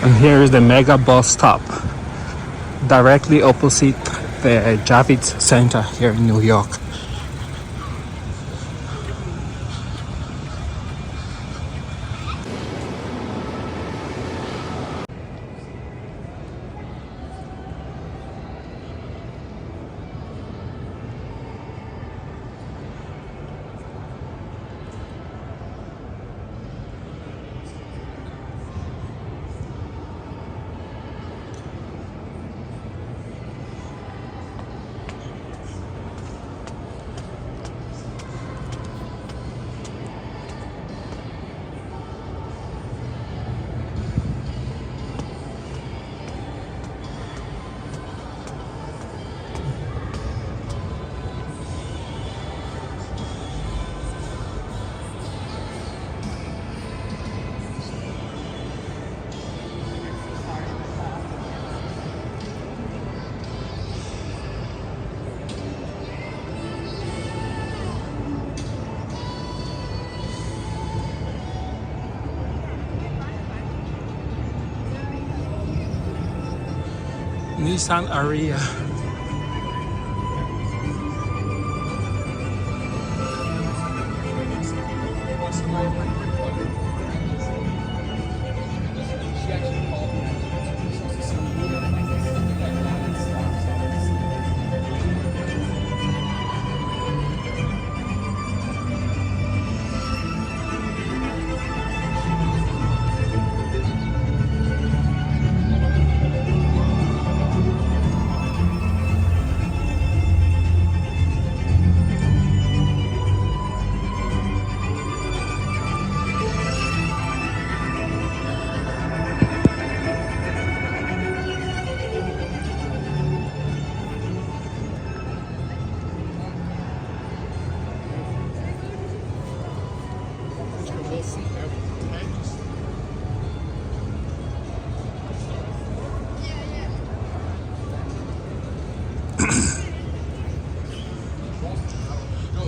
And here is the mega bus stop, directly opposite the Javits Center here in New York. Nissan area.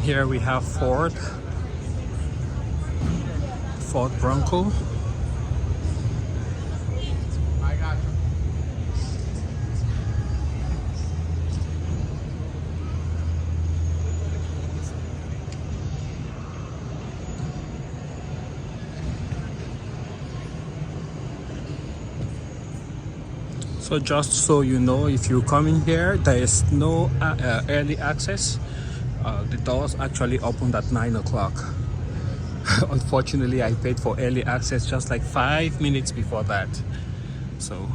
Here we have Ford Bronco. So just so you know, if you come in here, there is no early access. The doors actually opened at 9 o'clock. Unfortunately, I paid for early access just like 5 minutes before that. So,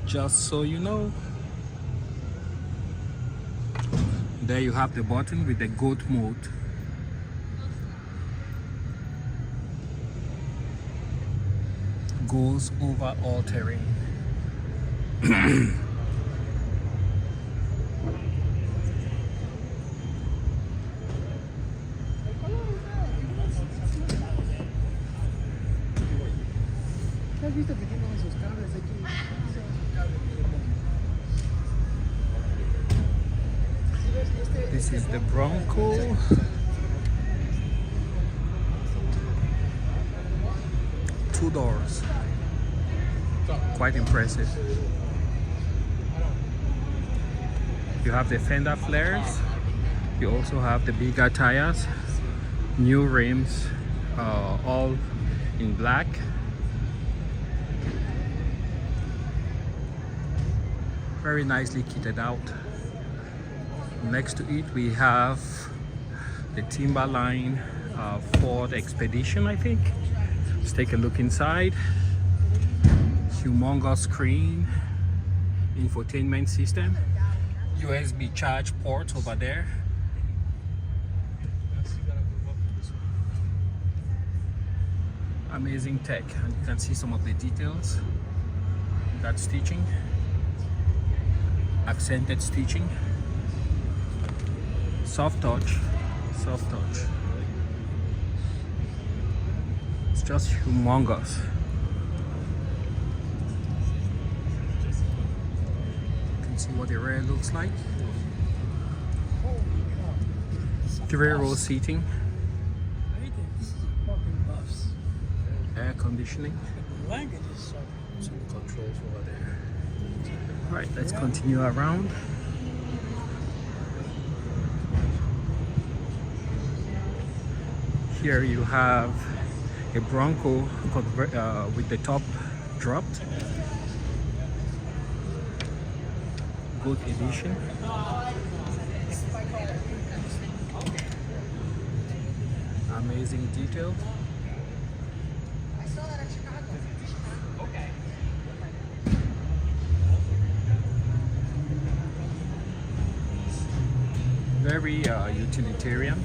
just so you know. There you have the button with the GOAT mode. Goes over all terrain. This is the Bronco. Two doors. Quite impressive. You have the fender flares. You also have the bigger tires, new rims, all in black. Very nicely kitted out. Next to it we have the Timberline Ford Expedition, I think. Let's take a look inside. Humongous screen, infotainment system, USB charge port over there. Amazing tech, and you can see some of the details. That stitching, accented stitching, soft touch. It's just humongous. You can see what the rear looks like. 3-row seating. air conditioning. Some controls over there. All right, let's continue around. Here you have a Bronco with the top dropped. Good edition. Amazing detail. Very utilitarian.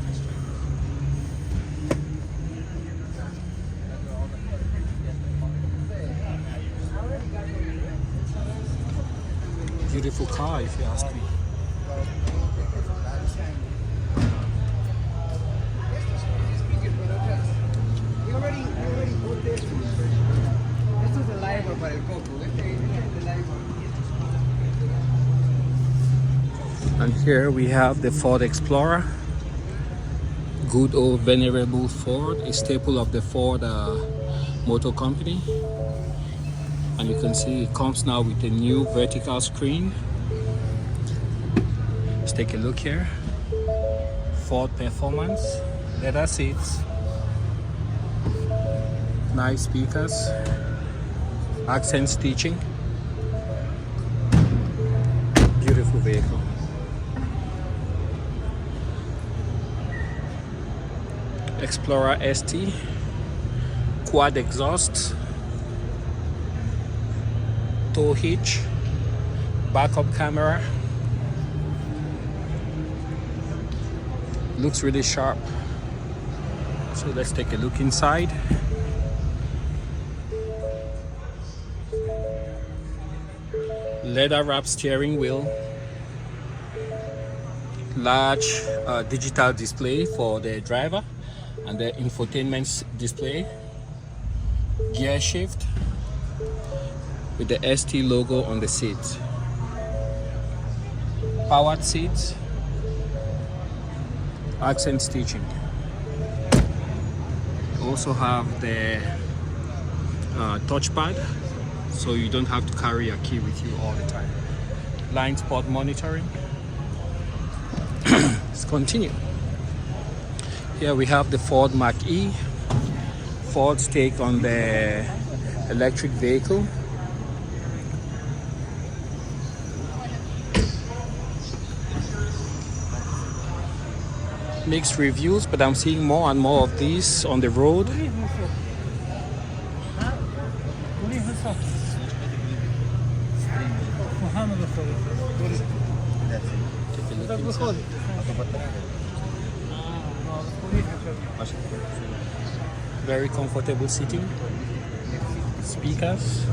Beautiful car, if you ask me. And here we have the Ford Explorer. Good old venerable Ford, a staple of the Ford Motor Company. And you can see it comes now with a new vertical screen. Let's take a look here. Ford Performance, leather seats, nice speakers, accent stitching. Beautiful vehicle. Explorer ST, quad exhaust, tow hitch, backup camera. Looks really sharp. So let's take a look inside. Leather wrap steering wheel, large digital display for the driver and the infotainment display, gear shift with the ST logo on the seat, powered seats, accent stitching. Also have the touchpad, so you don't have to carry a key with you all the time. Blind spot monitoring. Let's continue. Here we have the Ford Mach-E, Ford's take on the electric vehicle. Mixed reviews, but I'm seeing more and more of these on the road. Very comfortable seating. Speakers.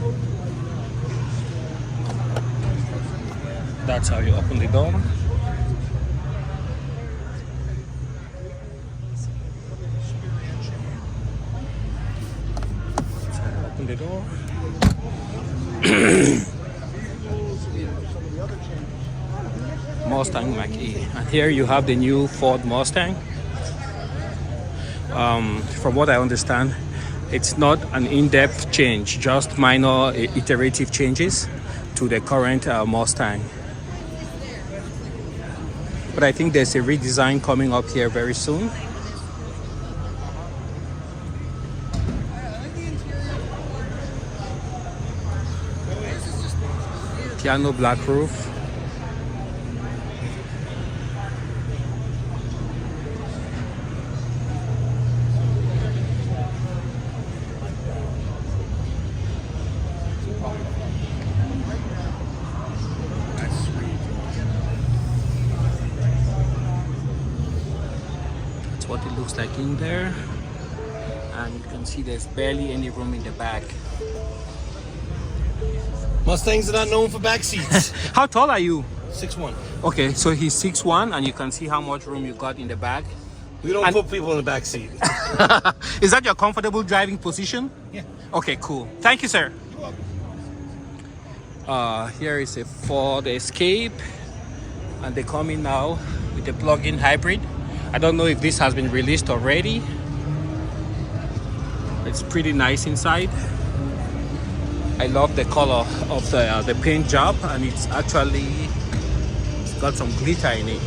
That's how you open the door. Open the door. Mustang Mach-E, and here you have the new Ford Mustang. From what I understand, it's not an in-depth change, just minor iterative changes to the current Mustang. But I think there's a redesign coming up here very soon. Piano black roof. That's what it looks like in there. And you can see there's barely any room in the back. Mustangs are not known for back seats. How tall are you? 6'1". Okay, so he's 6'1", and you can see how much room you got in the back. We don't put people in the back seat. Is that your comfortable driving position? Yeah. Okay, cool. Thank you, sir. You're welcome. Here is a Ford Escape, and they come in now with a plug-in hybrid. I don't know if this has been released already. It's pretty nice inside. I love the color of the paint job, and it's got some glitter in it.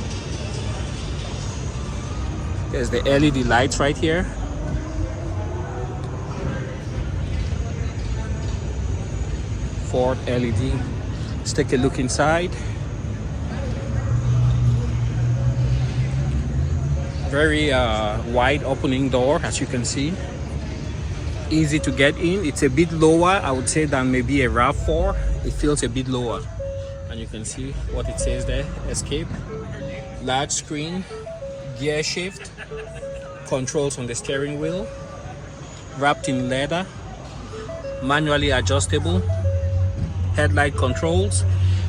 There's the LED lights right here. Ford LED. Let's take a look inside. Very wide opening door, as you can see. Easy to get in. It's a bit lower, I would say, than maybe a RAV4. It feels a bit lower, and you can see what it says there. Escape. Large screen, gear shift, controls on the steering wheel, wrapped in leather, manually adjustable, headlight controls,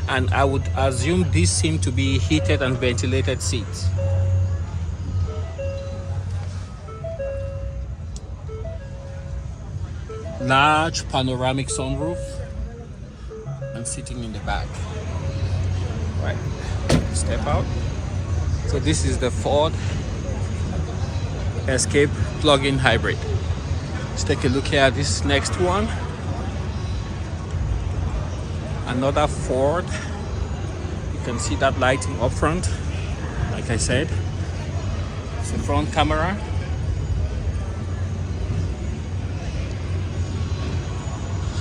and I would assume these seem to be heated and ventilated seats. Large panoramic sunroof, and sitting in the back. Right, step out. So this is the Ford Escape plug-in hybrid. Let's take a look here at this next one. Another Ford. You can see that lighting up front. Like I said, it's the front camera.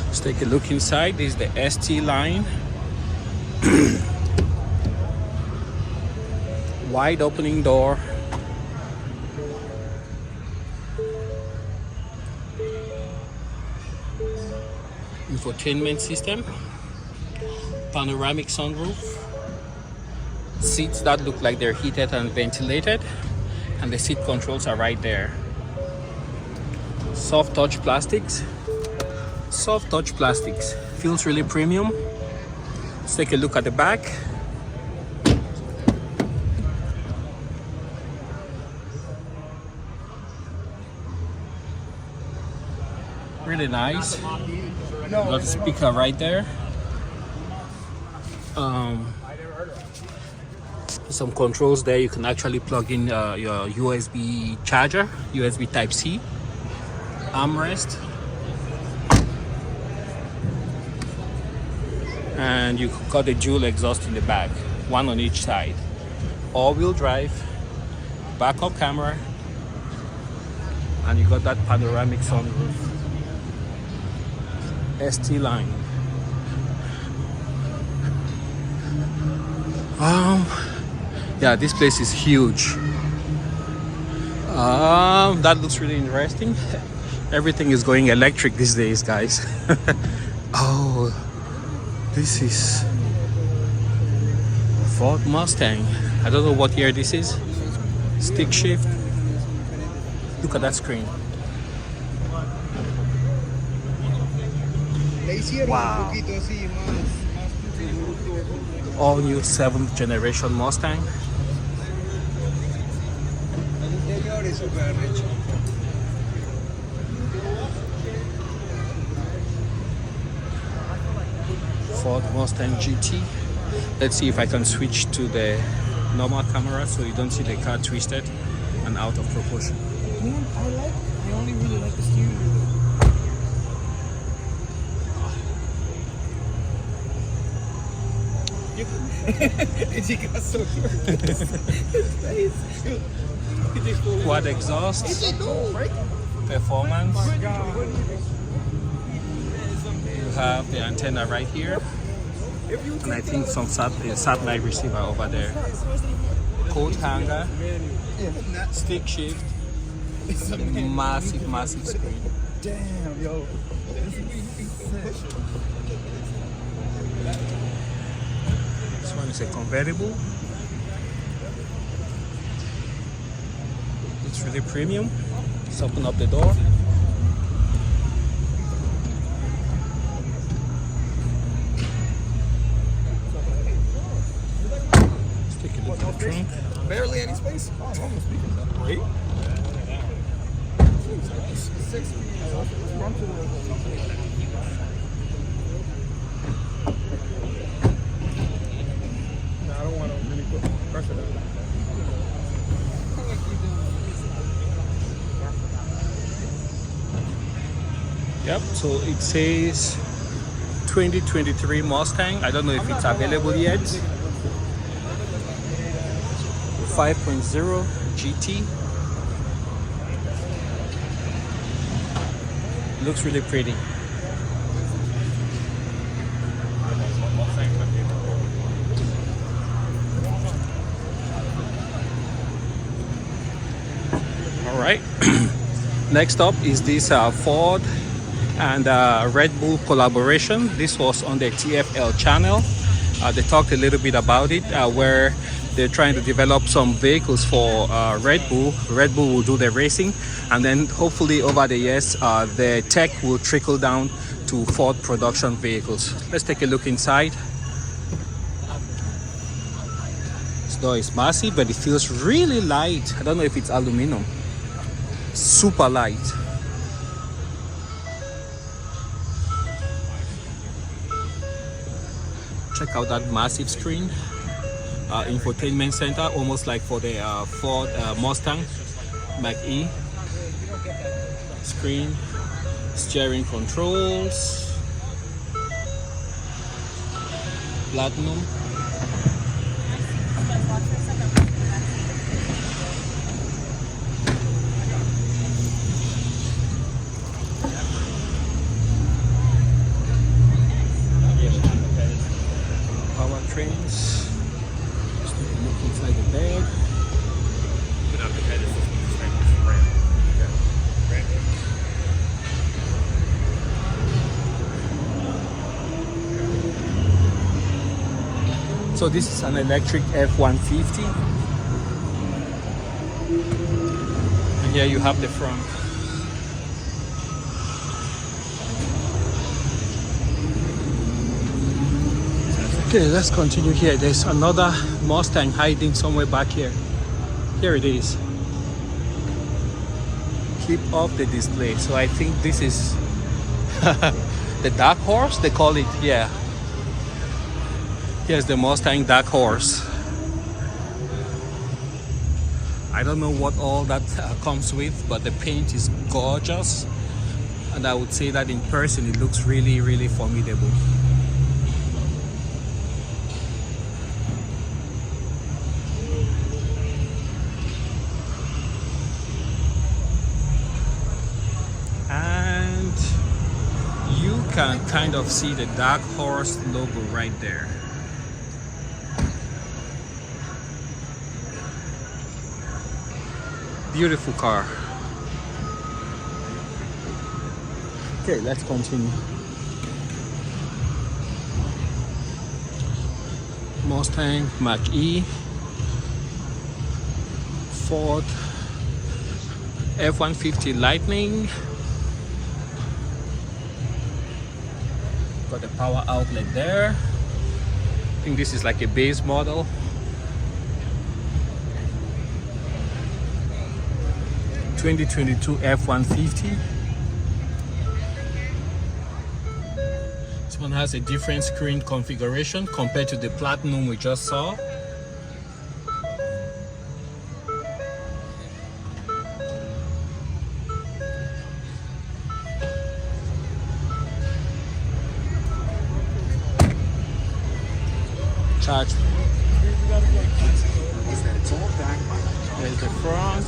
Let's take a look inside. This is the ST line. Wide opening door. Infotainment system. Panoramic sunroof. Seats that look like they're heated and ventilated. And the seat controls are right there. Soft touch plastics. Soft touch plastics. Feels really premium. Let's take a look at the back. Really nice. Got a speaker right there. Some controls there. You can actually plug in your USB charger, USB Type-C. Armrest. And you got a dual exhaust in the back, one on each side. All-wheel drive, backup camera, and you got that panoramic sunroof. ST line. Yeah, this place is huge. That looks really interesting. Everything is going electric these days, guys. Oh, this is Ford Mustang. I don't know what year this is. Stick shift. Look at that screen. Wow. All new 7th generation Mustang. Ford Mustang GT. Let's see if I can switch to the normal camera so you don't see the car twisted and out of proportion. I only really like the steering wheel. He got so cute. Quad exhaust, performance. You have the antenna right here, and I think some satellite receiver over there. Coat hanger, stick shift, massive screen. Damn, yo. This one is a convertible. It's really premium. Let's open up the door. Let's take a look at the trunk. Barely any space. Oh, I'm almost speaking that. Great. I don't want to really put pressure down. Yep, so it says 2023 Mustang. I don't know if it's available yet. 5.0 GT. Looks really pretty. All right. Next up is this Ford and Red Bull collaboration. This was on the TFL channel. They talked a little bit about it, where they're trying to develop some vehicles for Red Bull. Red Bull will do the racing, and then hopefully over the years, the tech will trickle down to Ford production vehicles. Let's take a look inside. This door is massive, but it feels really light. I don't know if it's aluminum. Super light. Check out that massive screen. Infotainment center, almost like for the Ford Mustang Mach-E. Screen, steering controls, platinum. Powertrains. Just take a look inside the bed. So this is an electric F-150. And here you have the front. Okay, let's continue here. There's another Mustang hiding somewhere back here. Here it is. Keep off the display. So I think this is the Dark Horse, they call it. Yeah. Here's the Mustang Dark Horse. I don't know what all that comes with, but the paint is gorgeous. And I would say that in person, it looks really, really formidable. And you can kind of see the Dark Horse logo right there. Beautiful car. Okay, let's continue. Mustang Mach-E, Ford F-150 Lightning. Got the power outlet there. I think this is like a base model. (2022) F-150. This one has a different screen configuration compared to the Platinum we just saw. Charge. There's the front.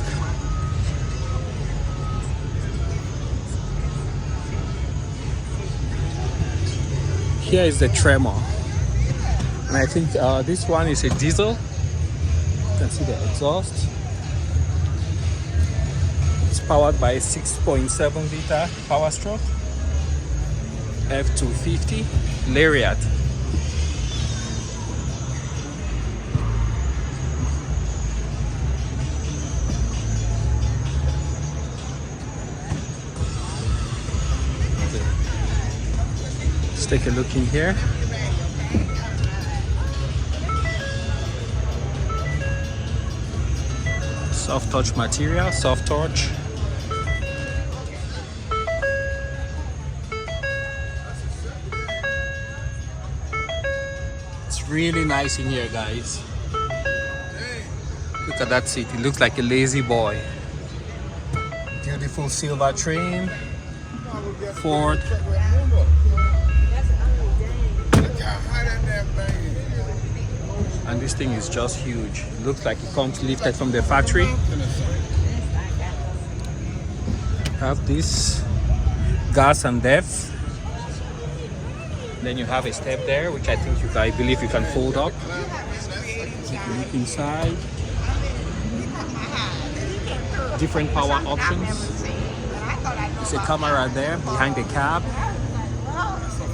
Here is the tremor, and I think this one is a diesel. You can see the exhaust. It's powered by a 6.7 liter power stroke F-250 Lariat. Take a look in here. Soft touch material, soft touch. It's really nice in here, guys. Look at that seat. It looks like a lazy boy. Beautiful silver trim. Ford. And this thing is just huge. Looks like it comes lifted from the factory. Have this gas and depth. Then you have a step there, which I believe you can fold up. Look inside. Different power options. There's a camera there behind the cab.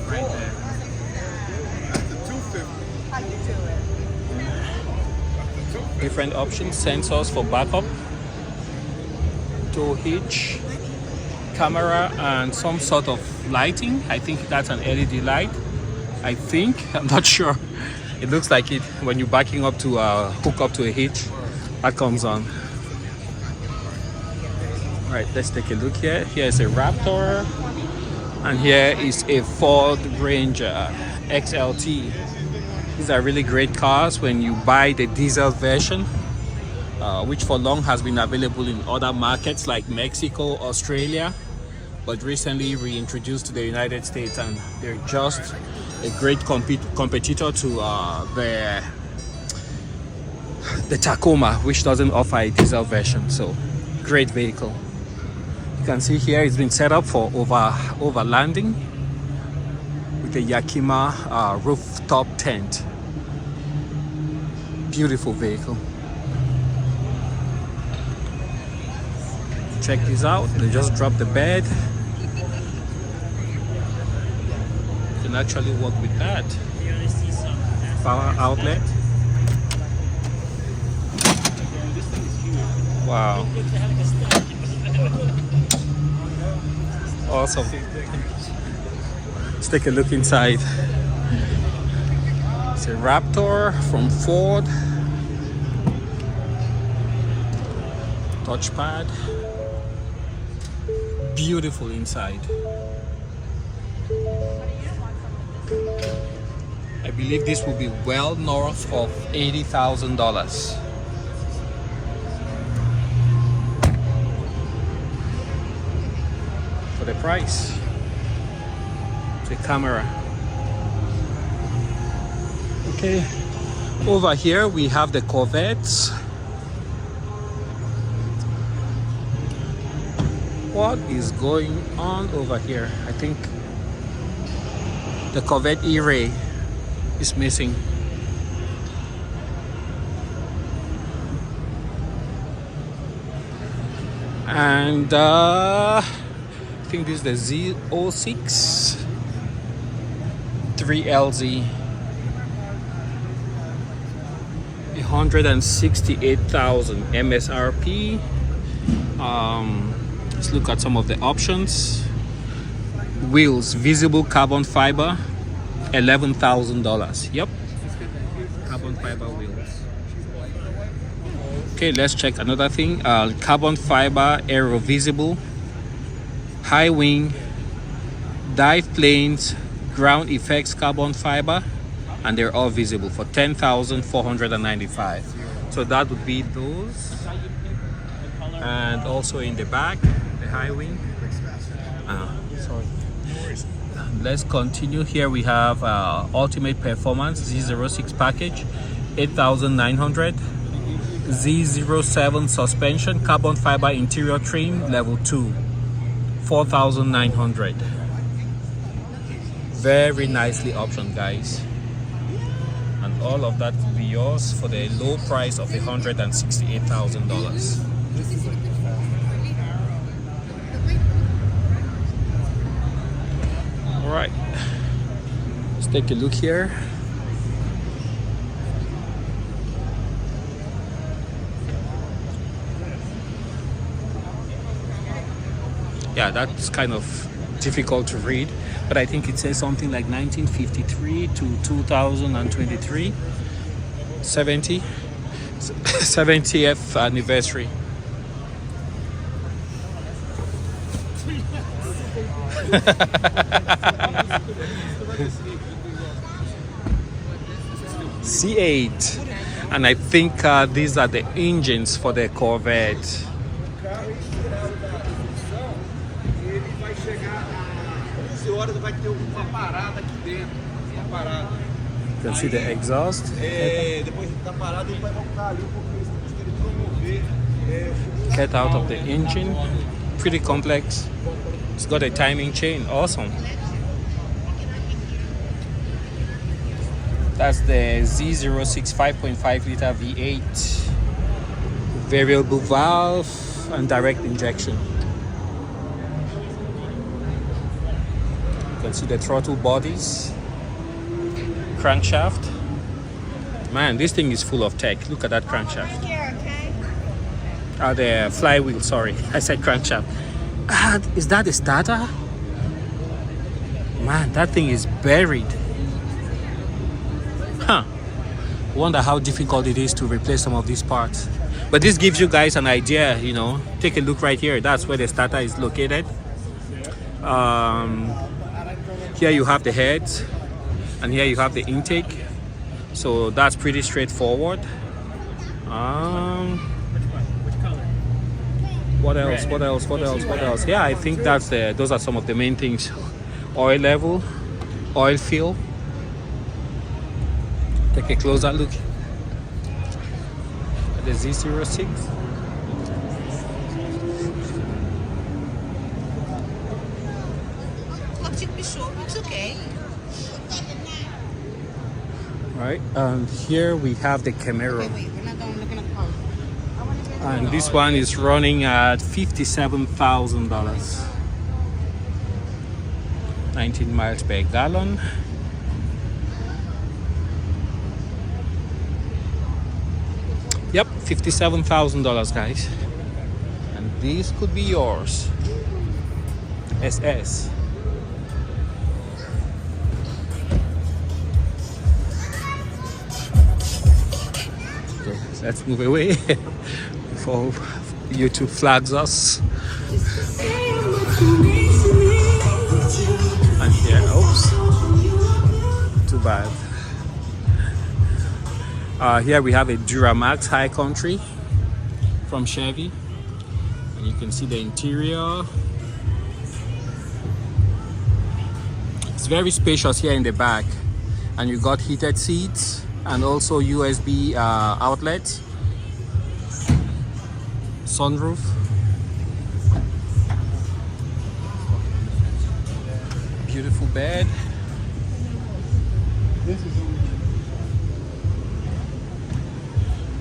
Right there. Different options, sensors for backup, tow hitch, camera, and some sort of lighting. I think that's an LED light. I'm not sure. It looks like it when you're backing up to hook up to a hitch. That comes on. All right, let's take a look here. Here's a Raptor, and here is a Ford Ranger XLT. These are really great cars when you buy the diesel version, which for long has been available in other markets like Mexico, Australia, but recently reintroduced to the United States, and they're just a great competitor to the Tacoma, which doesn't offer a diesel version. So great vehicle. You can see here it's been set up for overlanding with a Yakima rooftop tent. Beautiful vehicle. Check this out. They just dropped the bed. You can actually work with that. Power outlet. Wow. Awesome. Let's take a look inside. It's a Raptor from Ford. Touchpad. Beautiful inside. I believe this will be well north of $80,000. For the price. The camera. Okay, over here we have the Corvettes. What is going on over here? I think the Corvette E-Ray is missing. And I think this is the Z06 3LZ. 168,000 MSRP. Let's look at some of the options. Wheels, visible carbon fiber, $11,000. Yep, carbon fiber wheels. Okay, let's check another thing. Carbon fiber aero visible, high wing, dive planes, ground effects carbon fiber, and they're all visible for $10,495. So that would be those. And also in the back, the high wing. Sorry. Let's continue. Here we have Ultimate Performance Z06 package, $8,900. Z07 suspension, carbon fiber interior trim, level 2, $4,900. Very nicely optioned, guys. And all of that will be yours for the low price of $168,000. All right, let's take a look here. Yeah, that's kind of difficult to read, but I think it says something like 1953 to 2023, 70th anniversary. C8, and I think these are the engines for the Corvette. horas vai ter uma parada aqui dentro. Uma parada. You can see the exhaust. Depois da parada ele vai voltar ali um pouquinho. Se ele promover. Get out of the engine. Pretty complex. It's got a timing chain. Awesome. That's the Z06 5.5 liter V8. Variable valve and direct injection. You can see the throttle bodies. Crankshaft. Man, this thing is full of tech. Look at that crankshaft. The flywheel, sorry. I said crankshaft. Is that the starter? Man, that thing is buried. Huh. Wonder how difficult it is to replace some of these parts. But this gives you guys an idea, you know. Take a look right here. That's where the starter is located. Here you have the heads. And here you have the intake. So that's pretty straightforward. What else? Yeah, I think those are some of the main things. Oil level, oil fill. Take a closer look at the Z06. It's okay. Right, and here we have the Camaro. Wait, we're not going looking at the car. And this one is running at $57,000. 19 miles per gallon. Yep, $57,000, guys. And this could be yours. SS. Okay, let's move away before YouTube flags us. And here, oops, too bad. Here we have a Duramax High Country from Chevy, and you can see the interior. It's very spacious here in the back, and you got heated seats and also USB outlets, sunroof. Beautiful bed.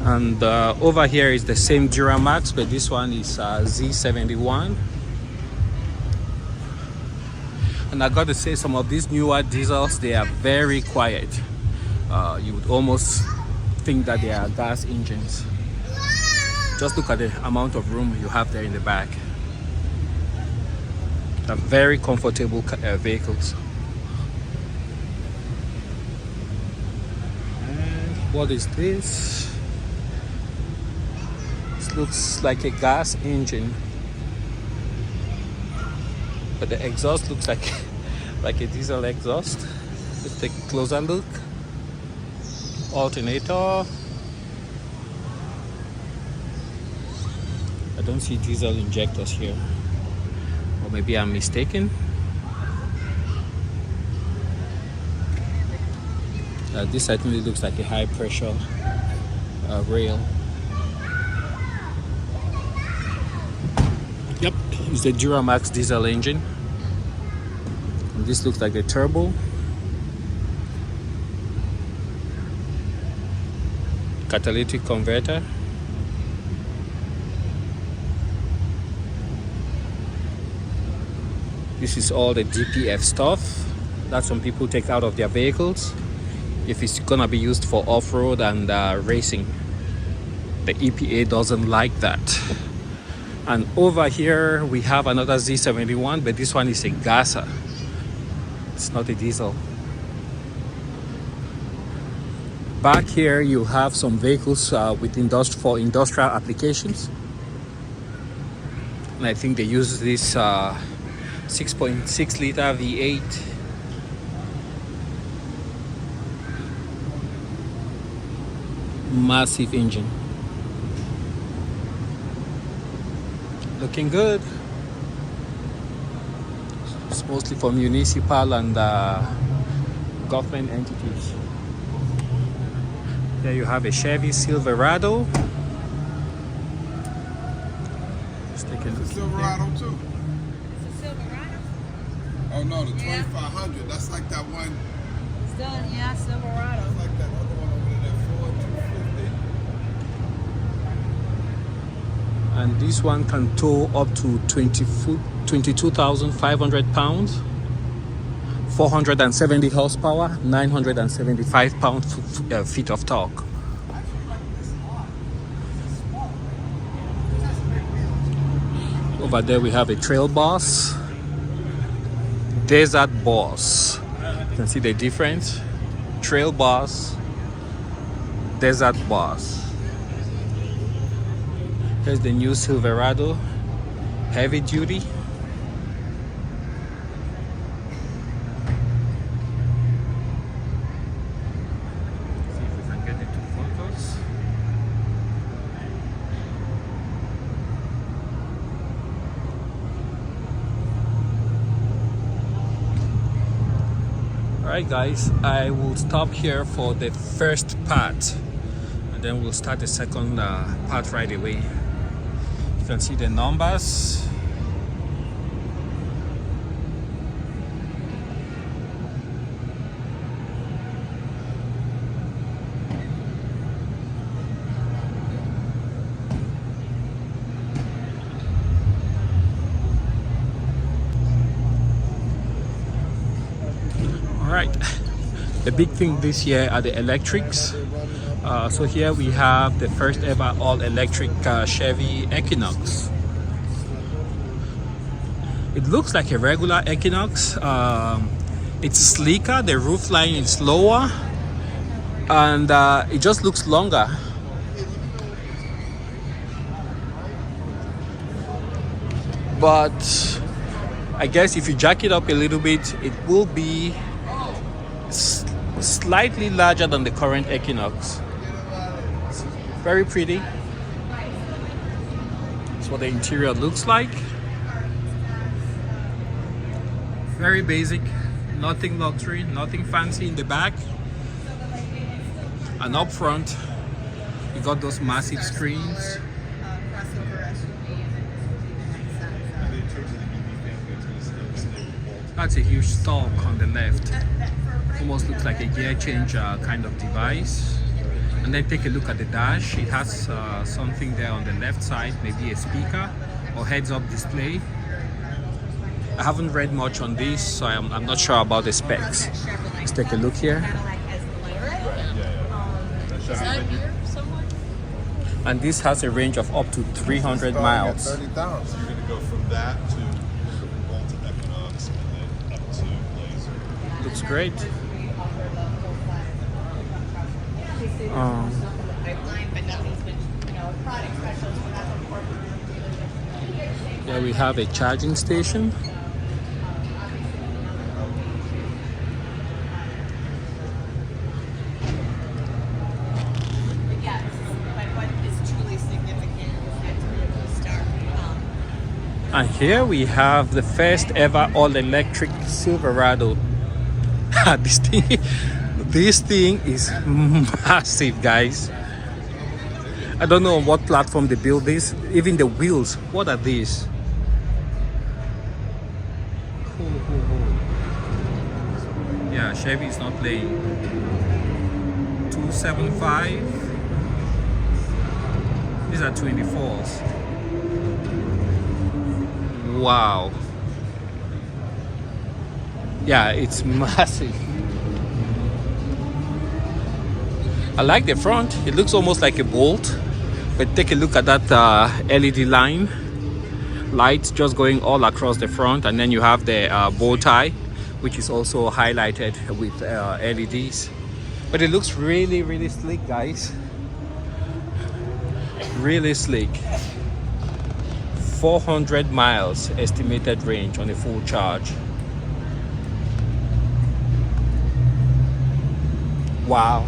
And over here is the same Duramax, but this one is Z71. And I got to say, some of these newer diesels, they are very quiet. You would almost think that they are gas engines. Just look at the amount of room you have there in the back. They're very comfortable vehicles. And what is this? This looks like a gas engine, but the exhaust looks like a diesel exhaust. Let's take a closer look. Alternator. I don't see diesel injectors here, or maybe I'm mistaken. This certainly looks like a high pressure rail. Yep, it's the Duramax diesel engine. And this looks like the turbo. Catalytic converter. This is all the DPF stuff that some people take out of their vehicles if it's gonna be used for off-road and racing. The EPA doesn't like that. And over here we have another Z71, but this one is a gasser. It's not a diesel. Back here you have some vehicles with for industrial applications, and I think they use this 6.6 liter V8. Massive engine. Looking good. mostly for municipal and government entities. There you have a Chevy Silverado. Let's take a look. Silverado too. It's a Silverado. Oh no, the Yeah. 2500. That's like that one. Still, yeah, Silverado. That's like that other one over there, that Ford 250. And this one can tow up to 22,500 pounds, 470 horsepower, 975 feet of torque. Over there we have a Trail Boss, Desert Boss. You can see the difference. Trail Boss, Desert Boss. Here's the new Silverado, heavy duty. See if we can get it to focus. Alright guys, I will stop here for the first part and then we'll start the second part right away. You can see the numbers. All right, the big thing this year are the electrics. So here we have the first ever all-electric Chevy Equinox. It looks like a regular Equinox. It's sleeker, the roof line is lower, and it just looks longer. But I guess if you jack it up a little bit, it will be slightly larger than the current Equinox. Very pretty. That's what the interior looks like. Very basic, nothing luxury, nothing fancy in the back. And up front, you got those massive screens. That's a huge stalk on the left. Almost looks like a gear change kind of device. And then take a look at the dash. It has something there on the left side, maybe a speaker or heads-up display. I haven't read much on this, so I'm not sure about the specs. Let's take a look here. And this has a range of up to 300 miles. 30,000. So you're going to go from that to Volt Equinox and then up to Blazer. Looks great. Yeah, we have a charging station. And here we have the first ever all-electric Silverado. This thing is massive, guys. I don't know on what platform they build this. Even the wheels, what are these? Yeah, Chevy is not playing. 275. These are 24s. Wow. Yeah, it's massive. I like the front. It looks almost like a Bolt. But take a look at that LED line. Lights just going all across the front. And then you have the bow tie, which is also highlighted with LEDs. But it looks really, really sleek, guys. Really sleek. 400 miles estimated range on a full charge. Wow.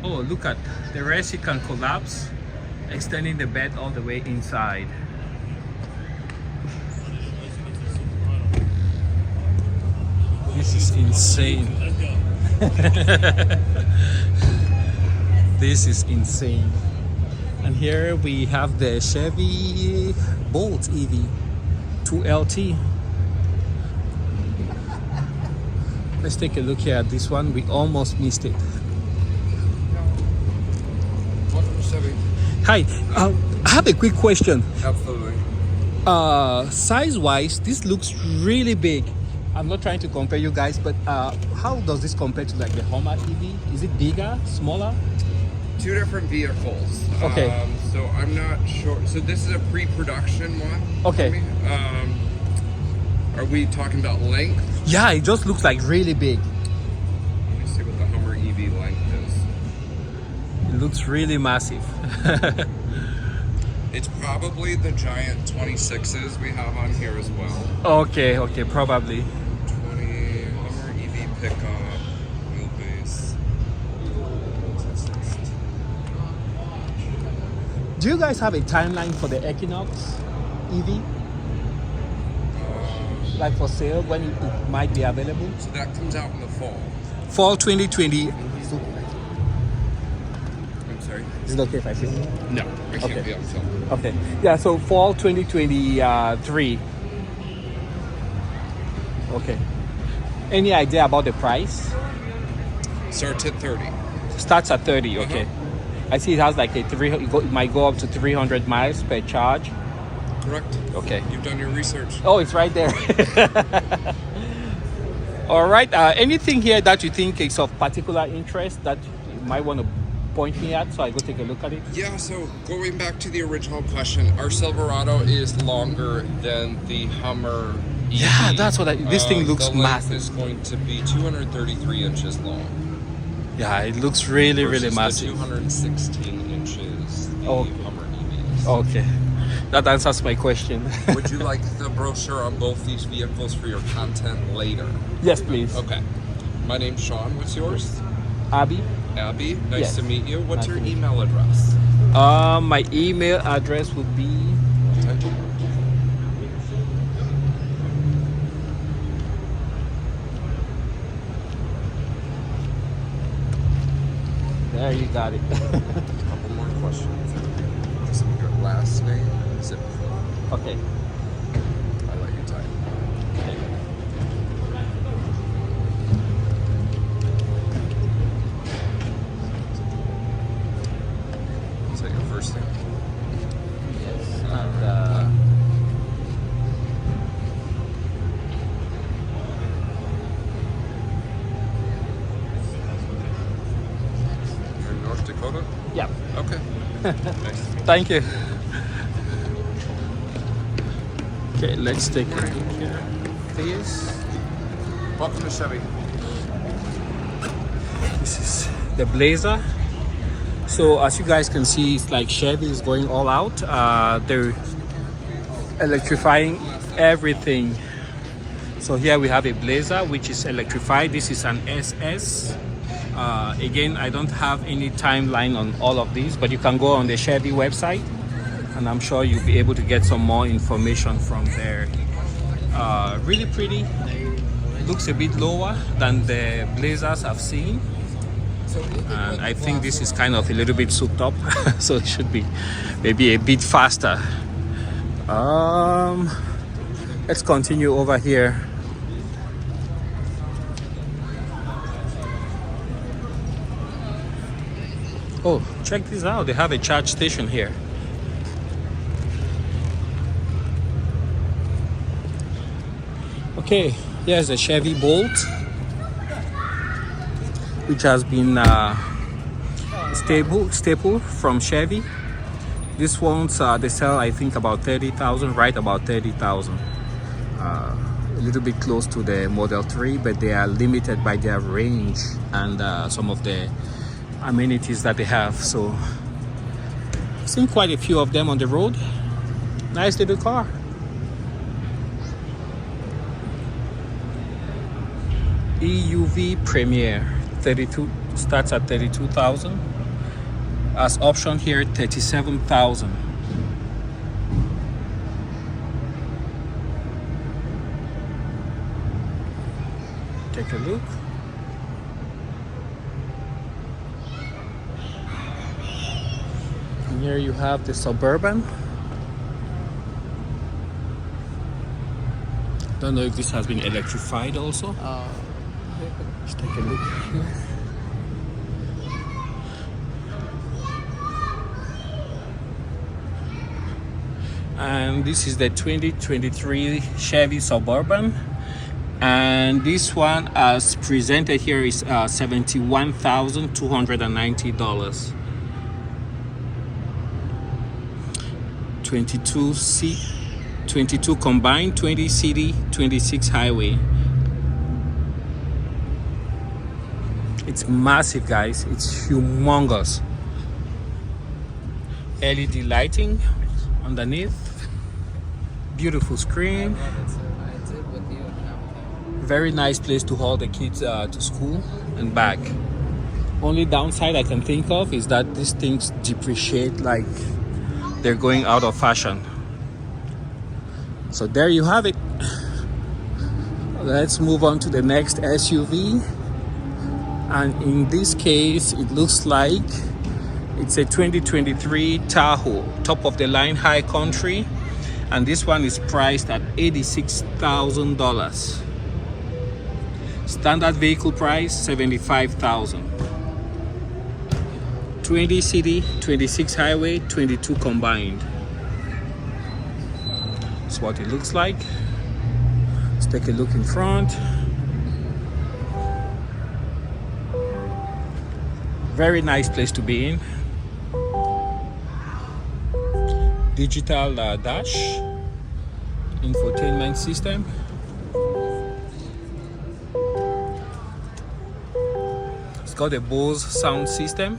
Oh, look at the rest. You can collapse, extending the bed all the way inside. This is insane. This is insane. And here we have the Chevy Bolt EV 2LT. Let's take a look here at this one. We almost missed it. Hi, I have a quick question. Absolutely. Size-wise, this looks really big. I'm not trying to compare you guys, but how does this compare to like the Hummer EV? Is it bigger, smaller? Two different vehicles. Okay. So I'm not sure. So this is a pre-production one. Okay. for me. Are we talking about length? Yeah, it just looks like really big. Let me see what the Hummer EV length is. It looks really massive. It's probably the giant 26s we have on here as well. Okay, probably. 20 Hummer EV pickup, wheelbase. Do you guys have a timeline for the Equinox EV? Like for sale, when it might be available? So that comes out in the fall. Fall 2020. I'm sorry? Is it okay if I say? No, I can't Okay. be on film. Okay. Yeah, so fall 2023. Okay. Any idea about the price? Starts at 30. Starts at 30, okay. I see it has like a it might go up to 300 miles per charge. Correct. Okay. You've done your research. Oh, it's right there. All right. Anything here that you think is of particular interest that you might want to point me at so I go take a look at it? Yeah, so going back to the original question, our Silverado is longer than the Hummer EV. Yeah, that's what this thing looks the length massive. is going to be 233 inches long. Yeah, it looks really, really versus massive. The 216 inches the Okay. Hummer EV is. Okay. That answers my question. Would you like the brochure on both these vehicles for your content later? Yes, please. Okay. My name's Sean. What's yours? Abby? Abby. Nice Yes. to meet you. What's Nice your to meet you. email address? My email address would be there, you got it. Couple more questions. Just your last name, zip code. Okay. I let you type. Is that your first name? Yes. And You're in North Dakota? yeah. Okay. Nice to meet you. Thank you. Okay, let's take a look here. This. Welcome to Chevy. This is the Blazer. So as you guys can see, it's like Chevy is going all out. They're electrifying everything. So here we have a Blazer which is electrified. This is an SS. Again, I don't have any timeline on all of these, but you can go on the Chevy website and I'm sure you'll be able to get some more information from there. Really pretty. Looks a bit lower than the Blazers I've seen. And I think this is kind of a little bit souped up, so it should be maybe a bit faster. Let's continue over here. Oh, check this out. They have a charge station here. Okay, here's a Chevy Bolt, which has been staple from Chevy. This one's they sell, I think, about 30,000, right about 30,000. A little bit close to the Model 3, but they are limited by their range and some of the amenities that they have. So I've seen quite a few of them on the road. Nice little car. EUV Premier 32 starts at 32,000. As option here, 37,000. Take a look. And here you have the Suburban. Don't know if this has been electrified also. Let's take a look here. And this is the 2023 Chevy Suburban. And this one, as presented here, is $71,290. 22 combined, 20 city, 26 highway. It's massive, guys. It's humongous. LED lighting underneath. Beautiful screen. Very nice place to haul the kids to school and back. Only downside I can think of is that these things depreciate like they're going out of fashion. So there you have it. Let's move on to the next SUV. And in this case, it looks like it's a 2023 Tahoe, top of the line high country. And this one is priced at $86,000. Standard vehicle price, $75,000. 20 city, 26 highway, 22 combined. That's what it looks like. Let's take a look in front. Very nice place to be in. Digital dash, infotainment system. It's got a Bose sound system.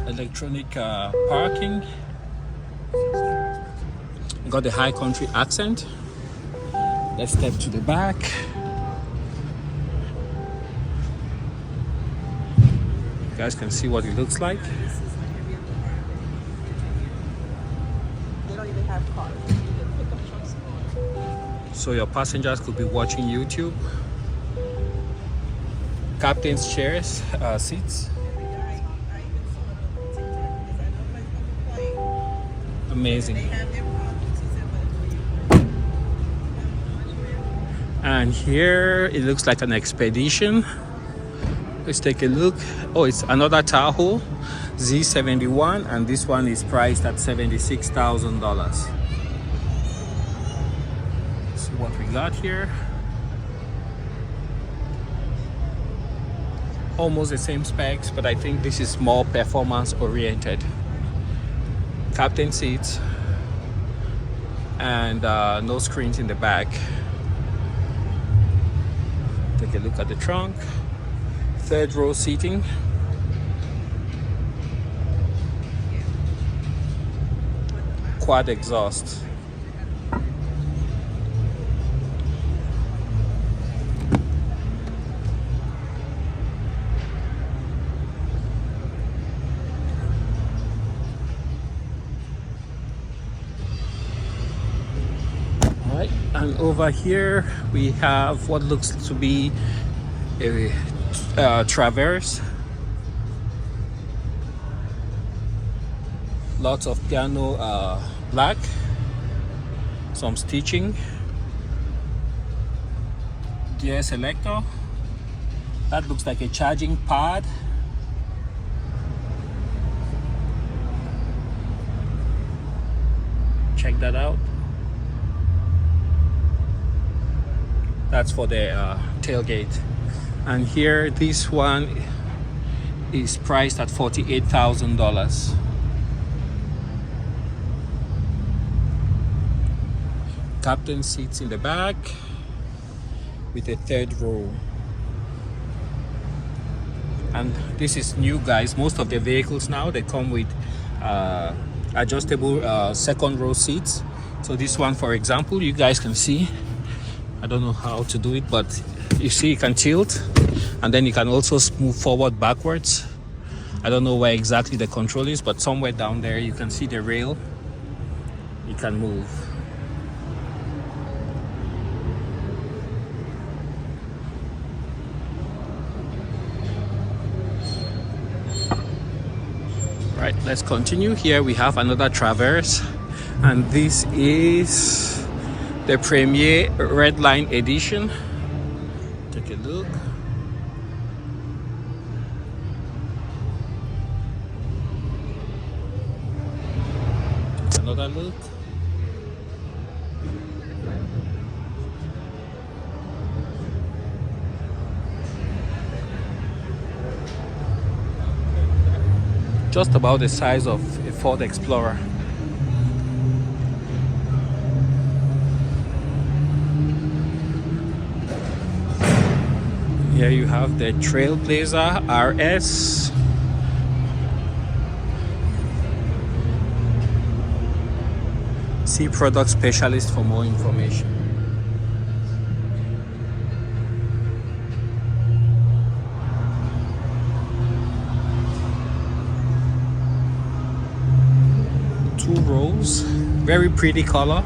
Electronic parking. Got the high country accent. Let's step to the back. You guys can see what it looks like. They don't even have cars. So your passengers could be watching YouTube. Captain's chairs, seats. Amazing. And here it looks like an Expedition. Let's take a look. Oh, it's another Tahoe Z71, and this one is priced at $76,000. See what we got here. Almost the same specs, but I think this is more performance oriented. Captain seats and no screens in the back. Take a look at the trunk. Third row seating. Quad exhaust. Alright, and over here we have what looks to be a Traverse. Lots of piano black, some stitching, gear selector. That looks like a charging pad. Check that out. That's for the tailgate. And here, this one is priced at $48,000. Captain seats in the back with a third row. And this is new, guys. Most of the vehicles now, they come with adjustable second row seats. So this one, for example, you guys can see, I don't know how to do it, but you see it can tilt and then you can also move forward, backwards. I don't know where exactly the control is, but somewhere down there you can see the rail. You can move. Right, let's continue. Here we have another Traverse, and this is the Premier Redline Edition. Take a look. Another look. Just about the size of a Ford Explorer. Here you have the Trailblazer RS. See product specialist for more information. Two rows, very pretty color,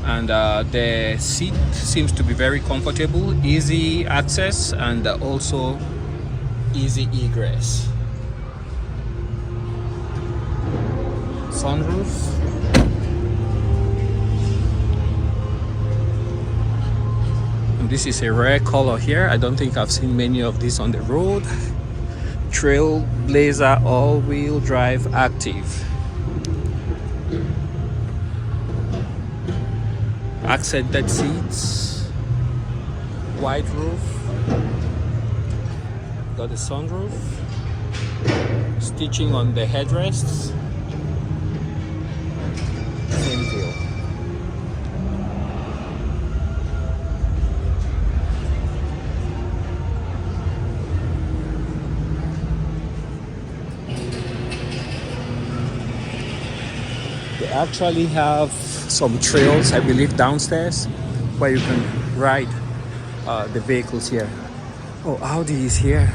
and the seat seems to be very comfortable, easy access, and also easy egress. Sunroof. And this is a rare color here. I don't think I've seen many of these on the road. Trailblazer all-wheel drive active. Accented seats, white roof, got the sunroof, stitching on the headrests, same deal. They actually have some trails, I believe, downstairs where you can ride the vehicles here. Oh, Audi is here.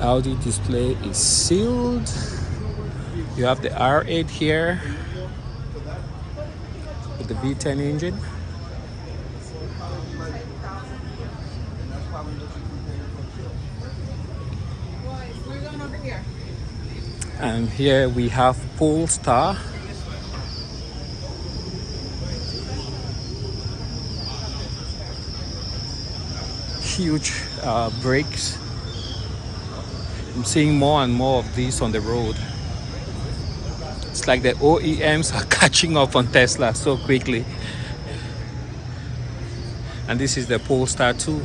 Audi display is sealed. You have the R8 here with the V10 engine. And here we have Polestar. Huge brakes. I'm seeing more and more of these on the road. It's like the OEMs are catching up on Tesla so quickly. And this is the Polestar 2.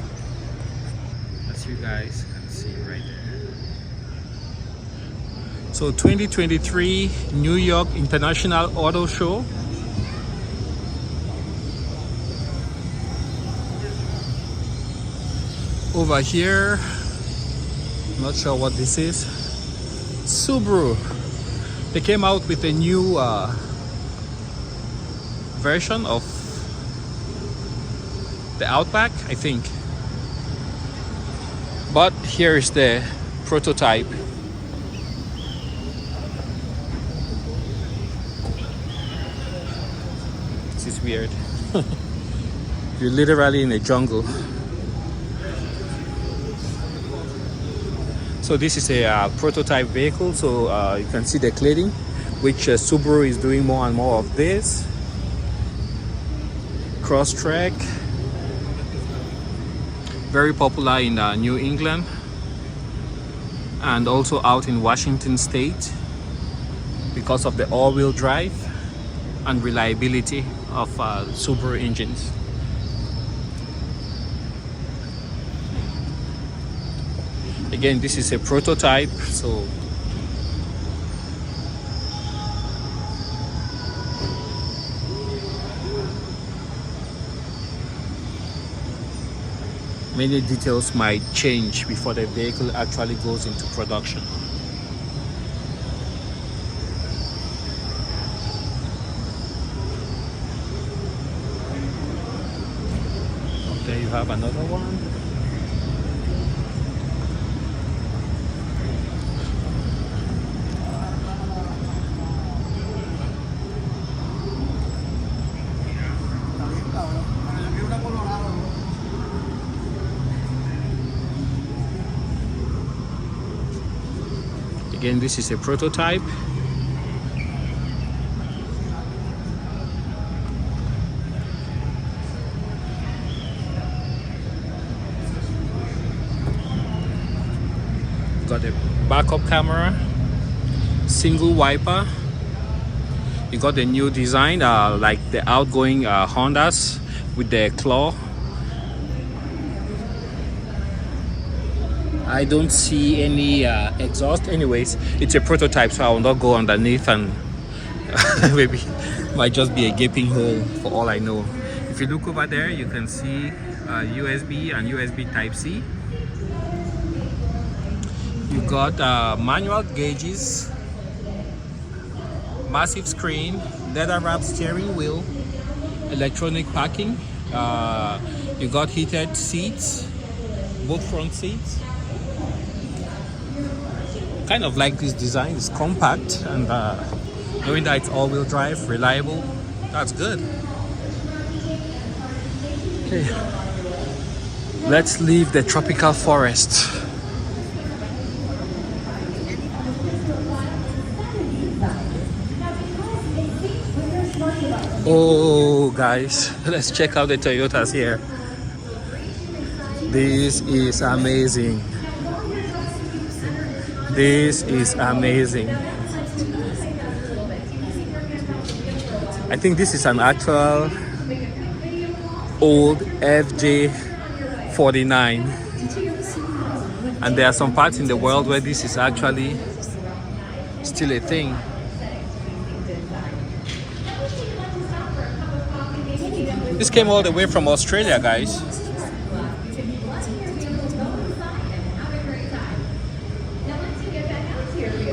As you guys can see right there. So 2023 New York International Auto Show. Over here, not sure what this is. Subaru. They came out with a new version of the Outback, I think. But here is the prototype. This is weird. You're literally in a jungle. So this is a prototype vehicle, so you can see the cladding, which Subaru is doing more and more of this. Cross-track, very popular in New England and also out in Washington State because of the all-wheel drive and reliability of Subaru engines. Again, this is a prototype, so many details might change before the vehicle actually goes into production. have another one. Again, this is a prototype. Got a backup camera, single wiper. You got the new design, like the outgoing Hondas with the claw. I don't see any exhaust. Anyways, it's a prototype, so I will not go underneath, and maybe might just be a gaping hole for all I know. If you look over there, you can see USB and USB Type-C. You got manual gauges, massive screen, leather wrapped steering wheel, electronic parking. You got heated seats, both front seats. Kind of like this design. It's compact, and knowing that it's all-wheel drive, reliable, that's good. Okay, let's leave the tropical forest. Oh guys, let's check out the Toyotas here. This is amazing. This is amazing. I think this is an actual old FJ49, and there are some parts in the world where this is actually still a thing. This came all the way from Australia, guys.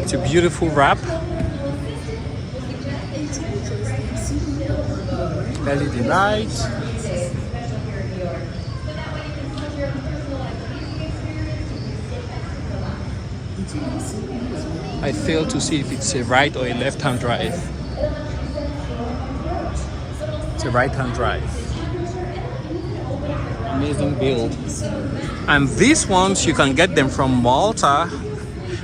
It's a beautiful wrap. LED lights. I failed to see if it's a right or a left-hand drive. It's a right-hand drive. Amazing build. And these ones, you can get them from Malta.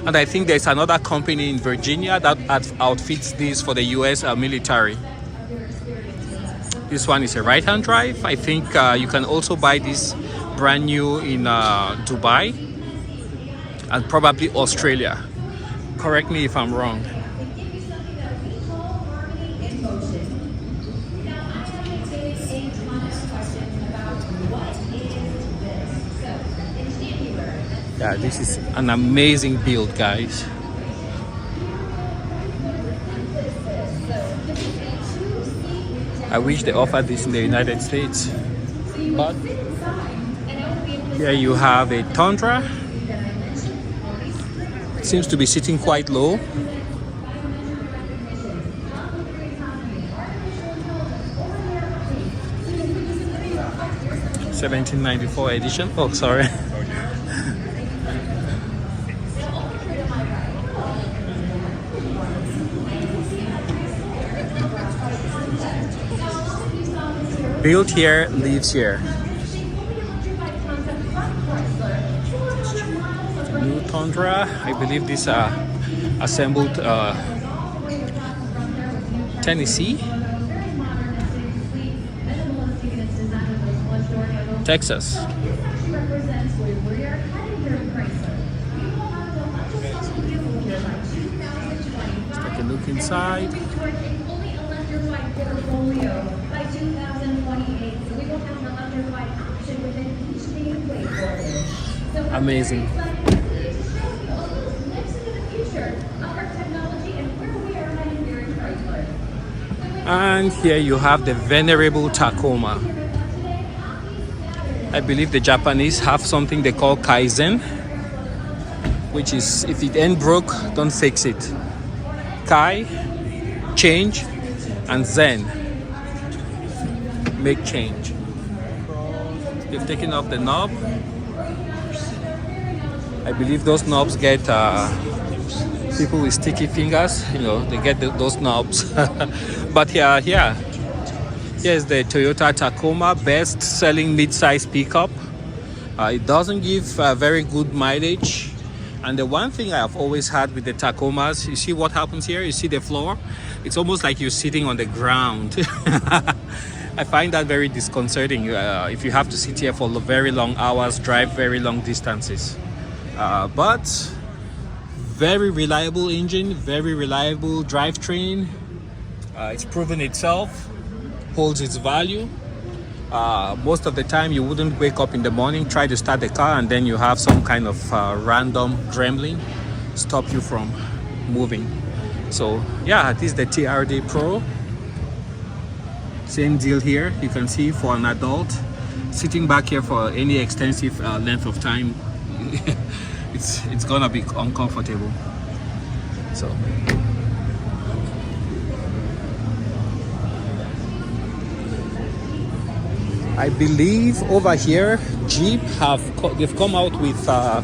And I think there's another company in Virginia that outfits these for the US military. This one is a right-hand drive. I think you can also buy this brand new in Dubai and probably Australia. Correct me if I'm wrong. Yeah, this is an amazing build, guys. I wish they offered this in the United States. But here you have a Tundra. It seems to be sitting quite low. $1794 edition. Oh, sorry. Built here, lives here. New Tundra. I believe these are assembled Tennessee, Texas. Let's take a look inside. Amazing. And here you have the venerable Tacoma. I believe the Japanese have something they call Kaizen, which is if it ain't broke, don't fix it. Kai, change, and Zen, make change. They've taken off the knob. I believe those knobs get people with sticky fingers, you know, they get those knobs. But yeah, here's the Toyota Tacoma, best selling mid-size pickup. It doesn't give very good mileage. And the one thing I've always had with the Tacomas, you see what happens here? You see the floor? It's almost like you're sitting on the ground. I find that very disconcerting if you have to sit here for very long hours, drive very long distances. But very reliable engine, very reliable drivetrain. It's proven itself, holds its value. Most of the time you wouldn't wake up in the morning, try to start the car, and then you have some kind of random gremlin stop you from moving. So yeah, this is the TRD Pro. Same deal here. You can see for an adult sitting back here for any extensive length of time, it's gonna be uncomfortable. So I believe over here Jeep they've come out with a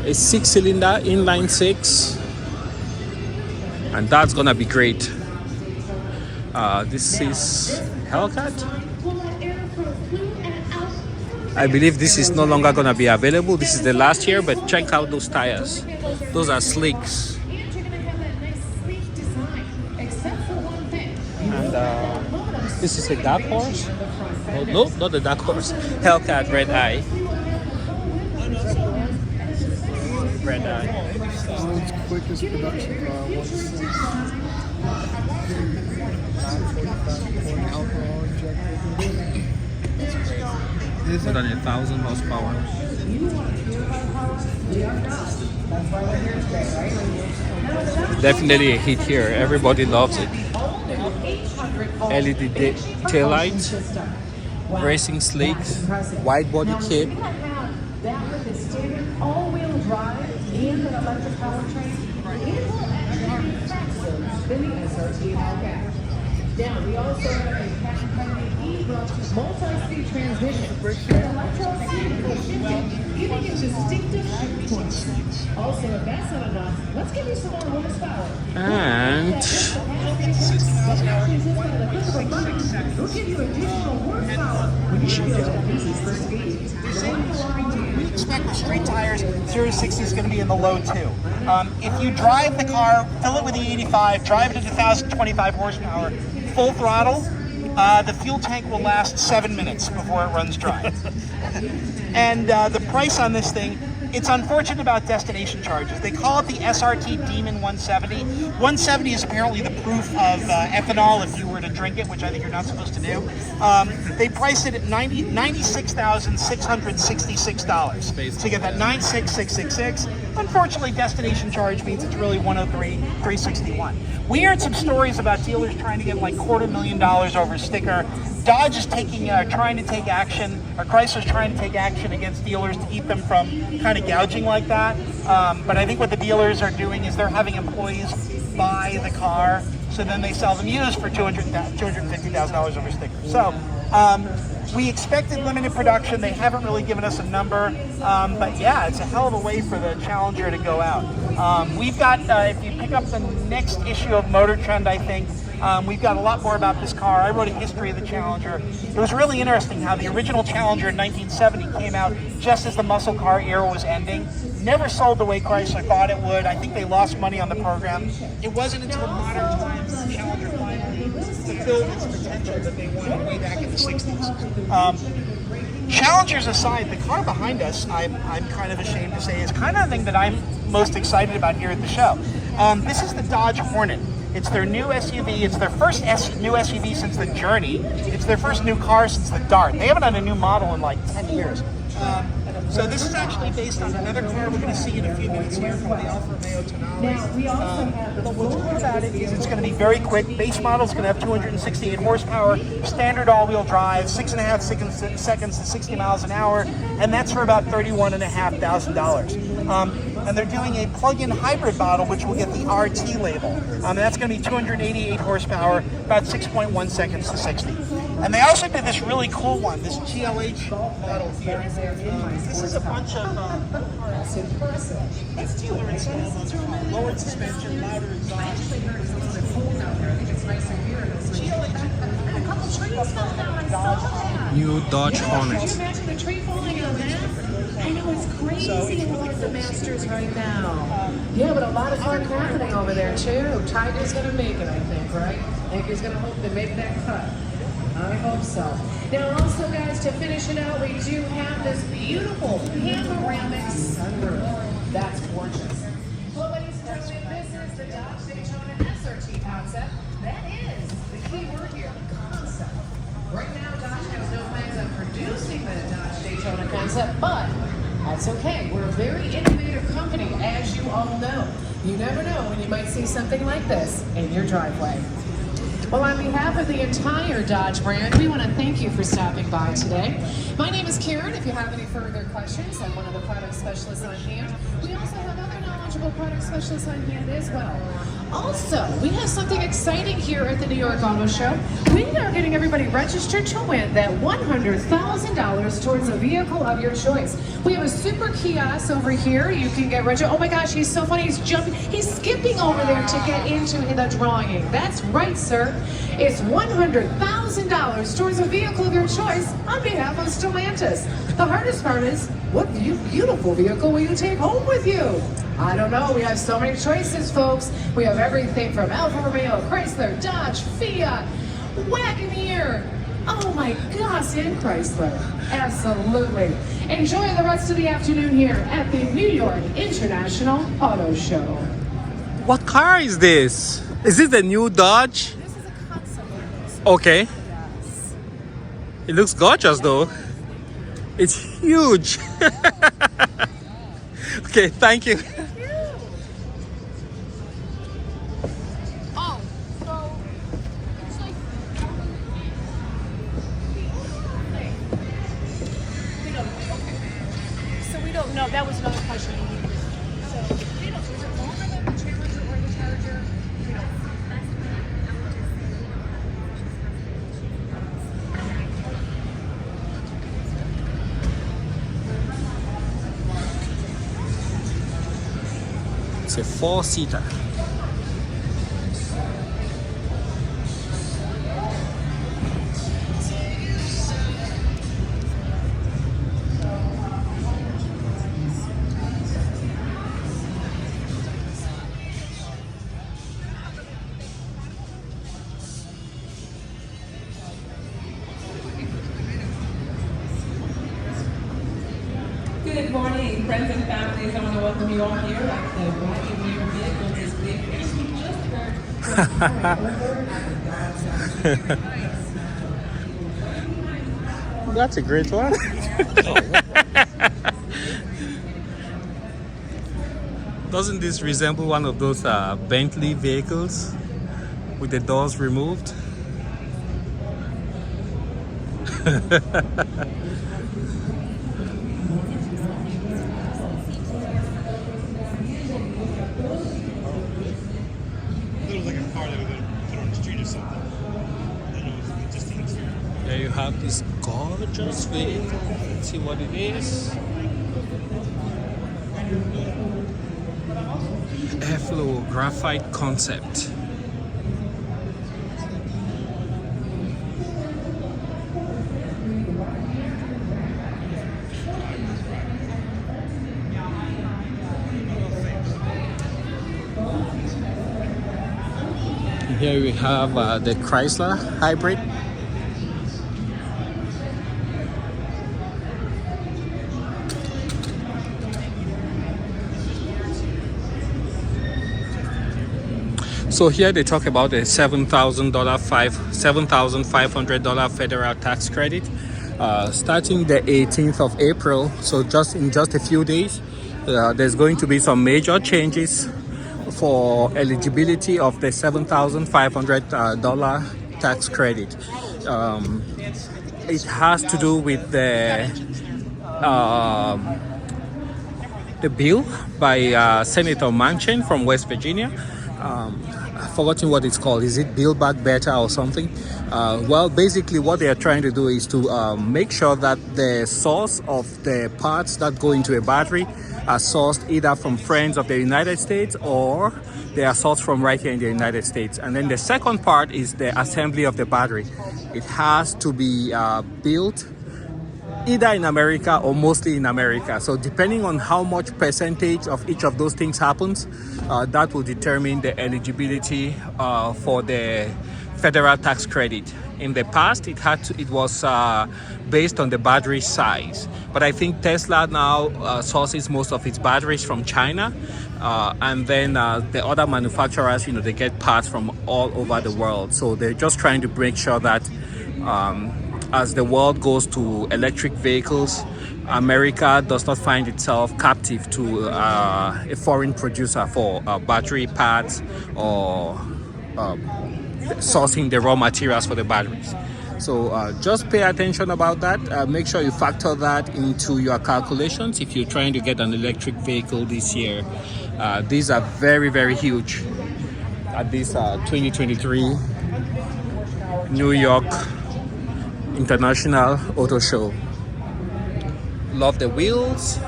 6-cylinder inline 6, and that's gonna be great. This is Hellcat. I believe this is no longer gonna be available. This is the last year, but check out those tires. Those are slicks. And this is a dark horse. Oh, no, not the dark horse. Hellcat Red Eye. Red Eye. World's quickest production car. Alcohol injected. More than 1,000 horsepower. Definitely a hit here. Everybody loves it. LED tail lights, racing slicks, wide body kit. All-wheel drive and an electric powertrain. Now, we also have a passion-friendly multi-speed transmission, electro-mechanical shifting, giving you distinctive shift points. Also, if that's not enough, let's give you some more horsepower. And We'll give you additional horsepower when you feel for speed. We expect with street tires, 0 to 60 is going to be in the low 2. If you drive the car, fill it with the 85, drive it at 1,025 horsepower, full throttle, the fuel tank will last 7 minutes before it runs dry. And the price on this thing, it's unfortunate about destination charges. They call it the SRT Demon 170. 170 is apparently the proof of ethanol if you were to drink it, which I think you're not supposed to do. They priced it at $96,666 to get that 96,666. Unfortunately, destination charge means it's really 103,361. We heard some stories about dealers trying to get like $250,000 over a sticker. Dodge is trying to take action, or Chrysler's trying to take action against dealers to keep them from kind of gouging like that. But I think what the dealers are doing is they're having employees buy the car, so then they sell them used for $250,000 over a sticker. So we expected limited production. They haven't really given us a number, but yeah, it's a hell of a way for the Challenger to go out. We've got, if you pick up the next issue of Motor Trend, I think, we've got a lot more about this car. I wrote a history of the Challenger. It was really interesting how the original Challenger in 1970 came out just as the muscle car era was ending. Never sold the way Chrysler thought it would. I think they lost money on the program. It wasn't until modern times that the Challenger finally fulfilled its potential that they wanted way back in the 60s. Challengers aside, the car behind us, I'm kind of ashamed to say, is kind of the thing that I'm most excited about here at the show. This is the Dodge Hornet. It's their new SUV. It's their first new SUV since the Journey. It's their first new car since the Dart. They haven't had a new model in like 10 years. So this is actually based on another car we're going to see in a few minutes here from the Alfa Romeo Tonale. Now, we also have But what's cool about it is it's going to be very quick. Base model is going to have 268 horsepower, standard all-wheel drive, 6.5 seconds to 60 miles an hour, and that's for about $31,500. And they're doing a plug-in hybrid model, which will get the RT label. And that's going to be 288 horsepower, about 6.1 seconds to 60. And they also did this really cool one, this GLH model here. This is a bunch of That's impressive. that's dealer incentives. Lowered suspension, louder I exhaust. actually heard it's a little bit cold out there. I think it's nicer here this week. And a couple trees fell down. I saw that. New Dodge Yeah, could Hornet. you imagine the tree falling on that? I know it's crazy about the Masters right now. Yeah, but a lot of fun happening over there too. Tiger's gonna make it, I think, right? I think he's gonna hope to make that cut. I hope so. Now also guys, to finish it out, we do have this beautiful panoramic sunroof. That's gorgeous. Well, ladies and gentlemen, this is the Dodge Daytona SRT concept. That is the key word here, concept. Right now, Dodge has no plans on producing the Dodge Daytona concept, but that's okay. We're a very innovative company, as you all know. You never know when you might see something like this in your driveway. Well, on behalf of the entire Dodge brand, we want to thank you for stopping by today. My name is Karen. If you have any further questions, I'm one of the product specialists on hand. We also have other knowledgeable product specialists on hand as well. Also, we have something exciting here at the New York Auto Show. We are getting everybody registered to win that $100,000 towards a vehicle of your choice. We have a super kiosk over here. You can get registered. Oh my gosh, he's so funny. He's jumping. He's skipping over there to get into the drawing. That's right, sir. It's $100,000 towards a vehicle of your choice on behalf of Stellantis. The hardest part is, what beautiful vehicle will you take home with you? I don't know. We have so many choices, folks. We have everything from Alfa, Romeo, Chrysler, Dodge, Fiat, Wagoneer. Oh my gosh, and Chrysler. Absolutely. Enjoy the rest of the afternoon here at the New York International Auto Show. What car is this? Is this the new Dodge? This is a concept. Okay. Yes. It looks gorgeous though. It's huge. Okay, thank you. Oh, so it's like we don't. Okay. So we don't know. That was another question. So we don't. Is it longer than the Challenger or the Charger? We don't. It's a four-seater. Good morning, friends and families. I want to welcome you all here at the Wagoneer Vehicle Display. That's a great one. Doesn't this resemble one of those Bentley vehicles with the doors removed? It was like a car that we would put on the street or something. There you have this gorgeous vehicle. Let's see what it is. Airflow graphite concept. Here we have the Chrysler hybrid. So here they talk about a $7,500 federal tax credit starting the 18th of April. So just in just a few days, there's going to be some major changes for eligibility of the $7,500 tax credit. It has to do with the bill by Senator Manchin from West Virginia. forgotten what it's called. Is it Build Back Better or something? Well, basically what they are trying to do is to make sure that the source of the parts that go into a battery are sourced either from friends of the United States or they are sourced from right here in the United States. And then the second part is the assembly of the battery. It has to be built either in America or mostly in America. So depending on how much percentage of each of those things happens, that will determine the eligibility for the federal tax credit. In the past, it was based on the battery size, but I think Tesla now sources most of its batteries from China, and then the other manufacturers, they get parts from all over the world. So they're just trying to make sure that as the world goes to electric vehicles, America does not find itself captive to a foreign producer for battery parts or sourcing the raw materials for the batteries. So just pay attention about that. Make sure you factor that into your calculations if you're trying to get an electric vehicle this year. These are very, very huge at this 2023 New York International Auto Show. Love the wheels.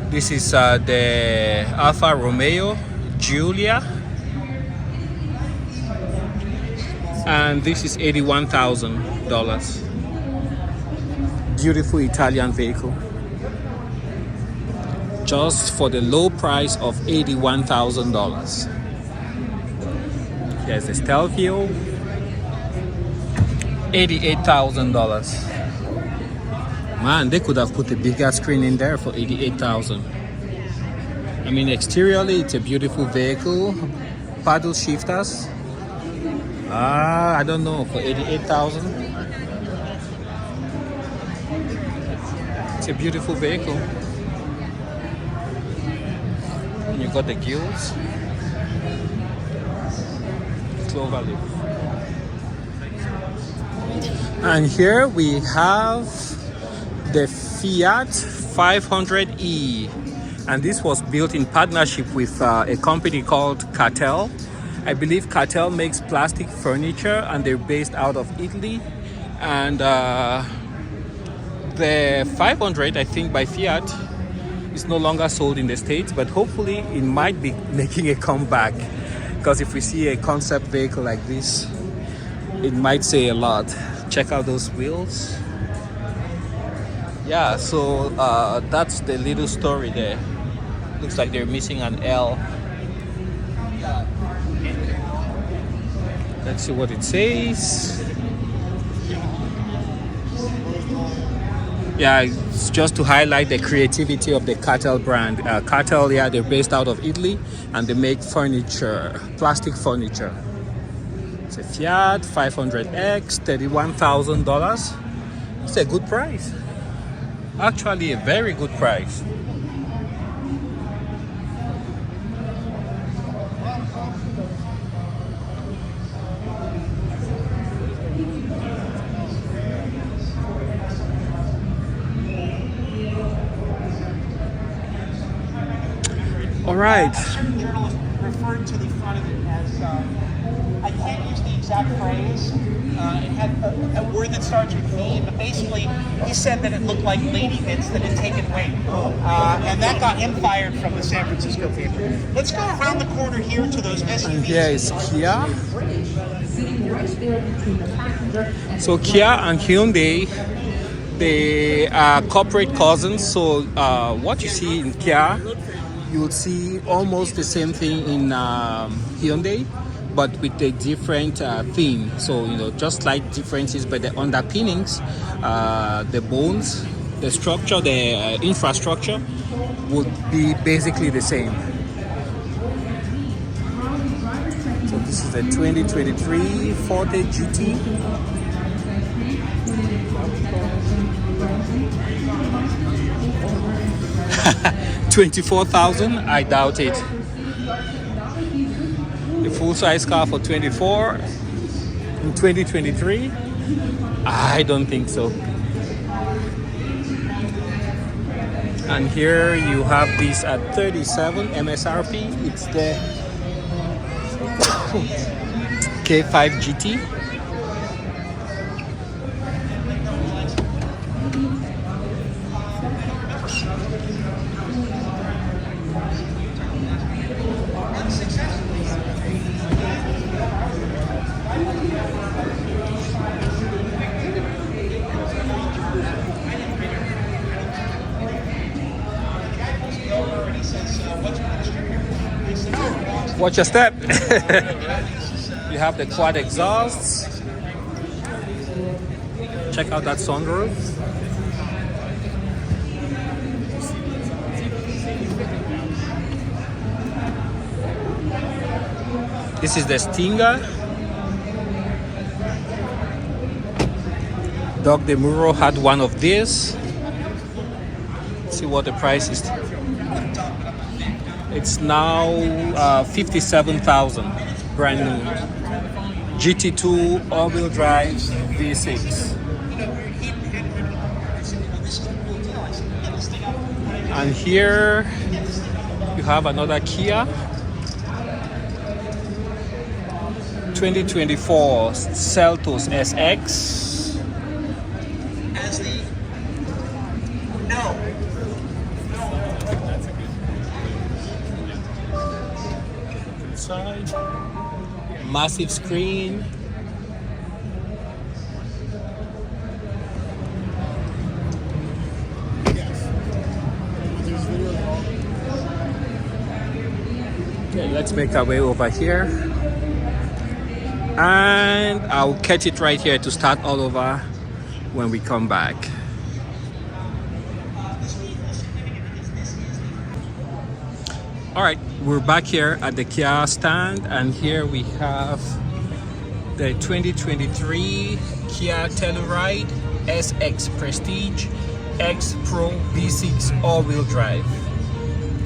This is the Alfa Romeo Giulia, and this is $81,000. Beautiful Italian vehicle, just for the low price of $81,000. Here's the Stelvio, $88,000. Man, they could have put a bigger screen in there for $88,000. I mean, exteriorly, it's a beautiful vehicle. Paddle shifters. I don't know, for $88,000. It's a beautiful vehicle. And you got the gills. Clover leaf. And here we have the Fiat 500e, and this was built in partnership with a company called Cartel. I believe Cartel makes plastic furniture, and they're based out of Italy. And the 500, I think, by Fiat is no longer sold in the States, but hopefully it might be making a comeback, because if we see a concept vehicle like this, it might say a lot. Check out those wheels. Yeah, so that's the little story there. Looks like they're missing an L. Let's see what it says. Yeah, it's just to highlight the creativity of the Cartel brand. Cartel, yeah, they're based out of Italy, and they make furniture, plastic furniture. It's a Fiat 500X, $31,000. It's a good price. Actually, a very good price. All right. Certain journalists referred to the front of it as, I can't use the exact phrase, it had a word that starts with V, but basically he said that it looked like lady bits that had taken weight. And that got him fired from the San Francisco paper. Let's go around the corner here to those SUVs. And here is Kia. So Kia and Hyundai, they are corporate cousins. So what you see in Kia, you will see almost the same thing in Hyundai, but with a different theme. So, just slight differences, but the underpinnings, the bones, the structure, the infrastructure would be basically the same. So this is the 2023 Forte GT. $24,000, I doubt it. The full-size car for $24,000 in 2023, I don't think so. And here you have this at $37,000 MSRP. It's the K5 GT. Watch your step. You have the quad exhausts. Check out that sunroof. This is the Stinger. Doc DeMuro had one of these. Let's see what the price is. It's now 57,000, brand new. GT2 all-wheel drive V6. And here you have another Kia 2024 Seltos SX. Side. Massive screen. Okay, let's make our way over here. And I'll catch it right here to start all over when we come back. All right, we're back here at the Kia stand, and here we have the 2023 Kia Telluride SX Prestige X Pro V6 all-wheel drive.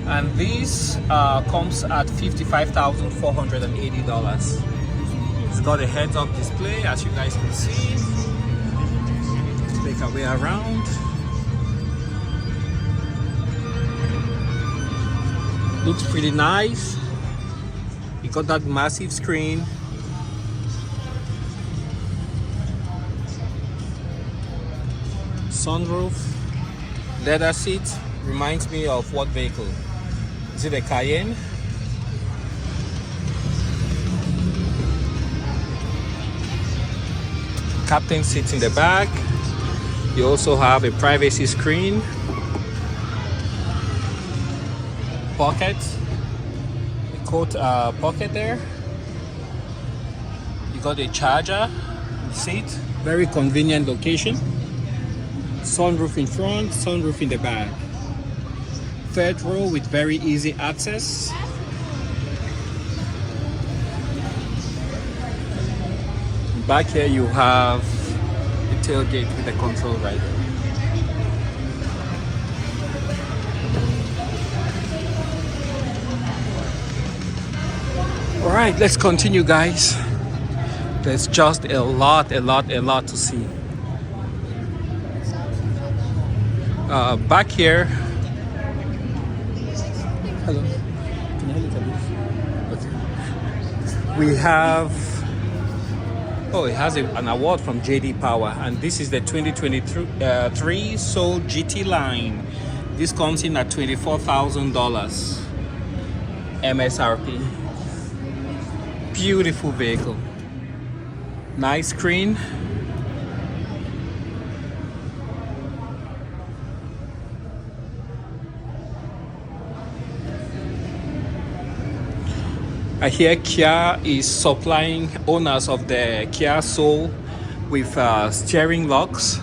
And this comes at $55,480. It's got a heads-up display, as you guys can see. Let's make our way around. Looks pretty nice. You got that massive screen. Sunroof. Leather seat. Reminds me of what vehicle? Is it a Cayenne? Captain sits in the back. You also have a privacy screen. Pocket, a coat pocket there. You got a charger seat, very convenient location. Sunroof in front, sunroof in the back. Third row with very easy access. Back here you have the tailgate with the control right there. All right, let's continue, guys. There's just a lot to see. Back here. Hello. Can you look at this? Okay. We have. Oh, it has an award from JD Power, and this is the 2023 Soul GT line. This comes in at $24,000 MSRP. Beautiful vehicle. Nice screen. I hear Kia is supplying owners of the Kia Soul with steering locks,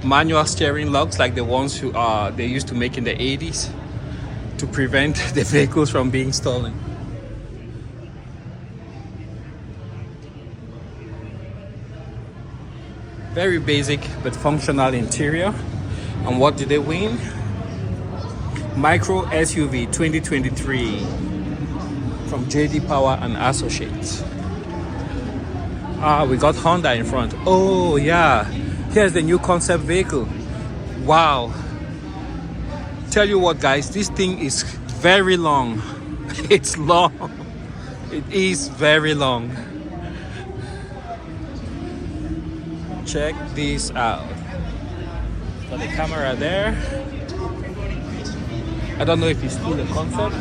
manual steering locks like the ones who they used to make in the 80s to prevent the vehicles from being stolen. Very basic but functional interior. And what did they win? Micro SUV 2023 from JD Power and Associates. We got Honda in front. Oh yeah, here's the new concept vehicle. Wow. Tell you what, guys, this thing is very long. It's long. It is very long. Check this out. Got the camera there. I don't know if it's still a concept.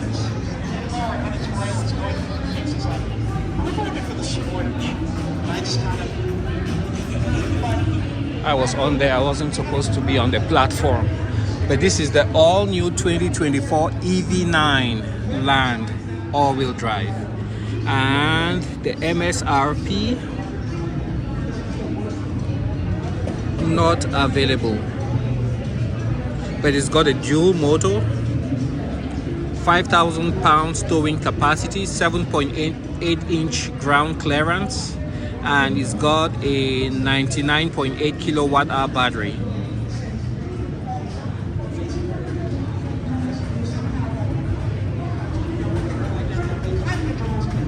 I was on there. I wasn't supposed to be on the platform. But this is the all-new 2024 EV9 Land all-wheel drive. And the MSRP not available. But it's got a dual motor, 5,000 pounds towing capacity, 7.8 inch ground clearance, and it's got a 99.8 kilowatt hour battery.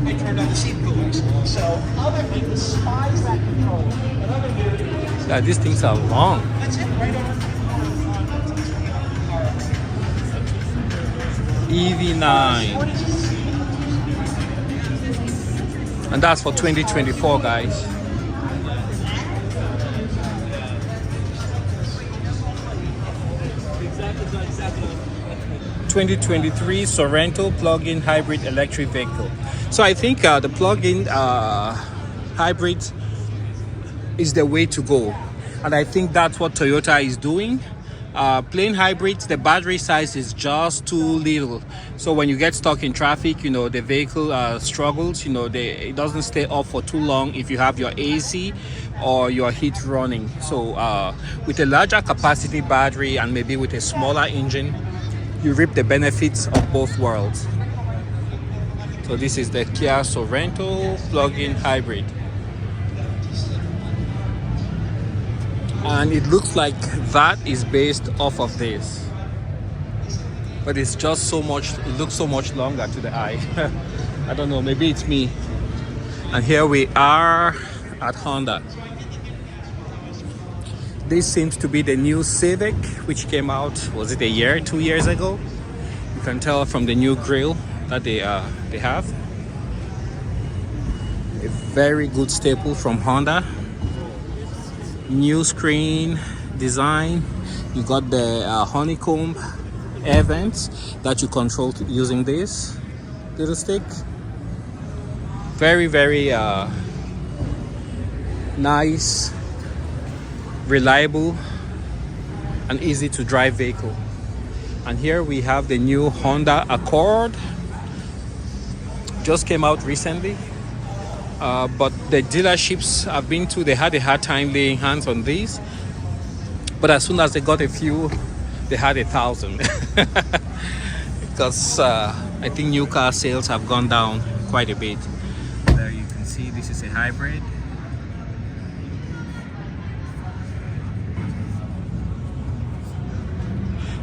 They turned on the seat coolers. So other thing despise that control. Yeah, these things are long. That's it, right over. EV9, and that's for 2024, guys. (2023) Sorento plug-in hybrid electric vehicle. So I think the plug-in hybrid is the way to go, and I think that's what Toyota is doing. Plain hybrids, the battery size is just too little, so when you get stuck in traffic, you know, the vehicle struggles, you know, it doesn't stay off for too long if you have your AC or your heat running. So with a larger capacity battery and maybe with a smaller engine, you reap the benefits of both worlds. So this is the Kia Sorento plug-in hybrid. And it looks like that is based off of this, but it's just so much, it looks so much longer to the eye. I don't know, maybe it's me. And here we are at Honda. This seems to be the new Civic, which came out, was it a year, 2 years ago? You can tell from the new grille that they have. A very good staple from Honda. New screen design. You got the honeycomb air vents that you control using this little stick. Very nice, reliable and easy to drive vehicle. And here we have the new Honda Accord, just came out recently. But the dealerships I've been to, they had a hard time laying hands on these. But as soon as they got a few, they had 1,000. Because I think new car sales have gone down quite a bit. There you can see this is a hybrid.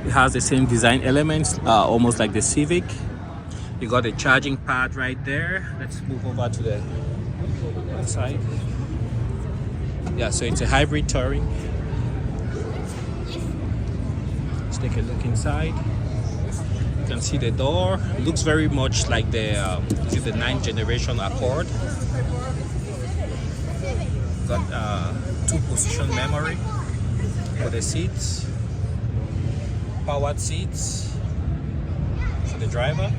It has the same design elements, almost like the Civic. You got a charging pad right there. Let's move over to the side. Yeah, so it's a hybrid touring. Let's take a look inside. You can see the door. It looks very much like the 9th generation Accord. Got 2-position memory for the seats. Powered seats for the driver.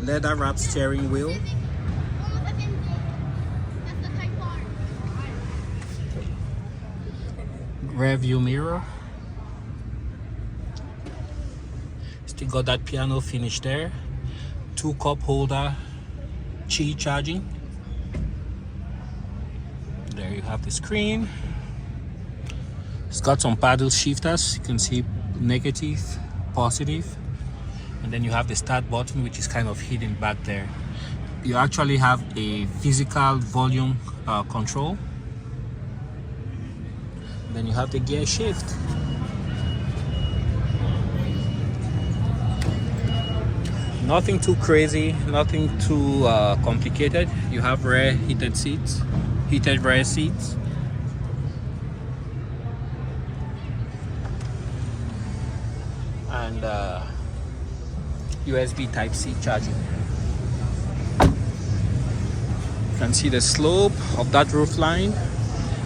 Leather wrapped steering wheel. Rear view mirror. Still got that piano finish there. 2 cup holder, Qi charging. There you have the screen. It's got some paddle shifters. You can see negative, positive. And then you have the start button, which is kind of hidden back there. You actually have a physical volume control. Then you have the gear shift. Nothing too crazy, nothing too complicated. You have rear heated seats, heated rear seats. And USB Type-C charging. can see the slope of that roof line,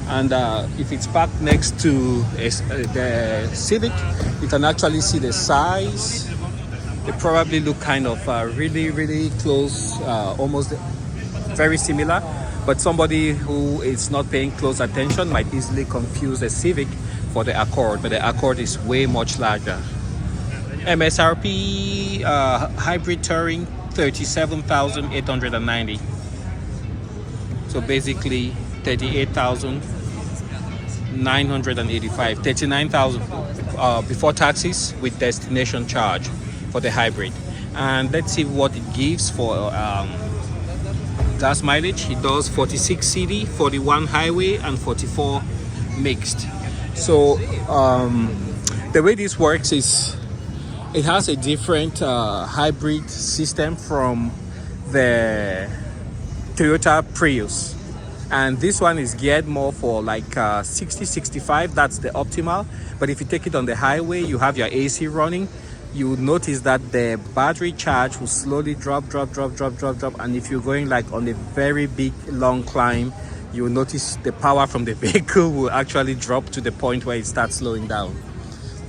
and if it's parked next to the Civic, you can actually see the size. They probably look kind of really close, almost very similar, but somebody who is not paying close attention might easily confuse the Civic for the Accord, but the Accord is way much larger. MSRP hybrid touring 37,890. So basically 38,985, 39,000 before taxes with destination charge for the hybrid. And let's see what it gives for gas mileage. It does 46 city, 41 highway, and 44 mixed. So the way this works is it has a different hybrid system from the Toyota Prius, and this one is geared more for like 60-65. That's the optimal. But if you take it on the highway, you have your AC running, you will notice that the battery charge will slowly drop, and if you're going like on a very big long climb, you will notice the power from the vehicle will actually drop to the point where it starts slowing down.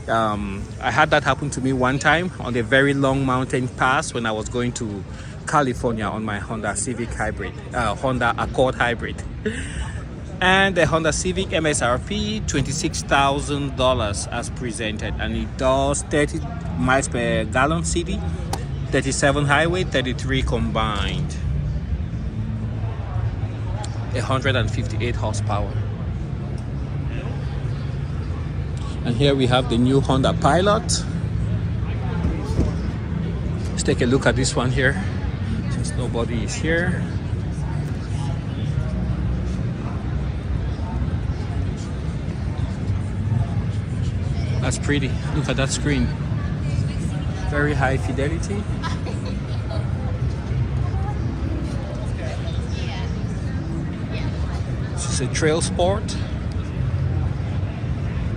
I had that happen to me one time on a very long mountain pass when I was going to California on my Honda Civic hybrid, Honda Accord hybrid. And the Honda Civic MSRP $26,000 as presented, and it does 30 miles per gallon city, 37 highway, 33 combined, 158 horsepower. And here we have the new Honda Pilot. Let's take a look at this one here, since nobody is here. That's pretty. Look at that screen. Very high fidelity. This is a Trail Sport.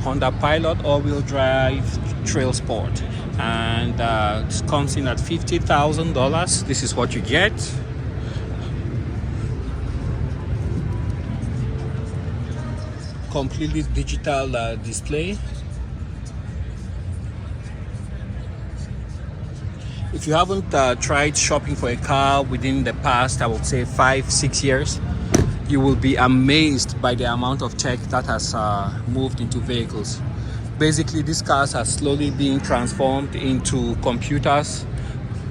Honda Pilot all-wheel drive Trail Sport, and it comes in at $50,000. This is what you get. Completely digital display. If you haven't tried shopping for a car within the past, I would say 5-6 years, you will be amazed by the amount of tech that has moved into vehicles. Basically, these cars are slowly being transformed into computers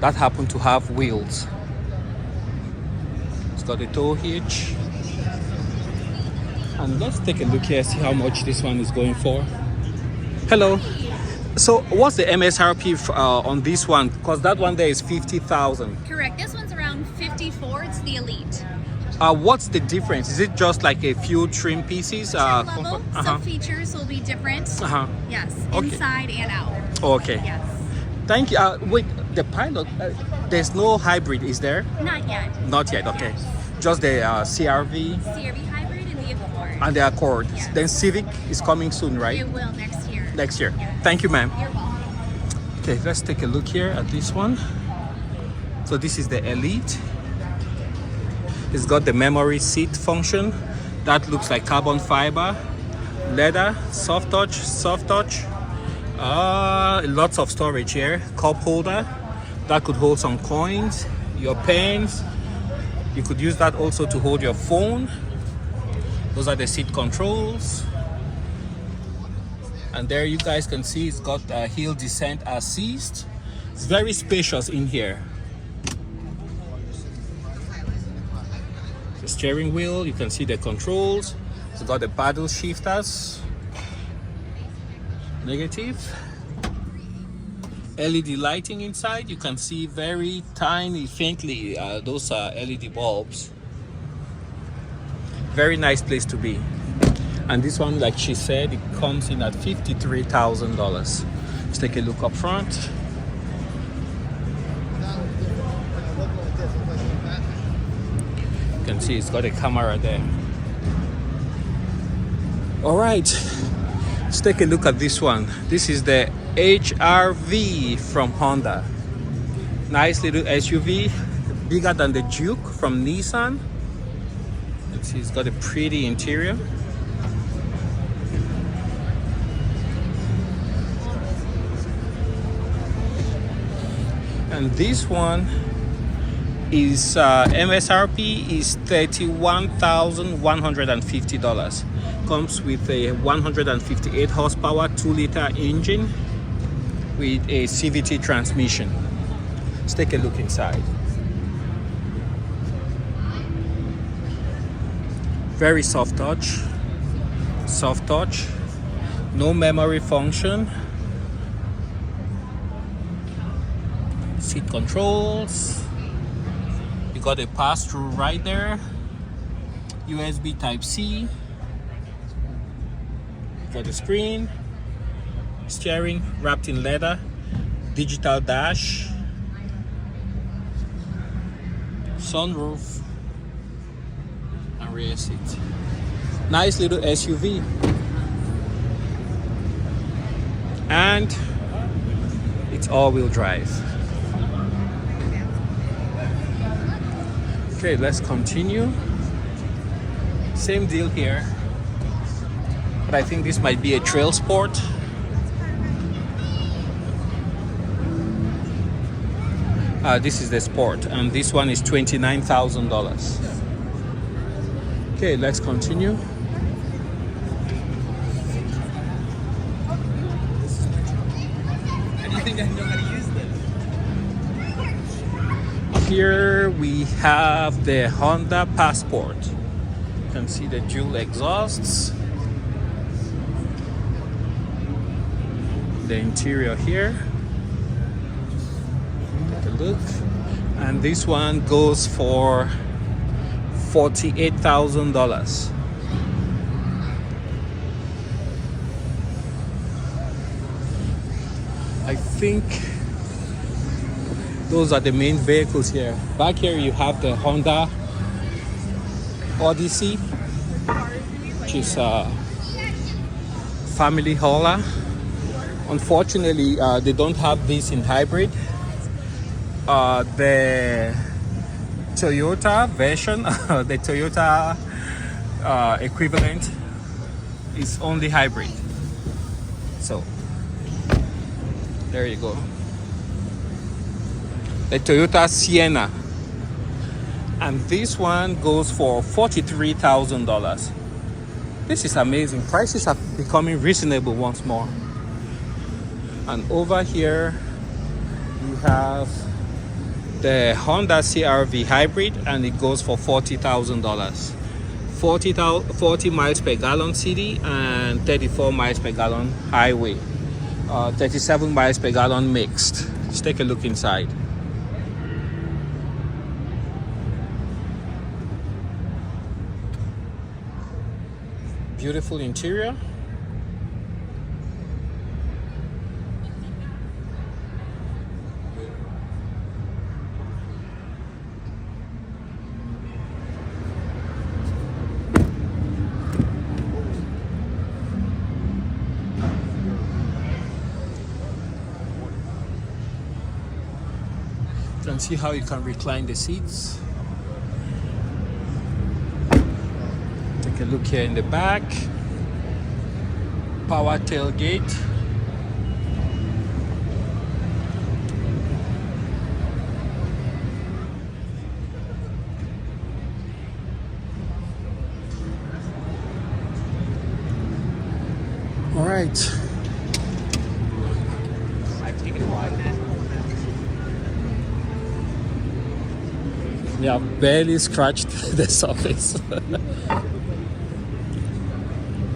that happen to have wheels. It's got a tow hitch. And let's take a look here, see how much this one is going for. Hello. So what's the MSRP on this one? Because that one there is 50,000. Correct. This one's around 54. It's the Elite. What's the difference? Is it just like a few trim pieces? Trim level. Some features will be different. Yes. Okay. Inside and out. Okay. Yes. Thank you. Wait, the Pilot, there's no hybrid, is there? Not yet. Not yet. Okay. Just the CRV. CRV hybrid and the Accord. And the Accord. Yes. Then Civic is coming soon, right? It will next year. Next year. Yes. Thank you, ma'am. You're welcome. Okay, let's take a look here at this one. So this is the Elite. It's got the memory seat function. That looks like carbon fiber, leather, soft touch. Lots of storage here. Cup holder. That could hold some coins, your pens. You could use that also to hold your phone. Those are the seat controls. And there you guys can see it's got hill descent assist. It's very spacious in here. The steering wheel, you can see the controls. It's got the paddle shifters. Negative. LED lighting inside. You can see very tiny, faintly, those are LED bulbs. Very nice place to be. And this one, like she said, it comes in at $53,000. Let's take a look up front. You can see it's got a camera there. All right, let's take a look at this one. This is the HR-V from Honda. Nice little SUV, bigger than the Juke from Nissan. see it's got a pretty interior. And this one is MSRP is $31,150. Comes with a 158 horsepower 2-liter engine with a CVT transmission. Let's take a look inside. Very soft touch, no memory function. Seat controls. You got a pass-through right there. USB Type-C. Got the screen. Steering wrapped in leather. Digital dash. Sunroof. And rear seat. Nice little SUV. And it's all-wheel drive. Okay, let's continue. Same deal here, but I think this might be a trail sport. This is the sport, and this one is $29,000. Okay, let's continue. How do you think I know how to use this? Here we have the Honda Passport. You can see the dual exhausts. The interior here. Take a look. And this one goes for $48,000. I think those are the main vehicles here. Back here you have the Honda Odyssey, which is a family hauler. Unfortunately, they don't have this in hybrid. The Toyota version, the Toyota equivalent is only hybrid. So there you go. The Toyota Sienna, and this one goes for $43,000. This is amazing. Prices are becoming reasonable once more. And over here you have the Honda CR-V hybrid, and it goes for $40,000. 40 miles per gallon city and 34 miles per gallon highway. 37 miles per gallon mixed. Let's take a look inside. Beautiful interior. You can see how you can recline the seats. Take a look here in the back. Power tailgate. All right. I've taken a ride. Yeah, barely scratched the surface.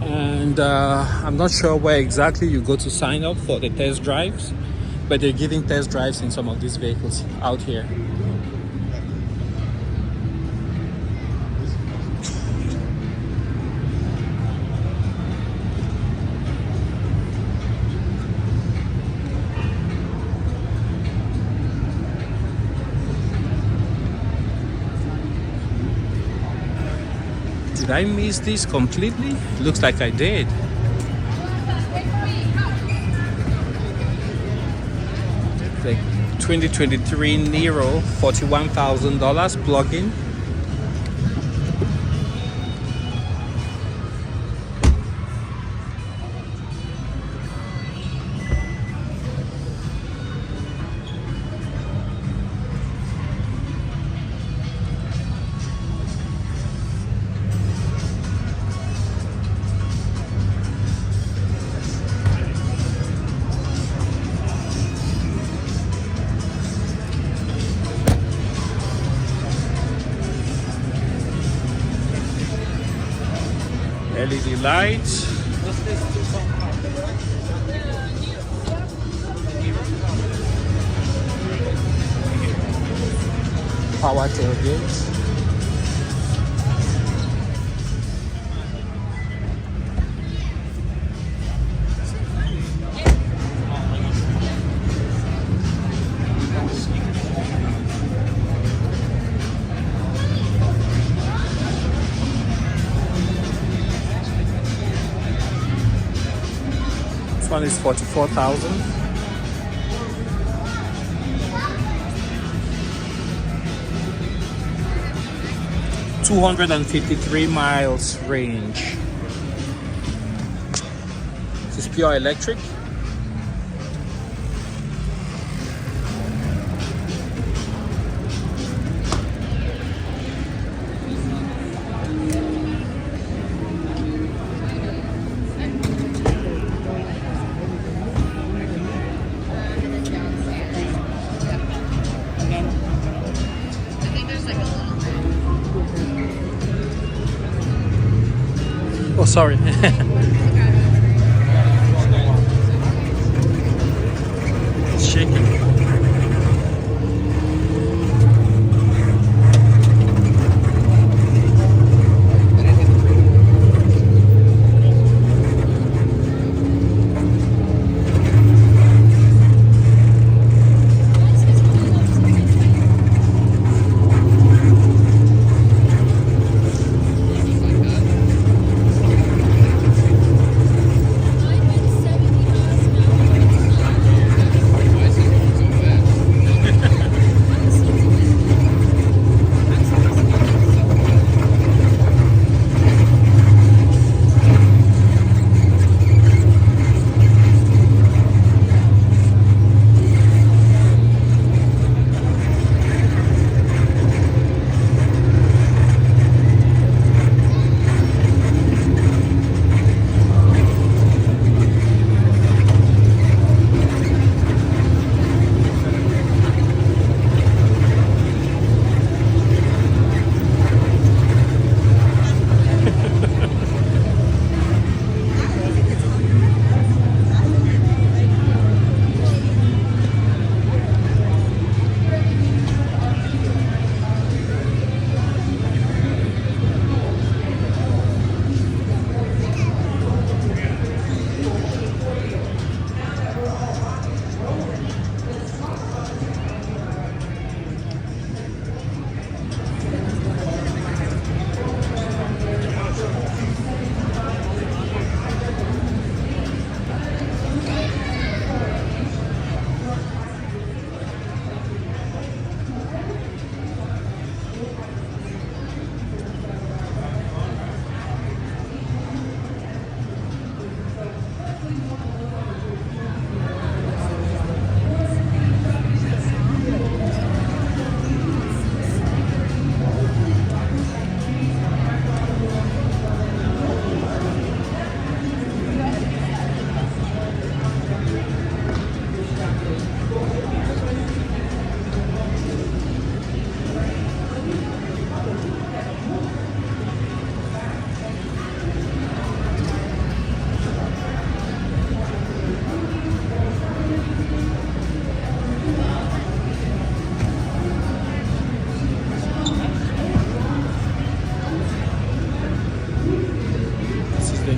And I'm not sure where exactly you go to sign up for the test drives, but they're giving test drives in some of these vehicles out here. Did I miss this completely? Looks like I did. The 2023 Nero, $41,000 plug-in. LED lights. Power tailgates. This one is 44,000. $253 miles range. This is pure electric. Oh, sorry. It's shaking.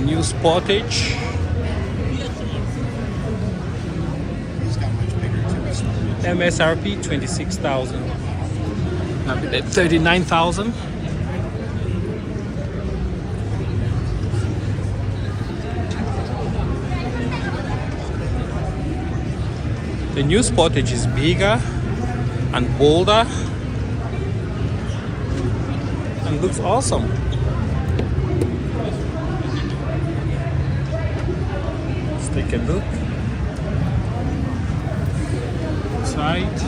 New Sportage. MSRP 26,000. Now we did 39,000. The new Sportage is bigger and bolder and looks awesome. Let's take a look. Side.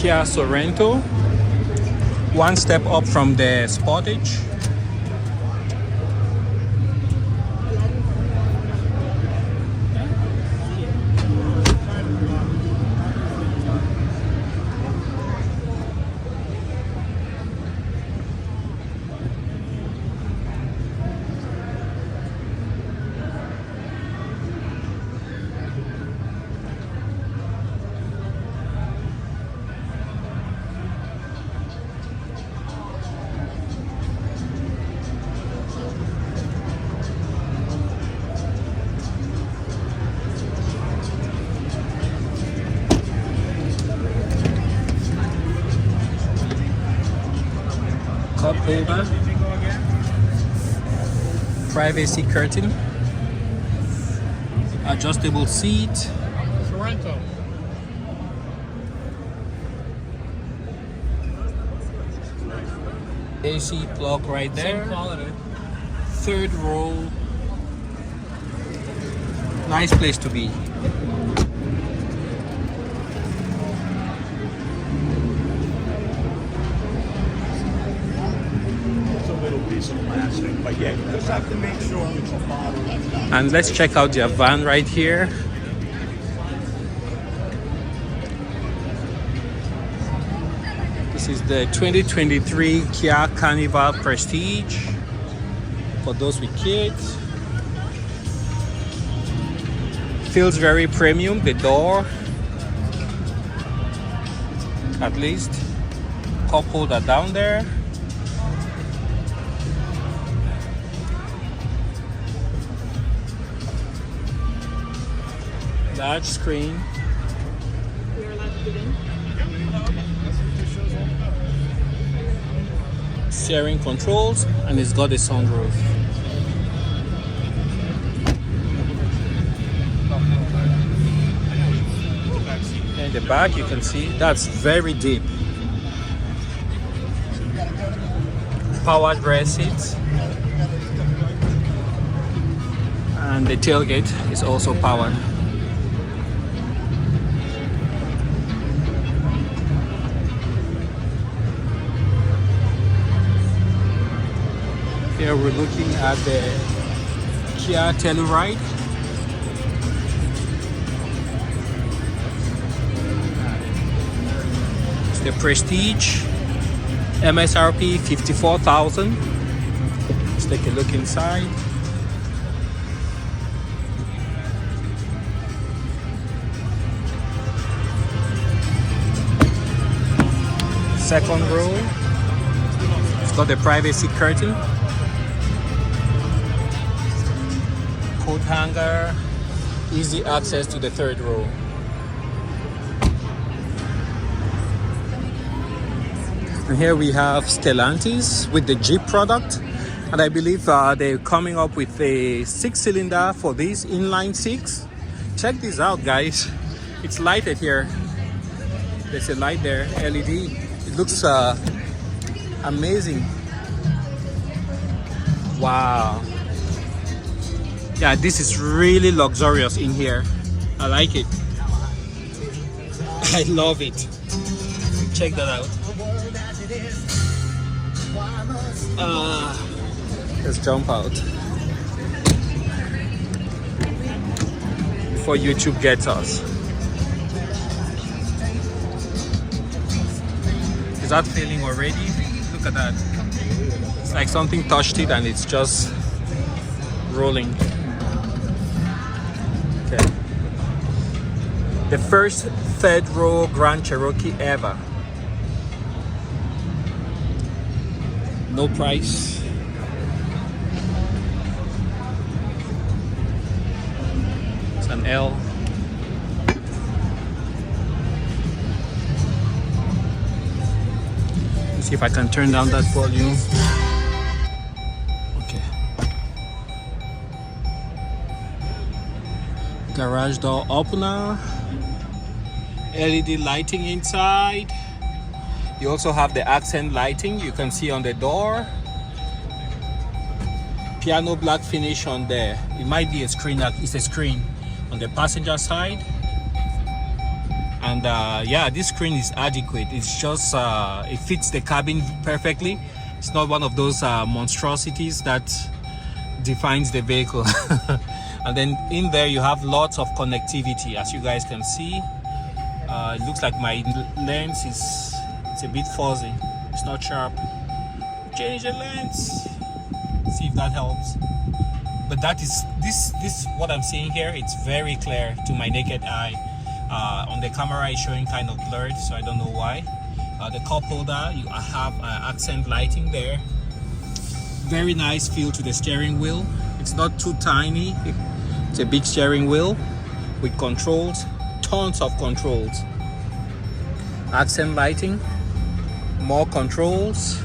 Kia Sorento, one step up from the Sportage. Cup holder, privacy curtain, adjustable seat, Sorento. AC plug right there, Same quality. third row, nice place to be. It's a little piece of plastic, but yeah, you just have to make sure it's a bottle that's not. And let's check out their van right here. This is the 2023 Kia Carnival Prestige for those with kids. Feels very premium, the door, at least. Cup holder down there. Large screen. We're allowed to get in. Steering controls, and it's got a sunroof. In the back, you can see that's very deep. Powered rear seats, and the tailgate is also powered. Here we're looking at the Kia Telluride. It's the Prestige, MSRP 54,000. Let's take a look inside. Second row. It's got the privacy curtain. Coat hanger, easy access to the third row. And here we have Stellantis with the Jeep product, and I believe they're coming up with a 6-cylinder for this inline 6. Check this out, guys. It's lighted here. There's a light there, LED. It looks amazing. Wow. Yeah, this is really luxurious in here. I like it. I love it. Check that out. Let's jump out before YouTube gets us. Is that failing already? Look at that. It's like something touched it and it's just rolling. Okay. The first third row Grand Cherokee ever. No price. It's an L. Let's see if I can turn down that volume. Garage door opener, LED lighting inside. You also have the accent lighting you can see on the door. Piano black finish on there. It might be a screen, it's a screen on the passenger side. And yeah, this screen is adequate. It's just it fits the cabin perfectly. It's not one of those monstrosities that defines the vehicle. And then in there you have lots of connectivity, as you guys can see. It looks like my lens it's a bit fuzzy, it's not sharp. Change the lens, see if that helps. But that is this what I'm seeing here, it's very clear to my naked eye. On the camera it's showing kind of blurred, so I don't know why. The cup holder, you have accent lighting there. Very nice feel to the steering wheel. It's not too tiny. It's a big steering wheel with controls, tons of controls. Accent lighting, more controls,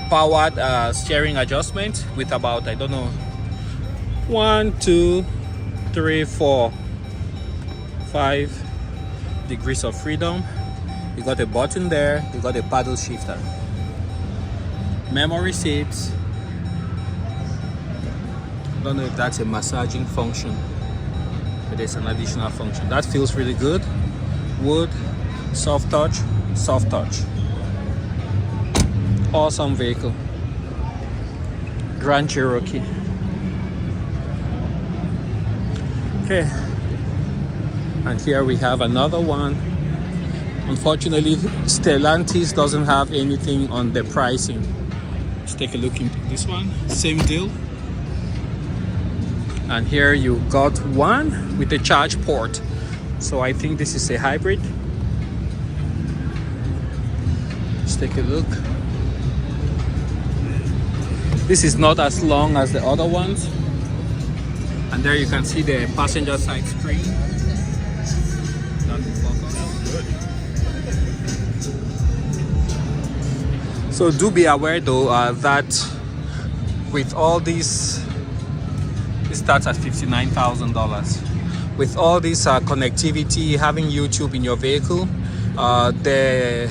powered steering adjustment with about, I don't know, 1, 2, 3, 4, 5 degrees of freedom. You got a button there, you got a paddle shifter, memory seats. Don't know if that's a massaging function, but it's an additional function. That feels really good. Wood, soft touch, soft touch. Awesome vehicle. Grand Cherokee. Okay, and here we have another one. Unfortunately, Stellantis doesn't have anything on the pricing. Let's take a look into this one. Same deal. And here you got one with a charge port. So I think this is a hybrid. Let's take a look. This is not as long as the other ones. And there you can see the passenger side screen. So do be aware though that with all these, it starts at $59,000. With all this connectivity, having YouTube in your vehicle, the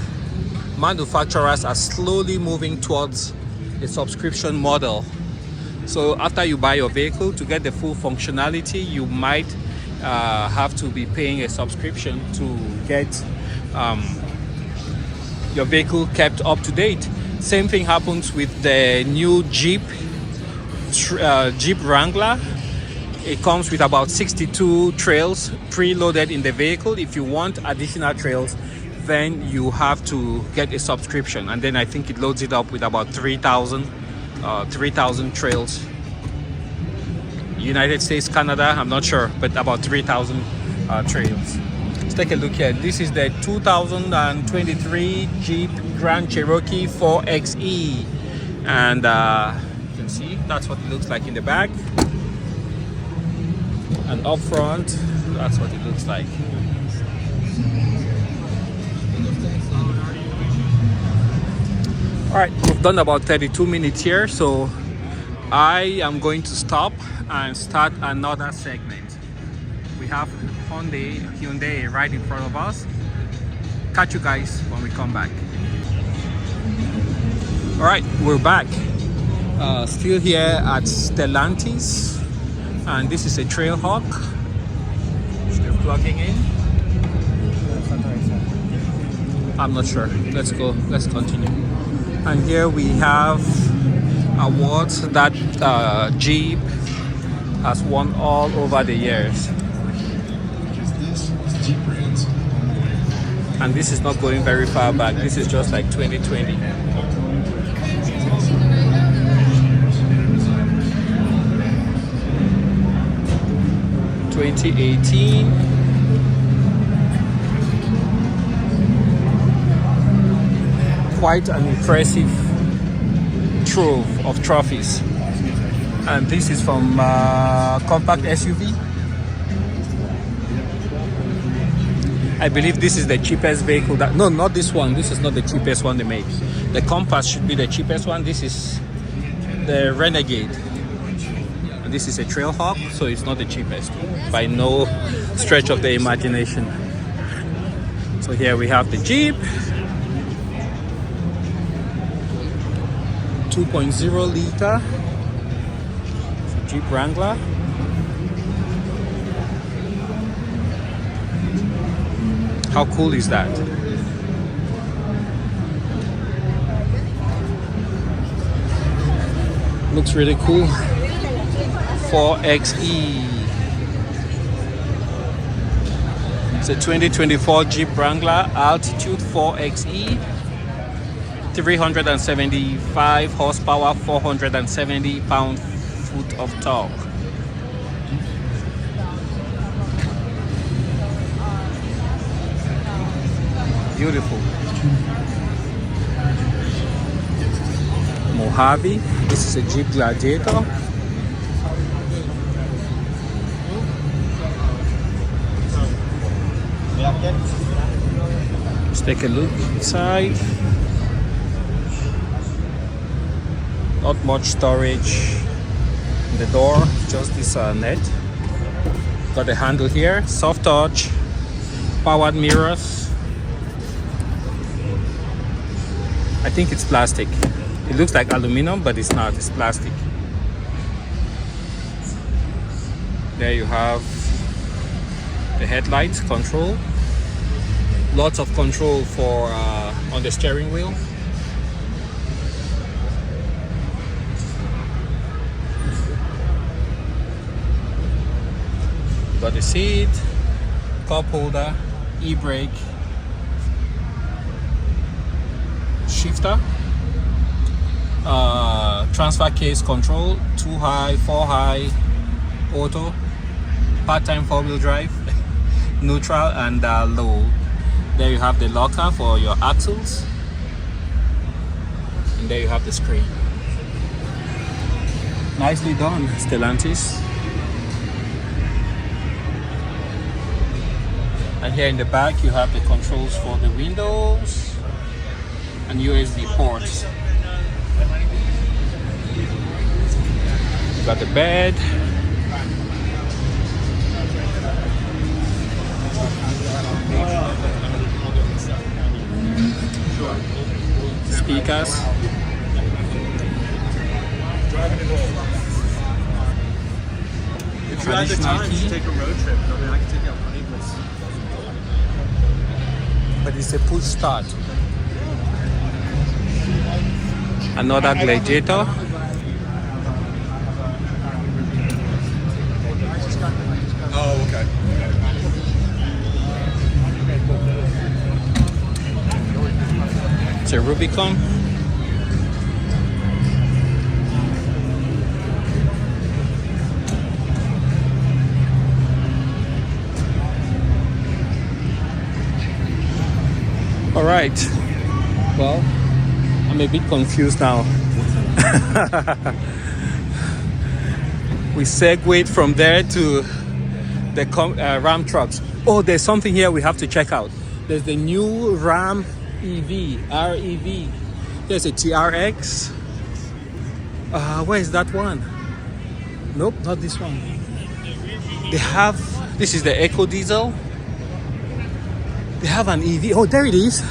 manufacturers are slowly moving towards a subscription model. So after you buy your vehicle, to get the full functionality, you might have to be paying a subscription to get your vehicle kept up to date. Same thing happens with the new Jeep Wrangler. It comes with about 62 trails preloaded in the vehicle. If you want additional trails, then you have to get a subscription, and then I think it loads it up with about 3,000 trails. United States, Canada, I'm not sure, but about 3,000 trails. Let's take a look here. This is the 2023 Jeep Grand Cherokee 4xe, and you can see that's what it looks like in the back, and up front that's what it looks like. All right, we've done about 32 minutes here, so I am going to stop and start another segment. We have Hyundai right in front of us. Catch you guys when we come back. All right, we're back. Still here at Stellantis, and this is a Trailhawk. Still plugging in. I'm not sure. Let's go. Let's continue. And here we have awards that Jeep has won all over the years. And this is not going very far back. This is just like 2020. Quite an impressive trove of trophies. And this is from compact SUV. I believe this is the cheapest vehicle that, no, not this one. This is not the cheapest one they make. The Compass should be the cheapest one. This is the Renegade. And this is a Trailhawk, so it's not the cheapest by no stretch of the imagination. So here we have the Jeep 2.0 liter Jeep Wrangler. How cool is that? Looks really cool. 4xe. It's a 2024 Jeep Wrangler Altitude 4xe. 375 horsepower, 470 pound-foot of torque. Beautiful. Mojave. This is a Jeep Gladiator. Let's take a look inside. Not much storage in the door, just this net. Got the handle here, soft touch, powered mirrors. I think it's plastic. It looks like aluminum, but it's not, it's plastic. There you have the headlights control. Lots of control for on the steering wheel. Got the seat, cup holder, e-brake, shifter, transfer case control, 2 high, 4 high, auto, part-time 4-wheel drive, neutral and low. There you have the locker for your axles, and there you have the screen. Nicely done, Stellantis. And here in the back you have the controls for the windows and USB ports. You got the bed. Speakers. If you had the time to take a road trip, I mean, I can take you out plenty of places. But it's a push start. Another Gladiator. Oh, okay. It's a Rubicon. All right. Well, I'm a bit confused now. We segued from there to the Ram trucks. Oh, there's something here we have to check out. There's the new Ram EV, REV. There's a TRX. Where is that one? Nope, not this one. They have, this is the Eco Diesel. They have an EV. Oh, there it is.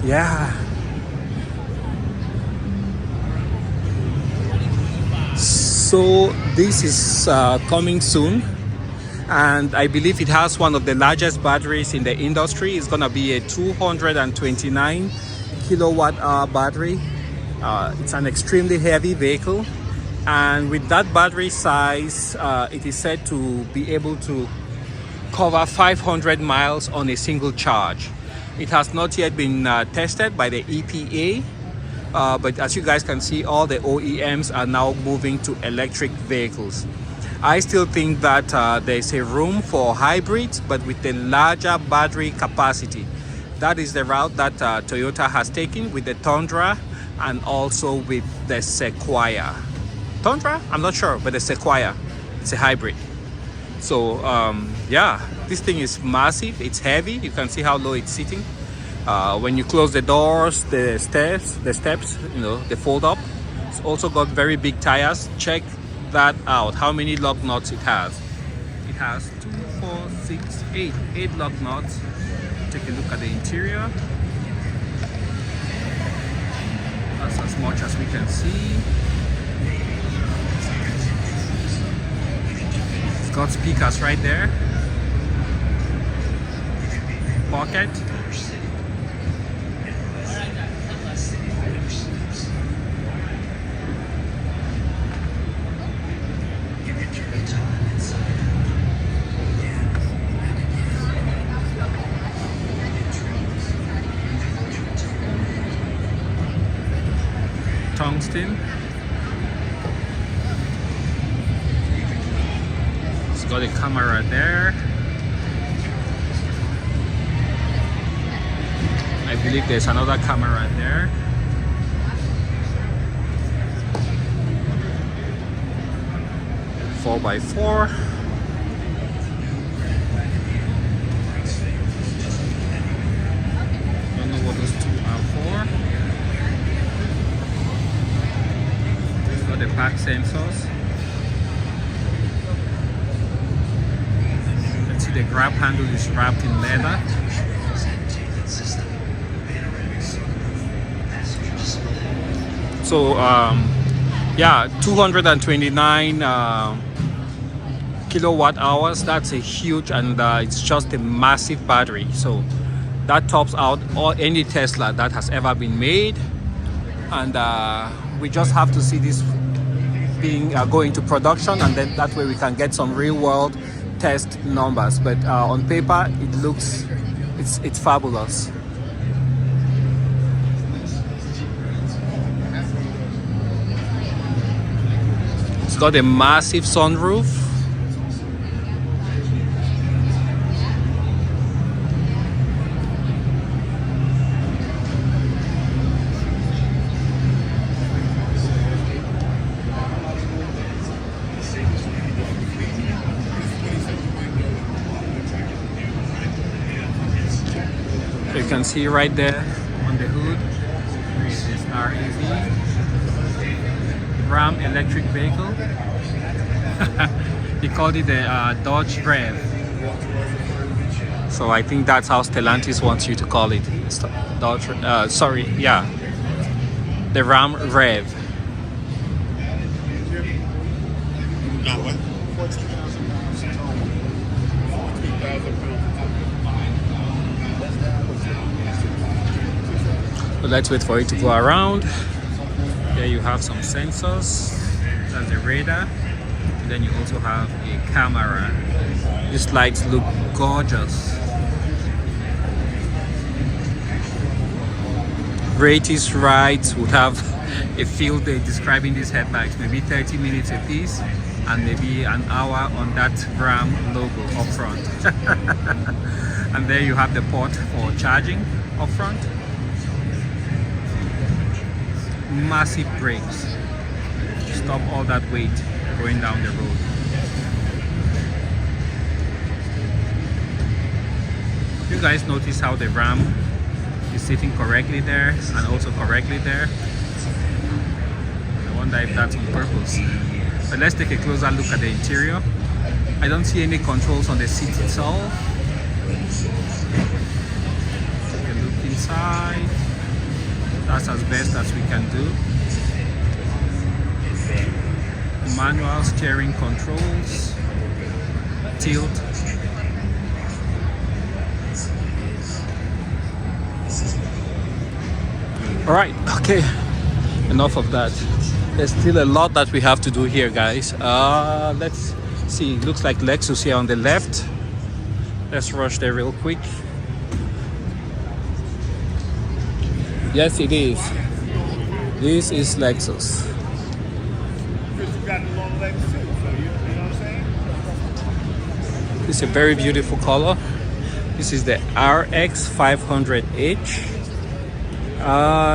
Yeah. So this is coming soon, and I believe it has one of the largest batteries in the industry. It's gonna be a 229 kilowatt hour battery. It's an extremely heavy vehicle, and with that battery size, it is said to be able to cover 500 miles on a single charge. It has not yet been tested by the EPA, but as you guys can see, all the OEMs are now moving to electric vehicles. I still think that there's a room for hybrids, but with the larger battery capacity. That is the route that Toyota has taken with the Tundra and also with the Sequoia. Tundra? I'm not sure, but the Sequoia, it's a hybrid. So yeah, this thing is massive. It's heavy. You can see how low it's sitting. When you close the doors, the steps, you know, they fold up. It's also got very big tires. Check that out, how many lug nuts it has. It has 2, 4, 6, 8 lug nuts. Take a look at the interior. That's as much as we can see. It's got speakers right there. pocket. Tungsten. It's got a camera there. I believe there's another camera there. Four by four. Don't know what those two are for. The park sensors. You can see the grab handle is wrapped in leather. So yeah, 229 kilowatt hours. That's a huge, and it's just a massive battery. So that tops out any Tesla that has ever been made, and we just have to see this being go into production, and then that way we can get some real world test numbers. But on paper it looks it's fabulous. It's got a massive sunroof. You can see right there on the hood, there is this REV Ram electric vehicle. He called it the Dodge Rev. So I think that's how Stellantis wants you to call it. Dodge, sorry, yeah, the Ram Rev. Not what? 14,000 pounds total. 2,000 pounds. So let's wait for it to go around. There you have some sensors. That's the radar. And then you also have a camera. These lights look gorgeous. Greatest rides would have a field day describing these headlights, maybe 30 minutes a piece, and maybe an hour on that Ram logo up front. And there you have the port for charging up front. Massive brakes to stop all that weight going down the road. You guys notice how the Ram is sitting correctly there and also correctly there? I wonder if that's on purpose. But let's take a closer look at the interior. I don't see any controls on the seat itself. Take a look inside. That's as best as we can do. Manual steering controls, tilt. All right, okay, enough of that. There's still a lot that we have to do here, guys. Let's see, looks like Lexus here on the left. Let's rush there real quick. Yes, it is. This is Lexus. Because you got the long legs too, so you know what I'm saying? This is a very beautiful color. This is the RX 500H.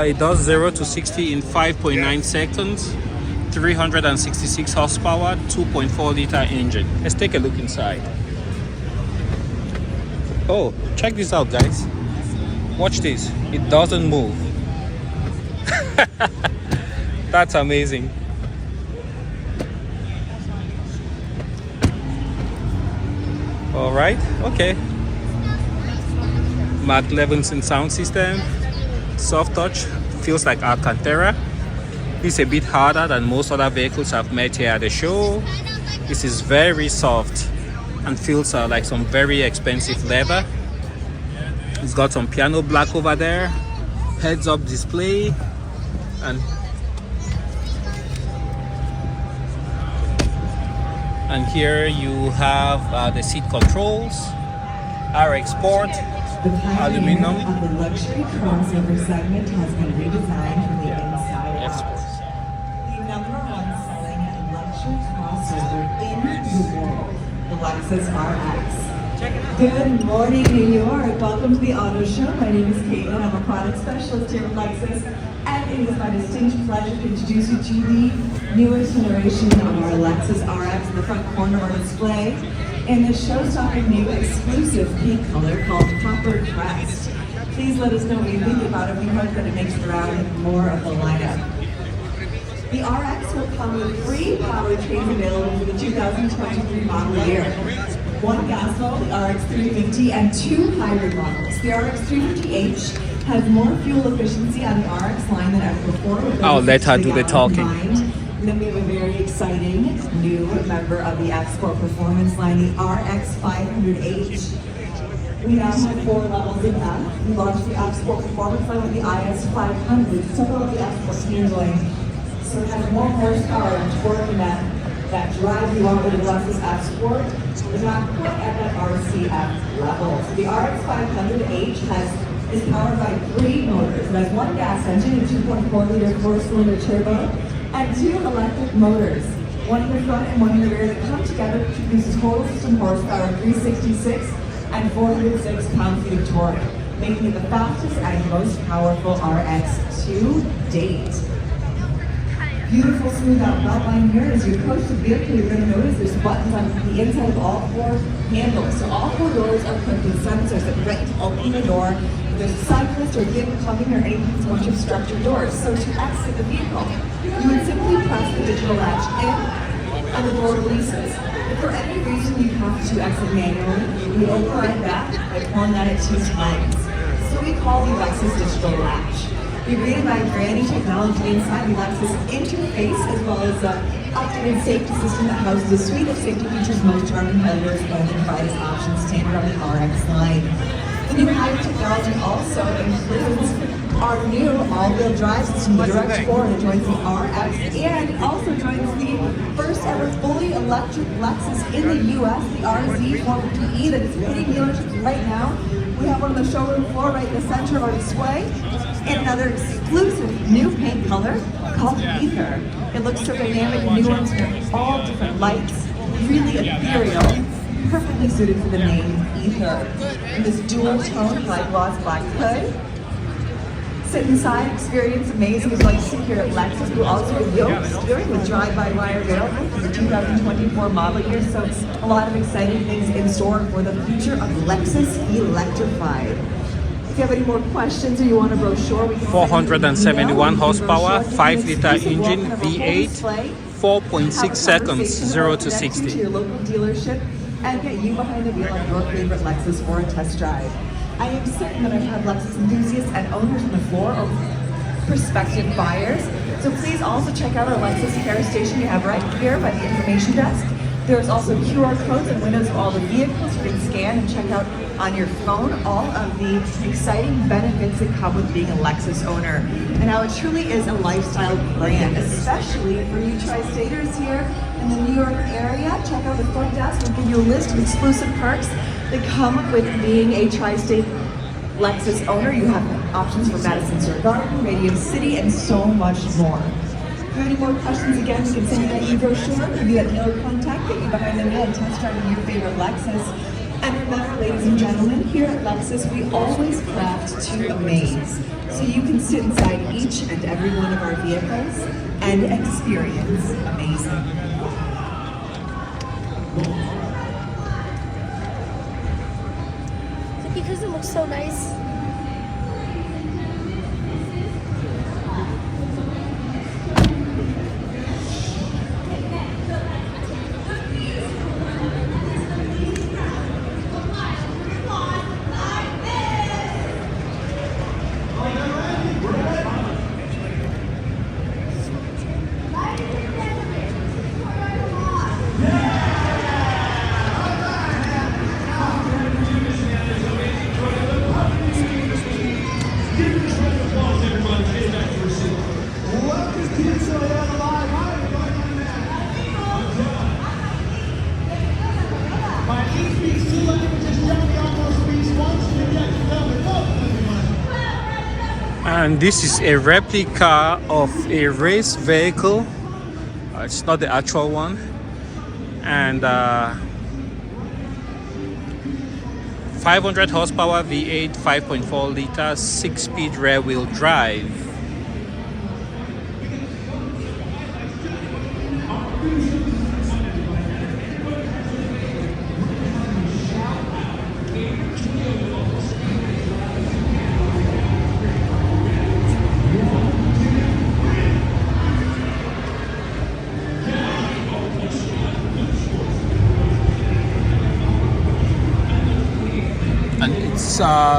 It does 0 to 60 in 5.9 seconds. 366 horsepower, 2.4 liter engine. Let's take a look inside. Oh, check this out, guys. Watch this. It doesn't move. That's amazing. All right, okay. Mark Levinson sound system. Soft touch, feels like Alcantara. It's a bit harder than most other vehicles I've met here at the show. This is very soft and feels like some very expensive leather. It's got some piano black over there, heads-up display, and here you have the seat controls, RX Sport, aluminum. Of the luxury crossover segment has been redesigned from the inside out. The #1 selling luxury crossover in the world, the Lexus RX. Good morning, New York. Welcome to the Auto Show. My name is Caitlin. I'm a product specialist here at Lexus, and it is my distinct pleasure to introduce you to the newest generation of our Lexus RX in the front corner of our display in the show-stopping new exclusive pink color called Copper Crest. Please let us know what you think about it. We hope that it makes it around more of the lineup. The RX will come with 3 powertrains available for the 2023 model year. 1 gas model, the RX 350, and 2 hybrid models. The RX 350H has more fuel efficiency on the RX line than ever before. I'll let her do the talking. And then we have a very exciting new member of the F-Sport performance line, the RX 500H. We now have 4 levels of F. We launched the F-Sport performance line with the IS 500, several of the F-Sport's handling. So it has more horsepower and torque in that drive you want with the Lexus F-Sport. It's not quite at that RCF level. So the RX 500H is powered by 3 motors. It has 1 gas engine, a 2.4-liter 4-cylinder turbo, and 2 electric motors. 1 in the front and 1 in the rear that come together to produce a total system horsepower of 366 and 406 pound-feet of torque, making it the fastest and most powerful RX to date. Beautiful smooth out belt line here. As you approach the vehicle, you're going to notice there's buttons on the inside of all 4 handles. So all 4 doors are equipped with sensors that ready to open the door if there's a cyclist or vehicle coming or anything that's going to obstruct your doors. So to exit the vehicle, you would simply press the digital latch in and the door releases. If for any reason you have to exit manually, you override that by pulling that at 2 times. So we call the Lexus digital latch. You're greeted by brand new technology inside the Lexus interface, as well as an updated safety system that houses a suite of safety features most of our competitors only provide as options standard on the RX line. The new hybrid technology also includes our new all-wheel drive system, the Direct 4, that joins the RX, and it also joins the first ever fully electric Lexus in the US, the RZ450E, that is hitting dealerships right now. We have one on the showroom floor right in the center of our display, and another exclusive new paint color called Ether. It looks so dynamic and nuanced with all different lights, really ethereal, perfectly suited for the name Ether. And this dual tone high gloss black hood. Sit inside, experience amazing as like sit here at Lexus. We'll also have yoke steering with drive-by-wire available for the 2024 model year. So a lot of exciting things in store for the future of Lexus Electrified. If you have any more questions or you want a brochure, we can 471 horsepower, 5-liter engine, V8, 4.6 seconds, 0 to 60. To your local dealership and get you behind the wheel of your favorite Lexus for a test drive. I am certain that I've had Lexus enthusiasts and owners on the floor or prospective buyers. So please also check out our Lexus care station we have right here by the information desk. There's also QR codes and windows of all the vehicles you can scan and check out on your phone all of the exciting benefits that come with being a Lexus owner. And now it truly is a lifestyle brand, especially for you tri-staters here in the New York area. Check out the front desk. We'll give you a list of exclusive perks that come with being a tri-state Lexus owner. You have options for Madison Square Garden, Radio City, and so much more. If you have any more questions, again, we can send you that e-brochure, give you that dealer contact, get you behind the wheel and test drive your favorite Lexus. And remember, ladies and gentlemen, here at Lexus, we always craft to amaze. So you can sit inside each and every one of our vehicles and experience amazing. Is it because it looks so nice? And this is a replica of a race vehicle. It's not the actual one. And 500 horsepower V8, 5.4 liters, 6-speed rear wheel drive.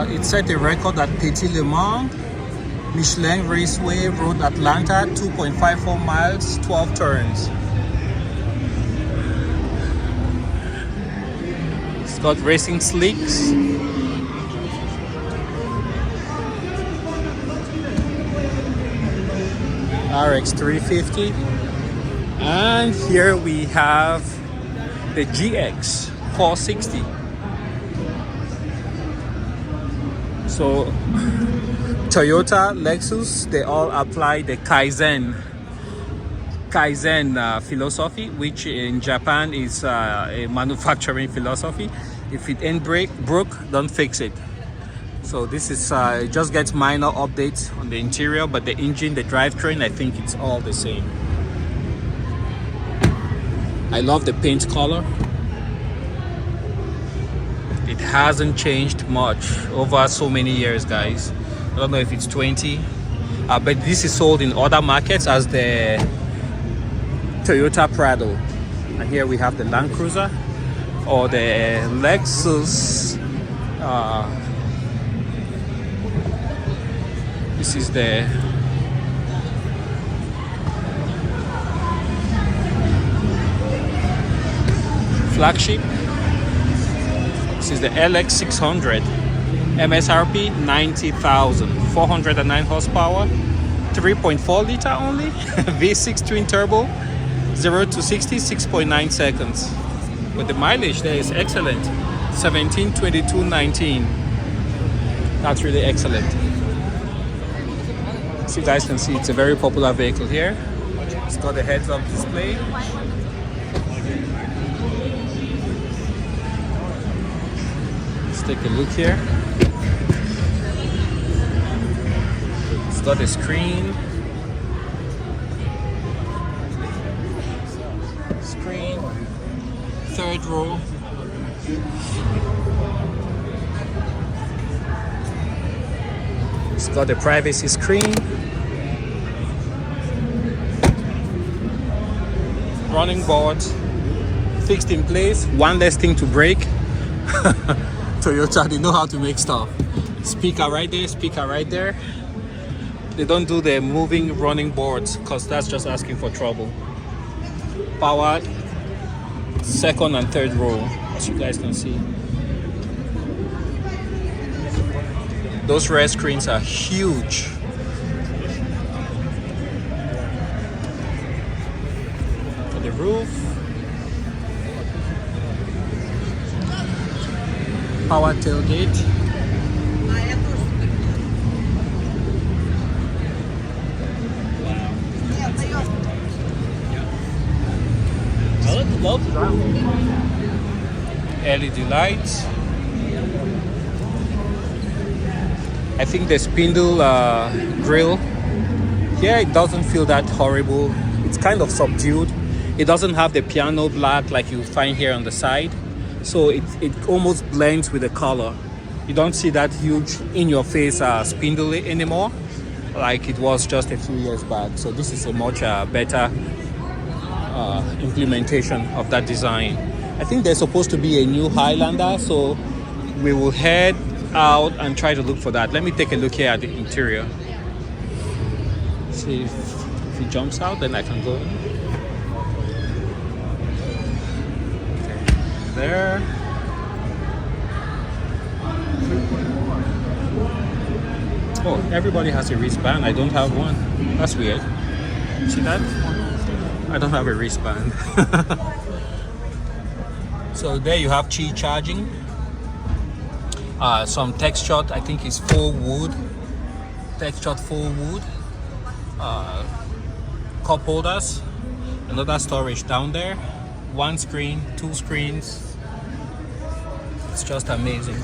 It set a record at Petit Le Mans, Michelin Raceway, Road Atlanta, 2.54 miles, 12 turns. It's got racing slicks. RX 350. And here we have the GX 460. So Toyota, Lexus, they all apply the Kaizen philosophy, which in Japan is a manufacturing philosophy. If it ain't broke, don't fix it. So this is it just gets minor updates on the interior, but the engine, the drivetrain, I think it's all the same. I love the paint color. It hasn't changed much over so many years, guys. I don't know if it's 20, but this is sold in other markets as the Toyota Prado. And here we have the Land Cruiser or the Lexus. This is the flagship. This is the LX 600, MSRP 90,000, 409 horsepower, 3.4 liter only, V6 twin turbo, 0 to 60, 6.9 seconds. But the mileage there is excellent, 17, 22, 19. That's really excellent. So you guys can see it's a very popular vehicle here. It's got a heads-up display. Take a look here. It's got a screen. Third row. It's got a privacy screen. Running boards. Fixed in place. One less thing to break. Toyota, they know how to make stuff. Speaker right there, speaker right there. They don't do the moving running boards because that's just asking for trouble. Power, second and third row, as you guys can see. Those rear screens are huge. For the roof. Power tailgate. Wow. LED lights. I think the spindle grille here, it doesn't feel that horrible. It's kind of subdued. It doesn't have the piano black like you find here on the side. So it almost blends with the color. You don't see that huge in-your-face spindle anymore like it was just a few years back. So this is a much better implementation of that design. I think there's supposed to be a new Highlander, so we will head out and try to look for that. Let me take a look here at the interior. See if it jumps out, then I can go in. There. Oh, everybody has a wristband. I don't have one. That's weird. See that? I don't have a wristband. So there you have Qi charging. Some texture, I think is full wood. textured full wood, cup holders, another storage down there, one screen, two screens. It's just amazing.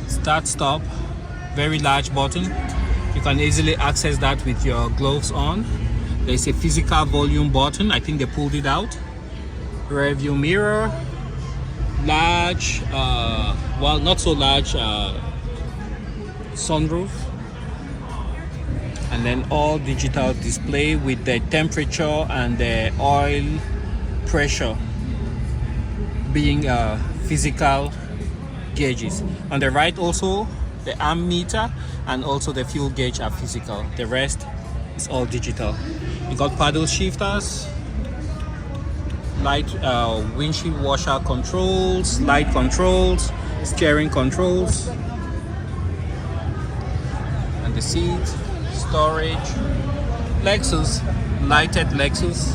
Start stop, very large button. You can easily access that with your gloves on. There's a physical volume button. I think they pulled it out. Rear view mirror, large, well, not so large sunroof, and then all digital display with the temperature and the oil pressure being physical gauges. On the right also the amp meter and also the fuel gauge are physical. The rest is all digital. You got paddle shifters, light windshield washer controls, light controls, steering controls, and the seat, storage, Lexus, lighted Lexus.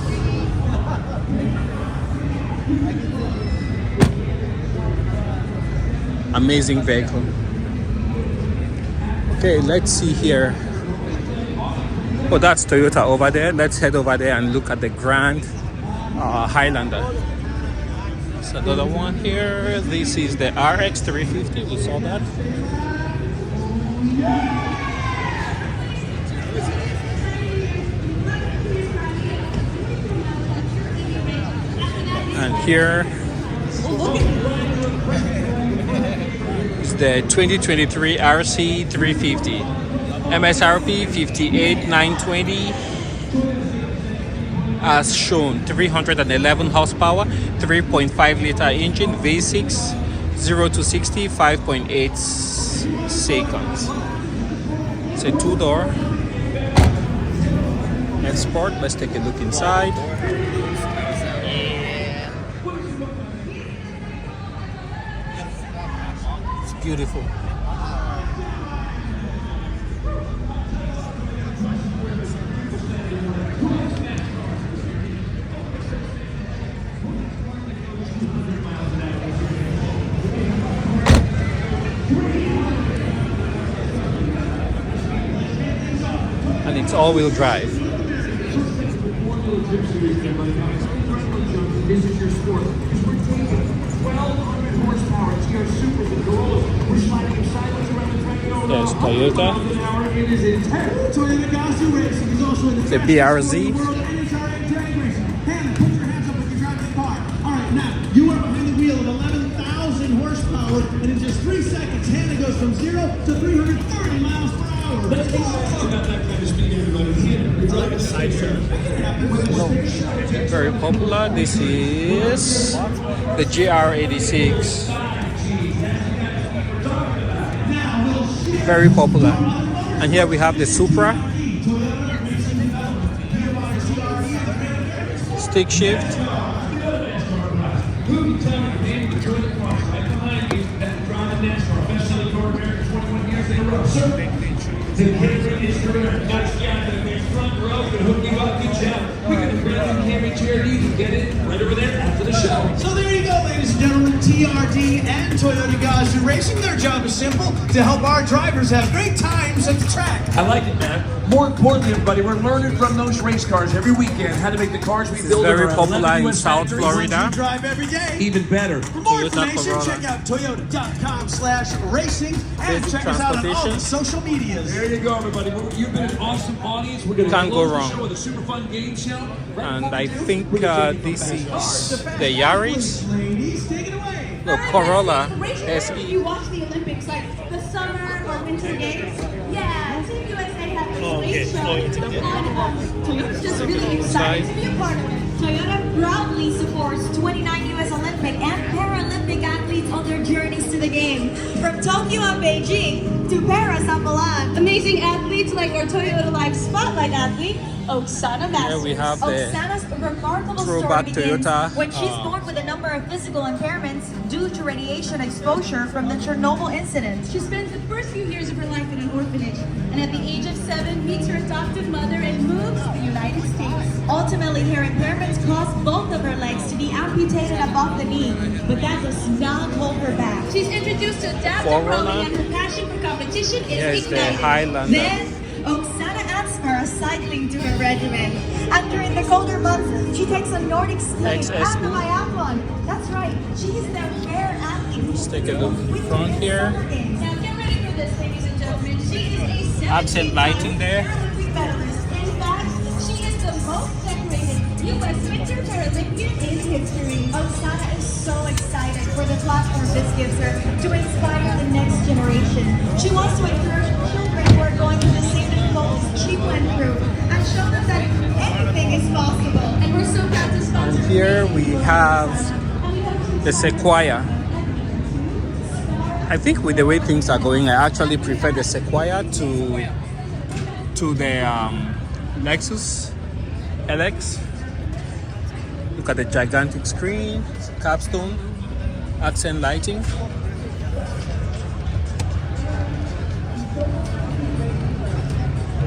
Amazing vehicle. Okay, let's see here. Oh, that's Toyota over there. Let's head over there and look at the Grand Highlander. There's another one here. This is the RX 350. We saw that. And here is the 2023 RC 350. MSRP 58,920. As shown, 311 horsepower, 3.5 liter engine, V6, 0 to 60, 5.8 seconds. It's a two-door Sport. Let's take a look inside. It's beautiful. And it's all-wheel drive. There's Toyota. It's a BRZ. You are behind the wheel of 11,000 horsepower, and in just 3 seconds, Hannah goes from 0 to 330 miles per hour. Very popular. This is the GR86. Very popular. And here we have the Supra. Stick shift. The camera is correct. Nice job. The front row can hook you up. Good job. We got a brand new camera charity. You can get it right over there after the show. So there you go, ladies and gentlemen. TRD and Toyota Gazoo Racing. Their job is simple: to help our drivers have great times at the track. I like it, man. More importantly, everybody, we're learning from those race cars every weekend how to make the cars we build. Very popular in South Florida. Drive every day. Even better. For more Toyota information, Corolla. check out toyota.com/racing and check us out on all the social medias. There you go, everybody. You've been an awesome audience. We're going to Can't go close the wrong. show with a super fun game show. And I think this is the Yaris. Ladies, take it away. The Corolla If SE. you watch the Olympics, like the summer or winter games, yeah, Team USA has this race show. Toyota's just really excited to be a part of it. Toyota proudly supports 29 U.S. Olympic and Paralympic athletes on their journeys to the game. From Tokyo and Beijing to Paris and Milan. Amazing athletes like our Toyota Live Spotlight athlete, Oksana Masters. Here we have the Oksana's remarkable story throwback begins Toyota, when she's born with a number of physical impairments due to radiation exposure from the Chernobyl incident. She spends the first few years of her life in an orphanage, and at the age of 7 meets her adoptive mother and moves to the United States. Ultimately, her impairments caused both of her legs to be amputated above the knee, but that does not hold her back. She's introduced to adaptive rowing, and her passion for competition is ignited. Then, Oksana adds paracycling to her regimen. And during the colder months, she takes a Nordic skiing and the biathlon. That's right, she is the rare athlete. Let's take a look front here. Now get ready for this, ladies and gentlemen. She is a Accent lighting there. medalist. In fact, she is the most decorated U.S. Winter Paralympian in history. Oksana is so excited for the platform this gives her to inspire the next generation. She wants to encourage children who are going through the same difficulties she went through and show them that anything is possible. And we're so proud to sponsor. And here we have the Sequoia. I think with the way things are going, I actually prefer the Sequoia to the Lexus LX. Look at the gigantic screen, capstone, accent lighting.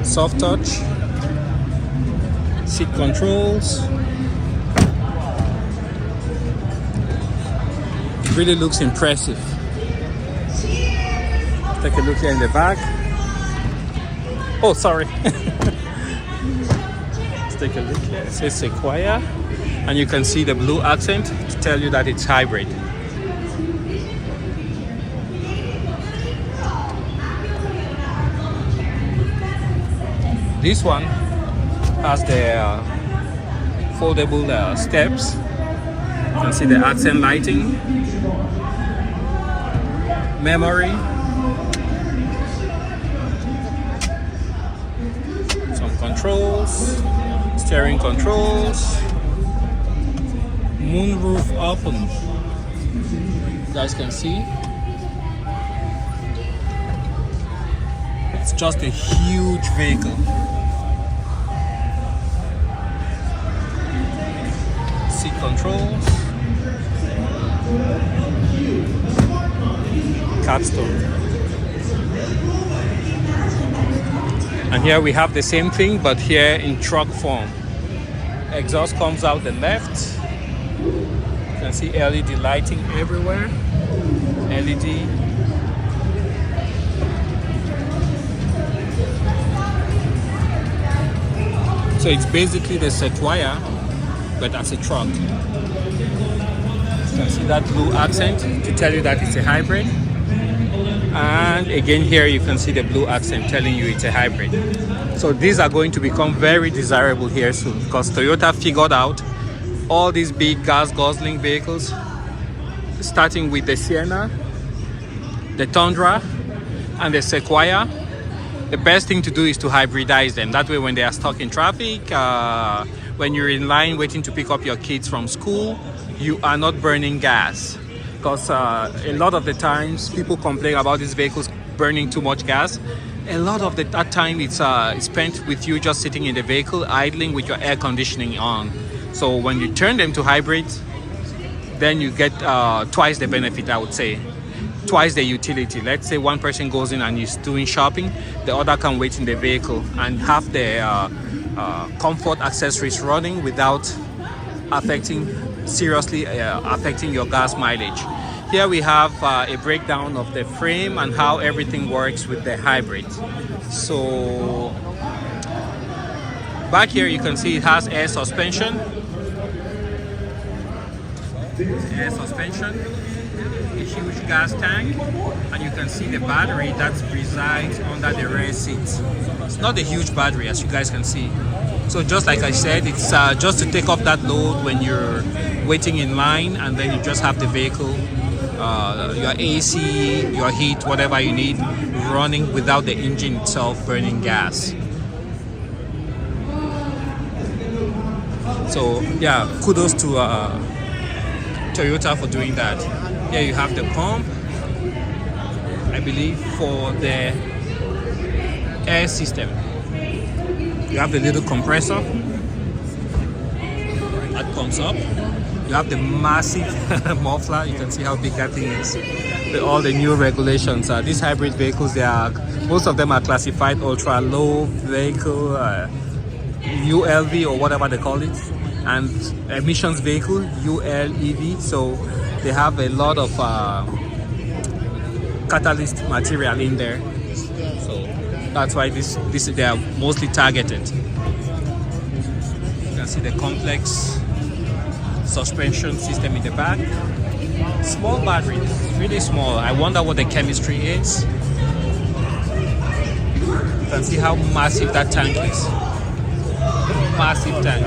Soft touch, seat controls. It really looks impressive. Take a look here in the back. Oh, sorry. Let's take a look here. It says Sequoia, and you can see the blue accent to tell you that it's hybrid. This one has the foldable steps. You can see the accent lighting, memory, some controls, steering controls, moonroof open. You guys can see. It's just a huge vehicle. Seat controls, capstone. And here we have the same thing, but here in truck form. Exhaust comes out the left. You can see LED lighting everywhere. LED. So it's basically the Sequoia, but as a truck. You can see that blue accent to tell you that it's a hybrid. And again here you can see the blue accent telling you it's a hybrid. So these are going to become very desirable here soon, because Toyota figured out all these big gas guzzling vehicles, starting with the Sienna, the Tundra, and the Sequoia. The best thing to do is to hybridize them. That way when they are stuck in traffic, when you're in line waiting to pick up your kids from school, you are not burning gas. Because a lot of the times people complain about these vehicles burning too much gas. A lot of that time it's spent with you just sitting in the vehicle idling with your air conditioning on. So when you turn them to hybrids, then you get twice the benefit, I would say. Twice the utility. Let's say one person goes in and is doing shopping, the other can wait in the vehicle and have the comfort accessories running without seriously affecting your gas mileage. Here we have a breakdown of the frame and how everything works with the hybrid. So back here you can see it has air suspension. Air suspension, a huge gas tank, and you can see the battery that resides under the rear seat. It's not a huge battery, as you guys can see. So just like I said, it's just to take off that load when you're waiting in line, and then you just have the vehicle, your AC, your heat, whatever you need, running without the engine itself burning gas. So yeah, kudos to Toyota for doing that. Here you have the pump, I believe, for the air system. You have the little compressor that comes up. You have the massive muffler. You can see how big that thing is. All the new regulations. These hybrid vehicles, most of them are classified ultra low vehicle, ULV or whatever they call it, and emissions vehicle, ULEV. So they have a lot of catalyst material in there. So that's why they are mostly targeted. You can see the complex suspension system in the back. Small battery, really small. I wonder what the chemistry is. You can see how massive that tank is. Massive tank.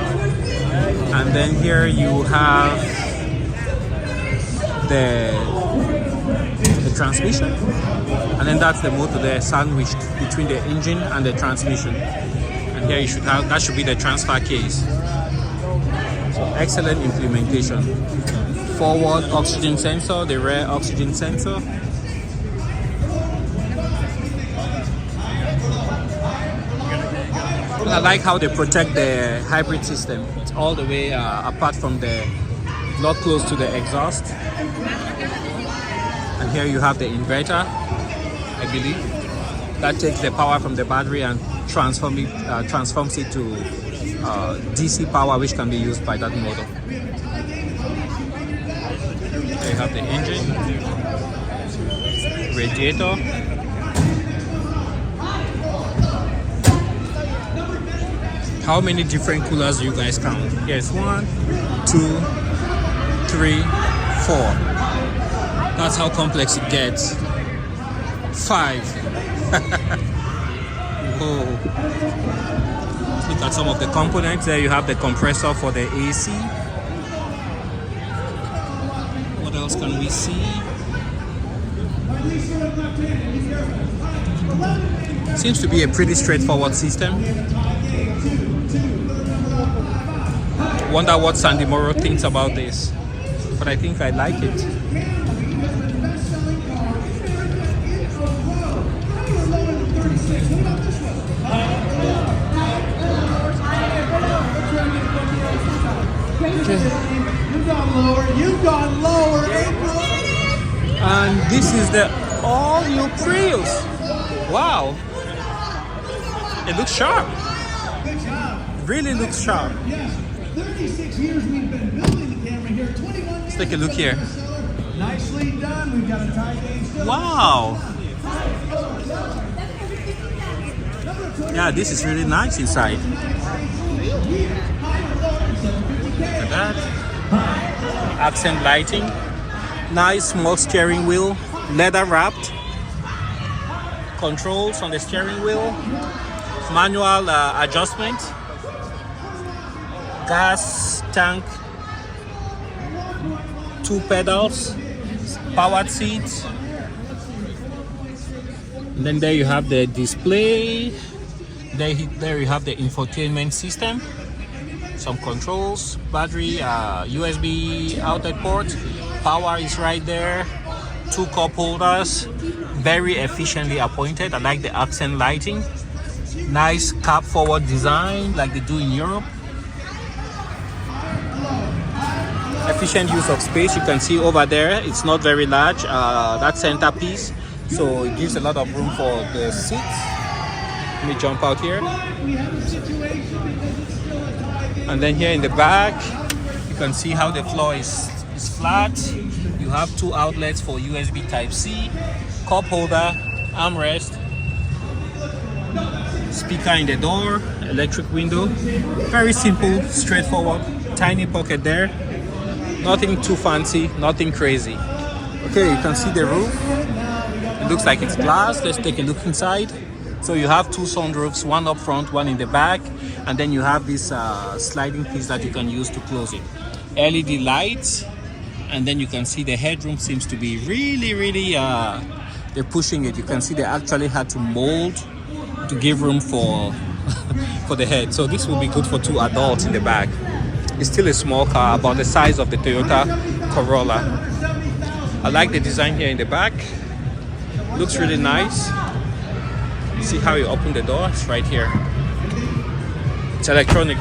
And then here you have the transmission. And then that's the motor there sandwiched between the engine and the transmission. And here you should have, that should be the transfer case. So excellent implementation. Forward oxygen sensor, the rear oxygen sensor. I like how they protect the hybrid system. It's all the way apart from the, not close to the exhaust. And here you have the inverter, I believe. That takes the power from the battery and transforms it to DC power, which can be used by that motor. There you have the engine, radiator. How many different coolers do you guys count? Yes, 1, 2, 3, 4. That's how complex it gets. 5. Whoa. Look at some of the components. There you have the compressor for the AC. What else can we see? Seems to be a pretty straightforward system. Wonder what Sandy Morrow thinks about this, but I think I like it. You've gone lower. And this is the all-new Prius. Wow, it looks sharp. Really looks sharp. 36 years we've been building the camera here. 21. Let's take a look here. Nicely done. We've got a tie game. Wow. Yeah, this is really nice inside. Look at that. Accent lighting. Nice small steering wheel. Leather wrapped. Controls on the steering wheel. Manual adjustment. Gas tank, 2 pedals, powered seats. And then there you have the display. There you have the infotainment system, some controls, battery, USB outlet port. Power is right there. 2 cup holders, very efficiently appointed. I like the accent lighting. Nice cab forward design like they do in Europe. Efficient use of space. You can see over there, it's not very large, that centerpiece, so it gives a lot of room for the seats. Let me jump out here. And then here in the back, you can see how the floor is flat. You have 2 outlets for USB Type-C, cup holder, armrest, speaker in the door, electric window. Very simple, straightforward, tiny pocket there. Nothing too fancy, nothing crazy. Okay, you can see the roof. It looks like it's glass. Let's take a look inside. So you have 2 sunroofs, one up front, one in the back. And then you have this sliding piece that you can use to close it. LED lights. And then you can see the headroom seems to be really, they're pushing it. You can see they actually had to mold to give room for, for the head. So this will be good for 2 adults in the back. It's still a small car, about the size of the Toyota Corolla. I like the design here in the back. Looks really nice. You see how you open the door? It's right here. It's electronic.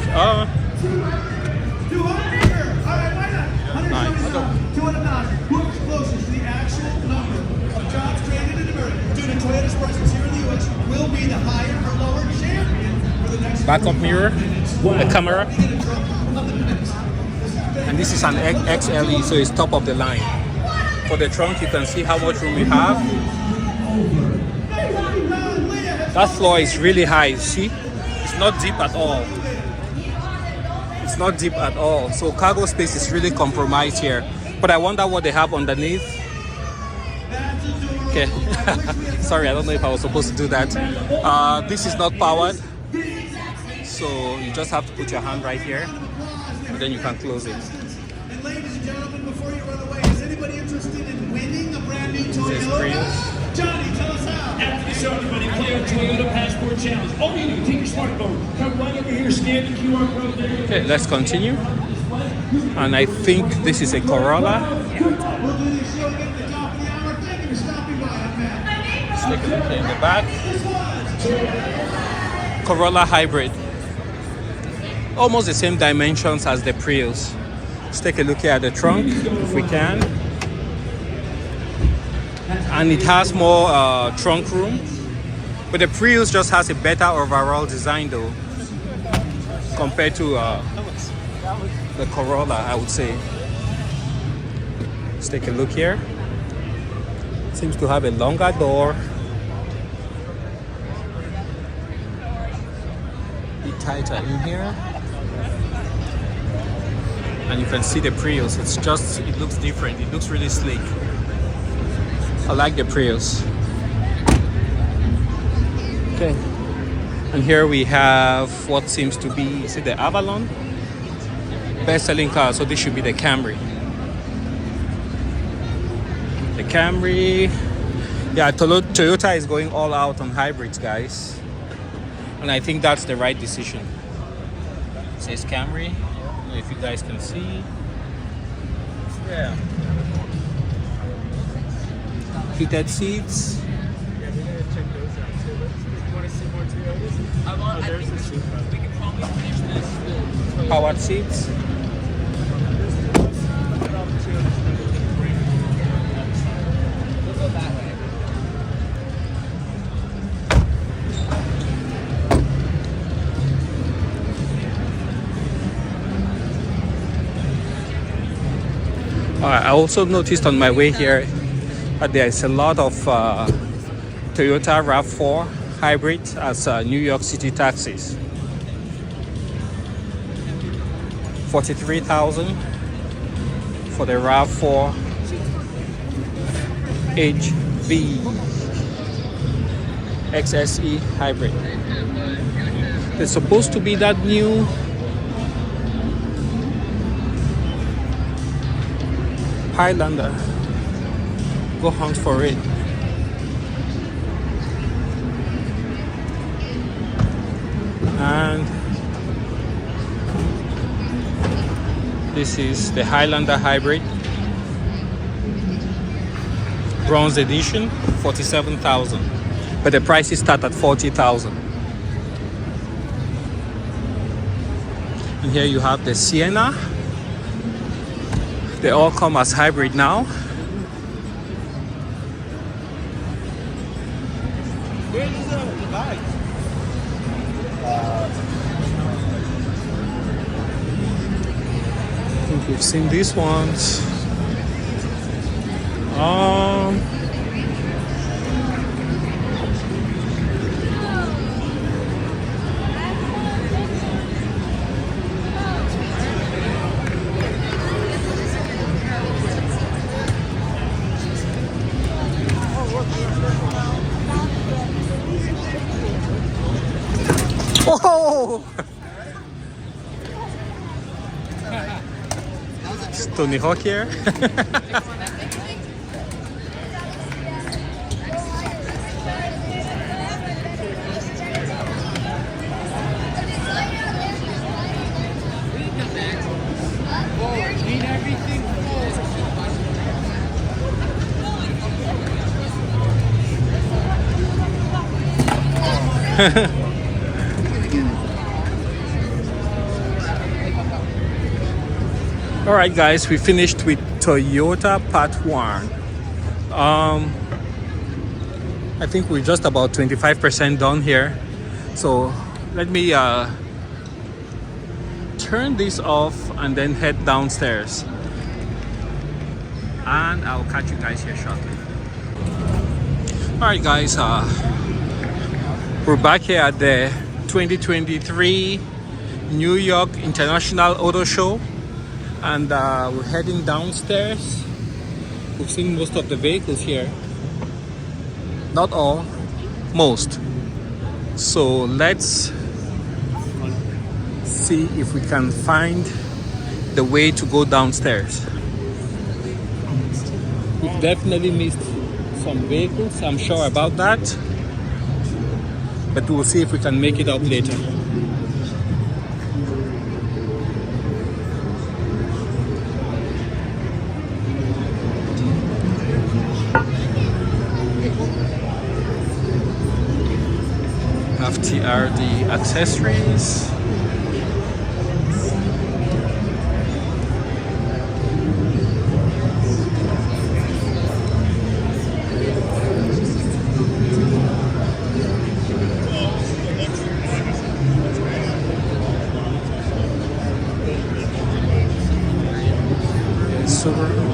backup mirror, the camera. And this is an XLE, so it's top of the line. For the trunk, you can see how much room we have. That floor is really high, see? It's not deep at all. It's not deep at all. So cargo space is really compromised here. But I wonder what they have underneath. Okay. Sorry, I don't know if I was supposed to do that. This is not powered. So you just have to put your hand right here. And then you can close it. And ladies and gentlemen, before you run away, is anybody interested in winning a brand new Toyota? Johnny, tell us how. After the show, everybody, play our Toyota Passport Challenge. All you do, take your smartphone, come right over here, scan the QR code there. Okay, let's continue. And I think this is a Corolla. We'll do this show again at the top of the hour. Thank you for stopping by. I'm Matt. Let's take a look in the back. Corolla hybrid. Almost the same dimensions as the Prius. Let's take a look here at the trunk, if we can. And it has more trunk room. But the Prius just has a better overall design though, compared to the Corolla, I would say. Let's take a look here. It seems to have a longer door. Be tighter in here. And you can see the Prius. It looks different. It looks really sleek. I like the Prius. Okay. And here we have what seems to be, is it the Avalon? Best-selling car, so this should be the Camry. The Camry. Yeah, Toyota is going all out on hybrids, guys. And I think that's the right decision. It says Camry. I don't know if you guys can see. Yeah. Heated seats. Yeah, we're gonna check those out too. You want to see more Toyotas? I think we can probably finish this. Powered seats. We'll go that way. I also noticed on my way here that there is a lot of Toyota RAV4 hybrid as New York City taxis. 43,000 for the RAV4 HV XSE hybrid. It's supposed to be that new Highlander. Go hunt for it. And this is the Highlander hybrid, bronze edition, 47,000, but the prices start at 40,000. And here you have the Sienna. They all come as hybrid now. I think we've seen these ones. Oh! It's Tony Hawk here. All right, guys, we finished with Toyota Part 1. I think we're just about 25% done here. So let me turn this off and then head downstairs, and I'll catch you guys here shortly. Alright guys, we're back here at the 2023 New York International Auto Show, and we're heading downstairs. We've seen most of the vehicles here, not all, most. So let's see if we can find the way to go downstairs. We've definitely missed some vehicles, I'm sure about that, but we'll see if we can make it up later. Have TRD accessories. Subaru.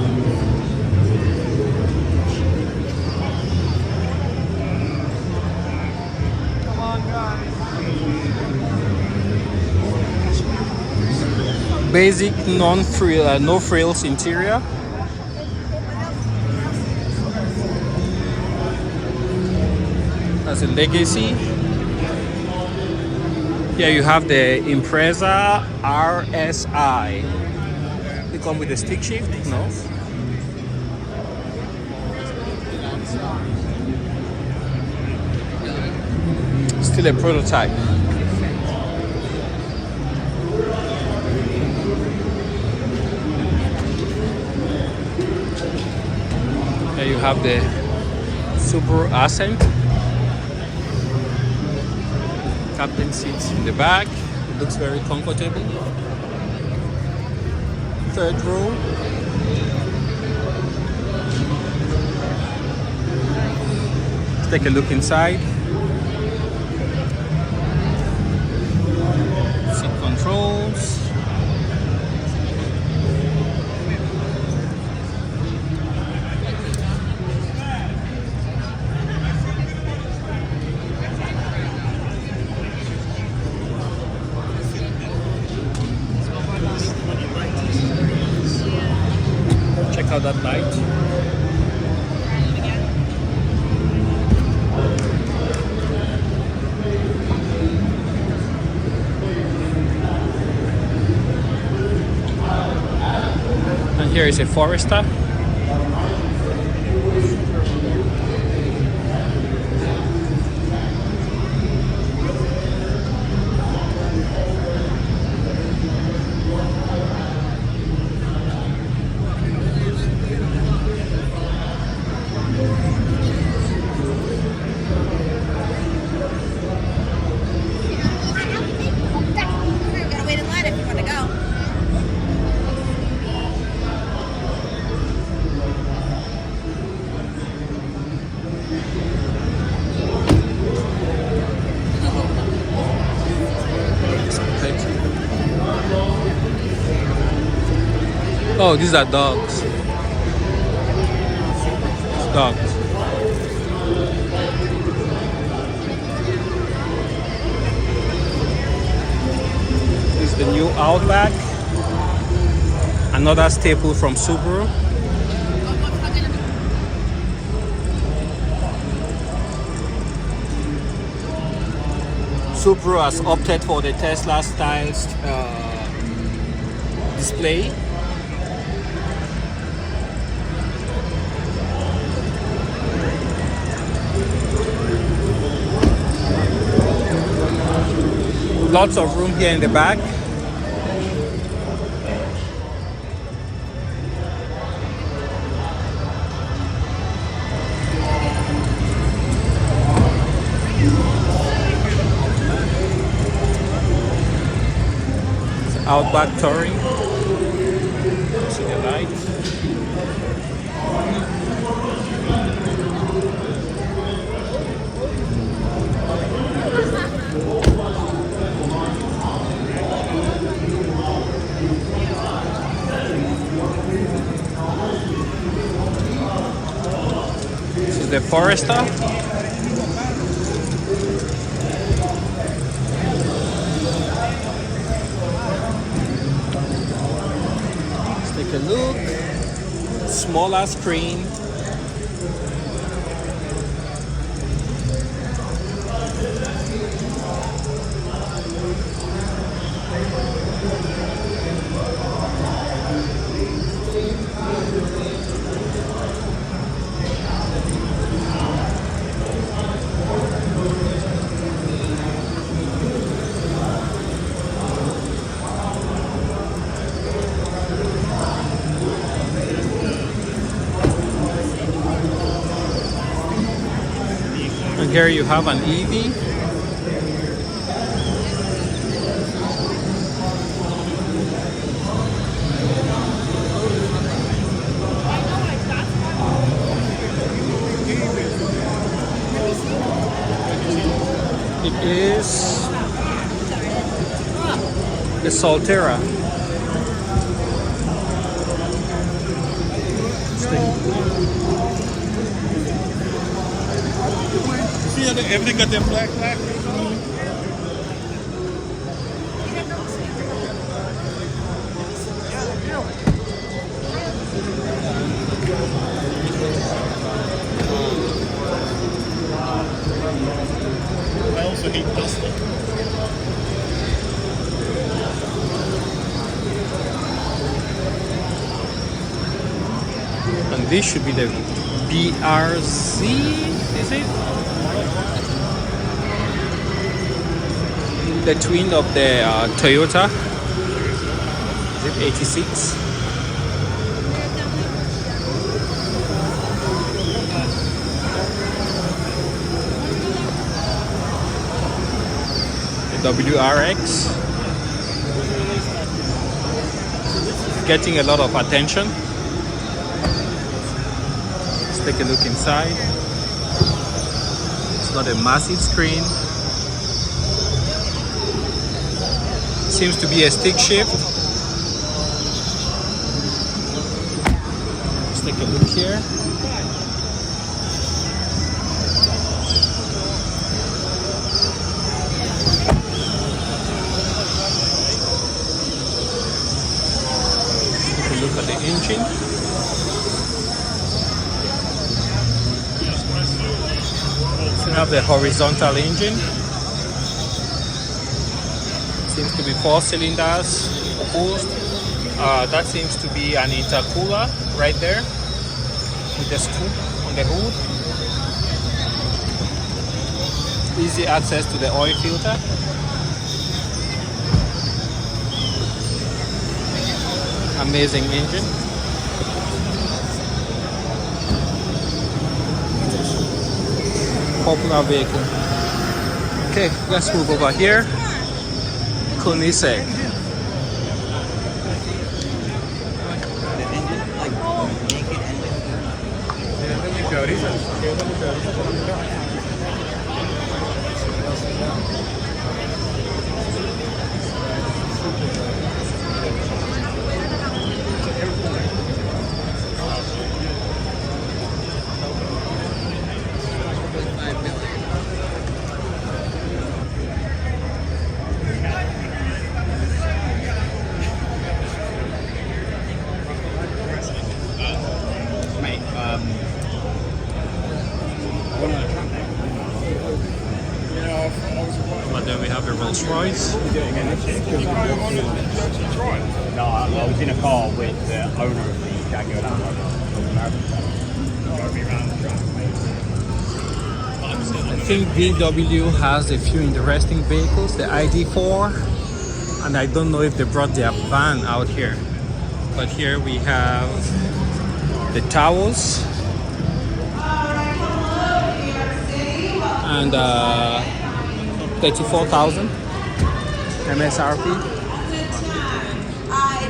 Basic non-frill, no frills interior. That's a Legacy. Here you have the Impreza RSI. They come with a stick shift, no? Still a prototype. Here you have the Subaru Ascent. Captain seats in the back. It looks very comfortable. Third row. Let's take a look inside. Seat controls. Check out that light. And here is a Forester. Oh, these are dogs. It's dogs. This is the new Outback. Another staple from Subaru. Subaru has opted for the Tesla styled display. Lots of room here in the back. It's Outback Touring. See the lights. the Forester. Let's take a look. Smaller screen. And here you have an EV. It is the Solterra. See, everything got that black. I also hate dusting. And this should be the BRZ, is it? The twin of the Toyota. Is it 86? The WRX. Getting a lot of attention. Let's take a look inside. It's not a massive screen. Seems to be a stick shift. Let's take a look here. Take a look at the engine. So we have the horizontal engine. Seems to be 4 cylinders opposed. That seems to be an intercooler right there with the scoop on the hood. Easy access to the oil filter. Amazing engine. Popular vehicle. Okay, let's move over here. Koenigsegg. But then we have the Rolls Royce. No, I was in a car with the owner of the Jaguar Land I think VW has a few interesting vehicles, the ID4, and I don't know if they brought their van out here. But here we have the Taos and 34,000 MSRP.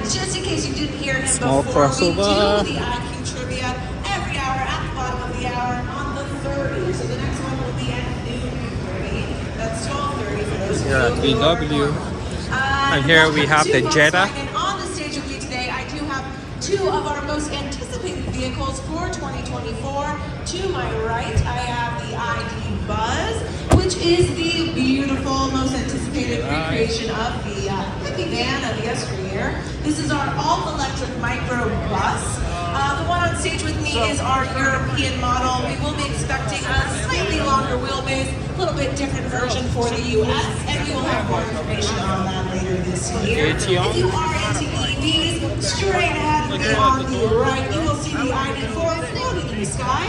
Just in case you didn't hear him Small before, crossover. we do the IQ trivia every hour at the bottom of the hour on the 30. So the next one will be at noon 30. That's 12:30 for those Here at of you who are VW. home. And here we have the Jetta. And on the stage with me today, I do have two of our most anticipated vehicles for 2024. To my right, I have the ID Buzz, which is the beautiful, most anticipated recreation of the hippie van of yesteryear. This is our all-electric micro bus. The one on stage with me is our European model. We will be expecting a slightly longer wheelbase, a little bit different version for the US, and we will have more information on that later this year. If you are into EVs, straight ahead of me on the right, you will see the ID4 floating in the sky.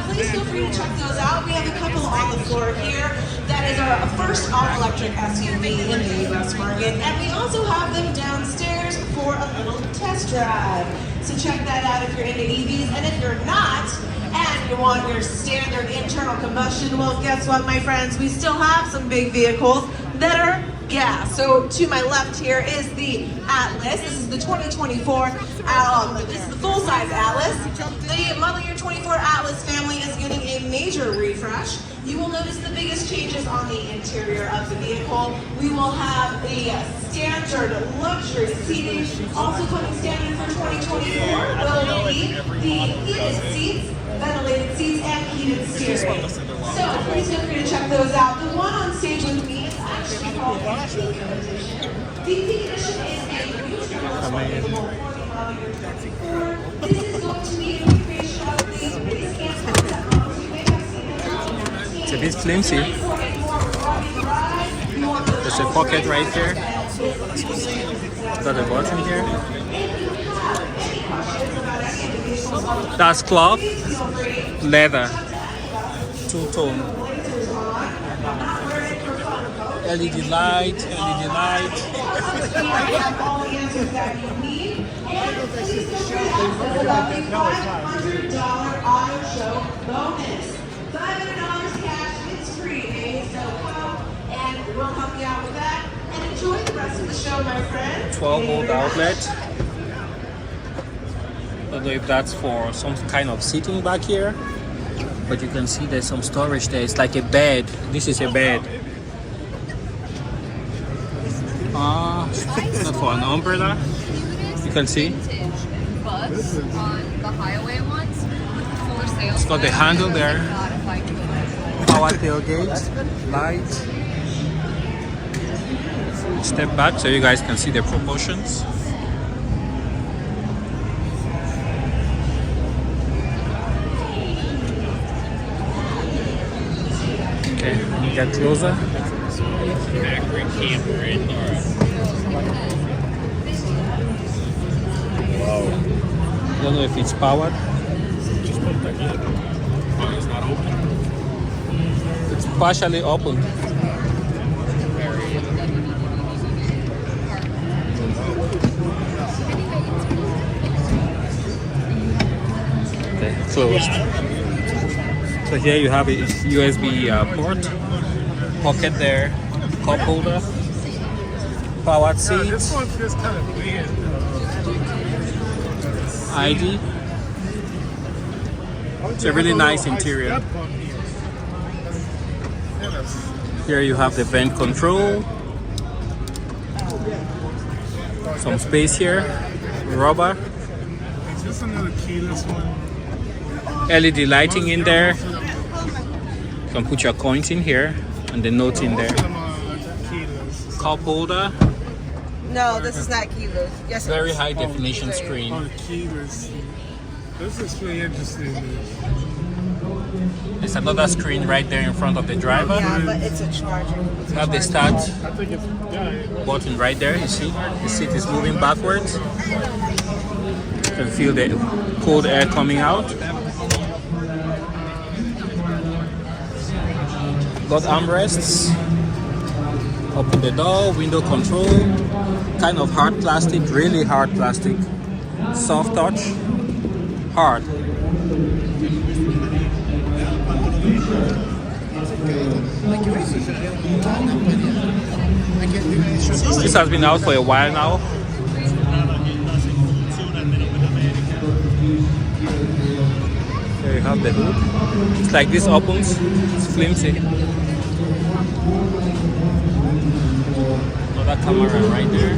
Please feel free to check those out. We have a couple on the floor here. That is our first all-electric SUV in the US market, and we also have them downstairs for a little test drive. So check that out if you're into EVs, and if you're not, and you want your standard internal combustion, well, guess what, my friends? We still have some big vehicles that are gas. So to my left here is the Atlas. This is the 2024, this is the full-size Atlas. The model year 24 Atlas family is getting a major refresh. You will notice the biggest changes on the interior of the vehicle. We will have the standard luxury seating. Also coming standard for 2024 will be the heated seats, ventilated seats, and heated steering. So please feel free to check those out. The one on stage with me is actually called the Peak Edition. The Peak Edition is a beautiful available for the model year 24. This is going to be a recreation of the base camp concept models you may have seen. It's a bit flimsy. There's a pocket right there. Got a button here. That's cloth, leather, two-tone. LED light, LED light. $500 auto show bonus. $500 cash, it's free, baby. So come and we'll help you out with that. And enjoy the rest of the show, my friend. 12-volt outlet. I don't know if that's for some kind of seating back here, but you can see there's some storage there. It's like a bed. This is a bed. Not for an umbrella. You can see. Bus on the highway ones for sale. It's got the handle there. Power tailgate, light. Step back so you guys can see the proportions. Okay, get closer. I don't know if it's powered. Just put it back in. Oh, it's not open. It's partially open. Okay, closed. So here you have a USB port, pocket there, cup holder, powered seat. This one feels kind of weird. ID. It's a really nice interior. Here you have the vent control. Some space here. Rubber. Is this another keyless one? LED lighting in there. You can put your coins in here and the notes in there. Cup holder. No, this is not keyless. Yes, Very high definition screen. Oh, keyless. This is really interesting. There's another screen right there in front of the driver. Yeah, but it's a charger. You have the start button right there. You see, the seat is moving backwards. You can feel the cold air coming out. Got armrests. Open the door, window control. Kind of hard plastic, really hard plastic. Soft touch, hard. This has been out for a while now. There you have the hood. It's like this opens, it's flimsy. Another camera right there.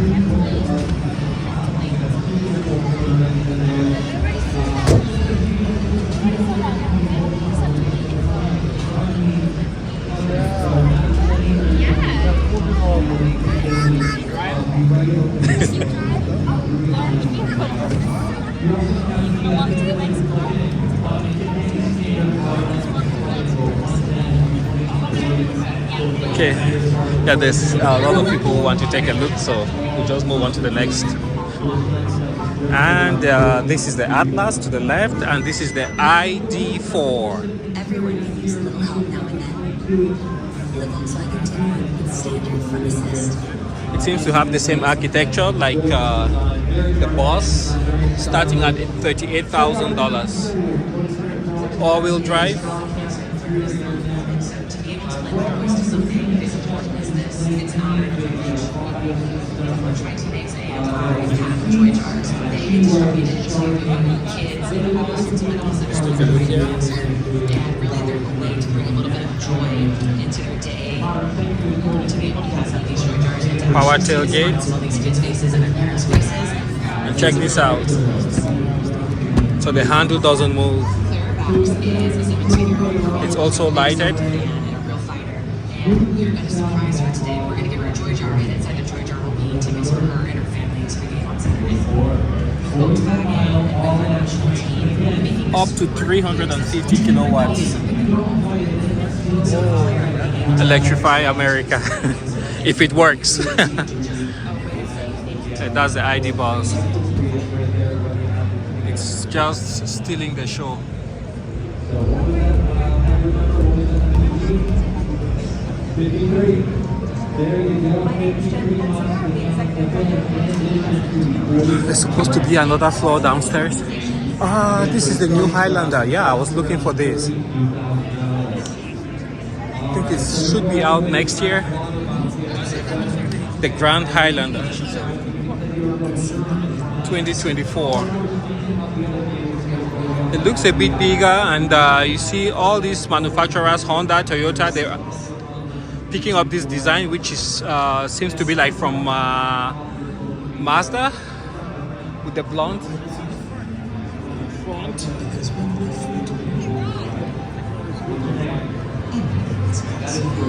Okay, yeah, there's a lot of people who want to take a look, so we'll just move on to the next. And this is the Atlas to the left, and this is the ID4. Everyone can use a little help now and then. The Volkswagen Tiguan with standard front assist. It seems to have the same architecture like the Boss, starting at $38,000. All-wheel drive. It's not we're trying to make joy jars. They distributed to kids and all sentimental and really they're a way to bring a little bit of joy into your day. To be able to pass out these joy jars and to Power tailgate. all these kids' faces and their parents' faces. And check this out. So the handle doesn't move. It's also lighted. And we're going to surprise her today. We're going to give her a joy jar, and inside the joy jar will be tickets for her and her family to the game on Saturday. Volkswagen and the national team. Up to 350 kilowatts. Electrify America. If it works. So that's the ID bus. It's just stealing the show. There's supposed to be another floor downstairs. This is the new Highlander. Yeah, I was looking for this. I think it should be out next year. The Grand Highlander 2024. It looks a bit bigger, and you see all these manufacturers, Honda, Toyota, they're picking up this design, which is seems to be like from Mazda with the blonde front.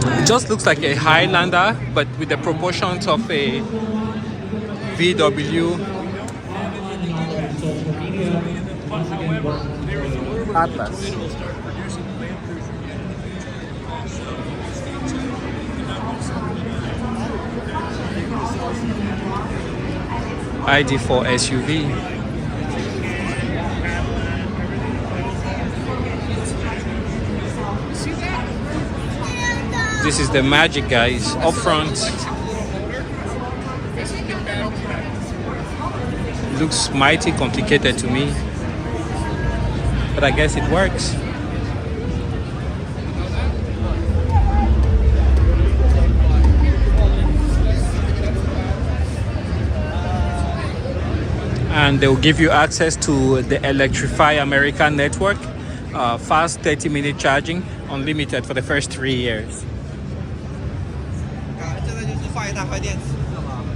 It just looks like a Highlander, but with the proportions of a VW Atlas. ID4 SUV. This is the magic, guys, up front. It looks mighty complicated to me, but I guess it works. And they'll give you access to the Electrify America network, fast 30-minute charging, unlimited for the first 3 years.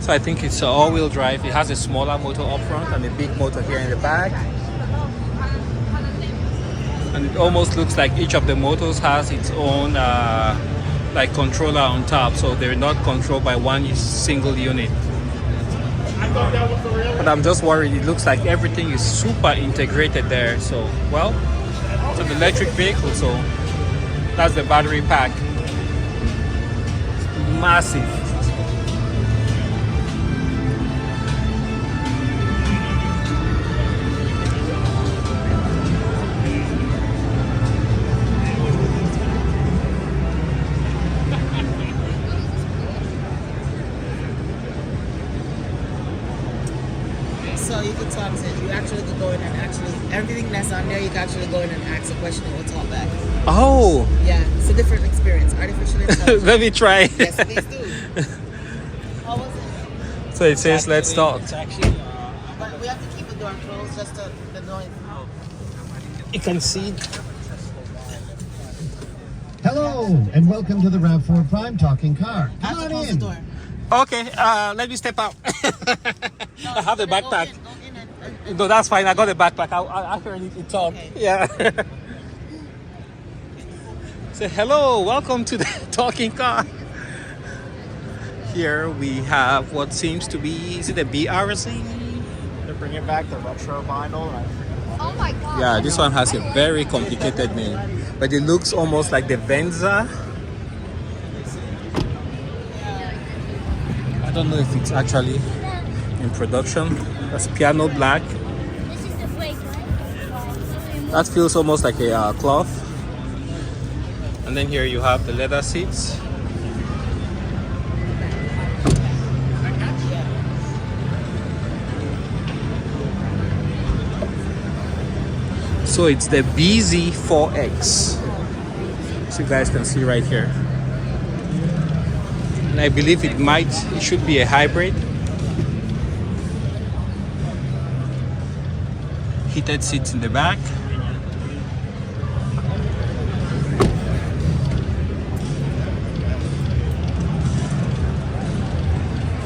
So I think it's all-wheel drive. It has a smaller motor up front and a big motor here in the back. And it almost looks like each of the motors has its own like controller on top, so they're not controlled by one single unit. But I'm just worried, it looks like everything is super integrated there. So, well, it's an electric vehicle, so that's the battery pack. It's massive. So you can talk to you actually could go in and everything that's on there, you can actually go in and ask a question and we'll talk back. Oh! Yeah, it's a different experience. Artificial intelligence. Let me try. Yes, please do. How was it? So it says, let's talk. It's actually, but we have to keep the door closed just to the noise. You can see. Hello, and welcome to the RAV4 Prime Talking Car. Come on in. Okay, let me step out. I have the backpack. No, that's fine. I got the backpack. I heard it talk. Okay. Yeah. Say hello. Welcome to the Talking Car. Here we have what seems to be, is it a BRC? They're bringing back the retro vinyl. Oh my god. Yeah, this one has a very complicated name, but it looks almost like the Venza. don't know if it's actually in production. That's piano black. That feels almost like a cloth. And then here you have the leather seats. So it's the BZ4X. So you guys can see right here. And I believe it should be a hybrid. Heated seats in the back.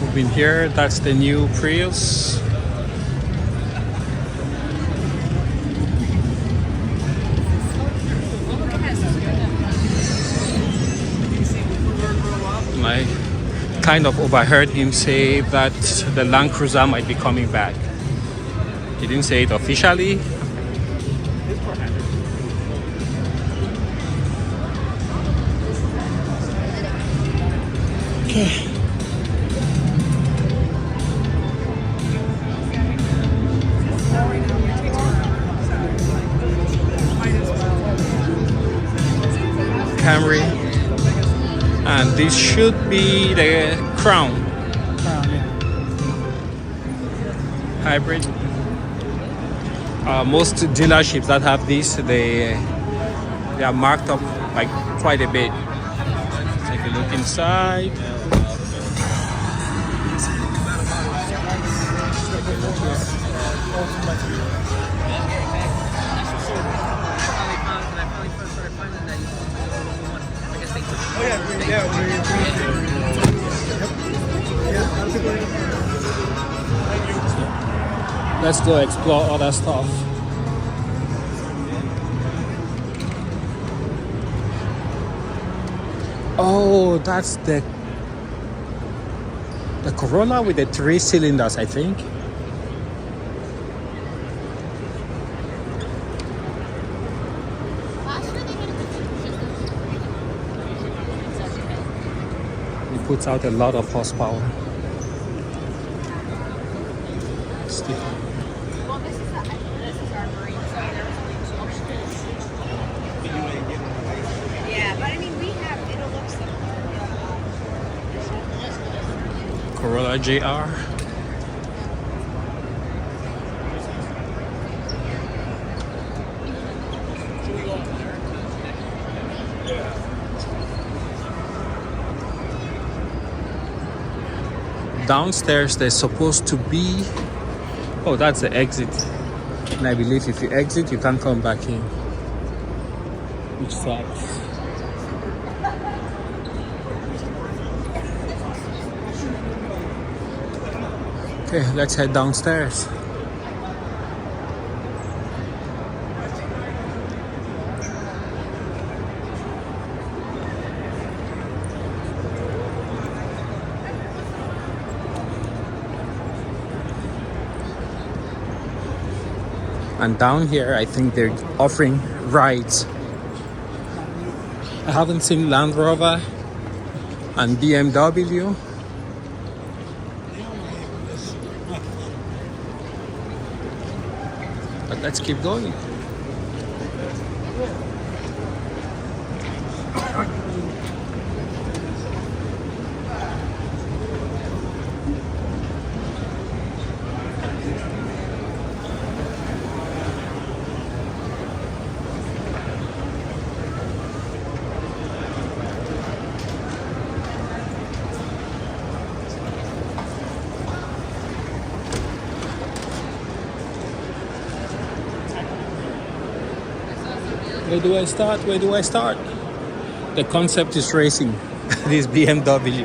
Moving here, that's the new Prius. I kind of overheard him say that the Land Cruiser might be coming back. He didn't say it officially. Okay. Camry. And this should be the Crown. Hybrid. Most dealerships that have this, they are marked up like quite a bit. Take a look inside. Let's go explore other stuff. Oh, that's the Corolla with the 3 cylinders, I think. It puts out a lot of horsepower. Corolla JR. Downstairs there's supposed to be, oh, that's the exit, and I believe if you exit you can't come back in, which sucks. Okay, let's head downstairs. And down here, I think they're offering rides. I haven't seen Land Rover and BMW. But let's keep going. Where do I start? Where do I start? The concept is racing. This BMW.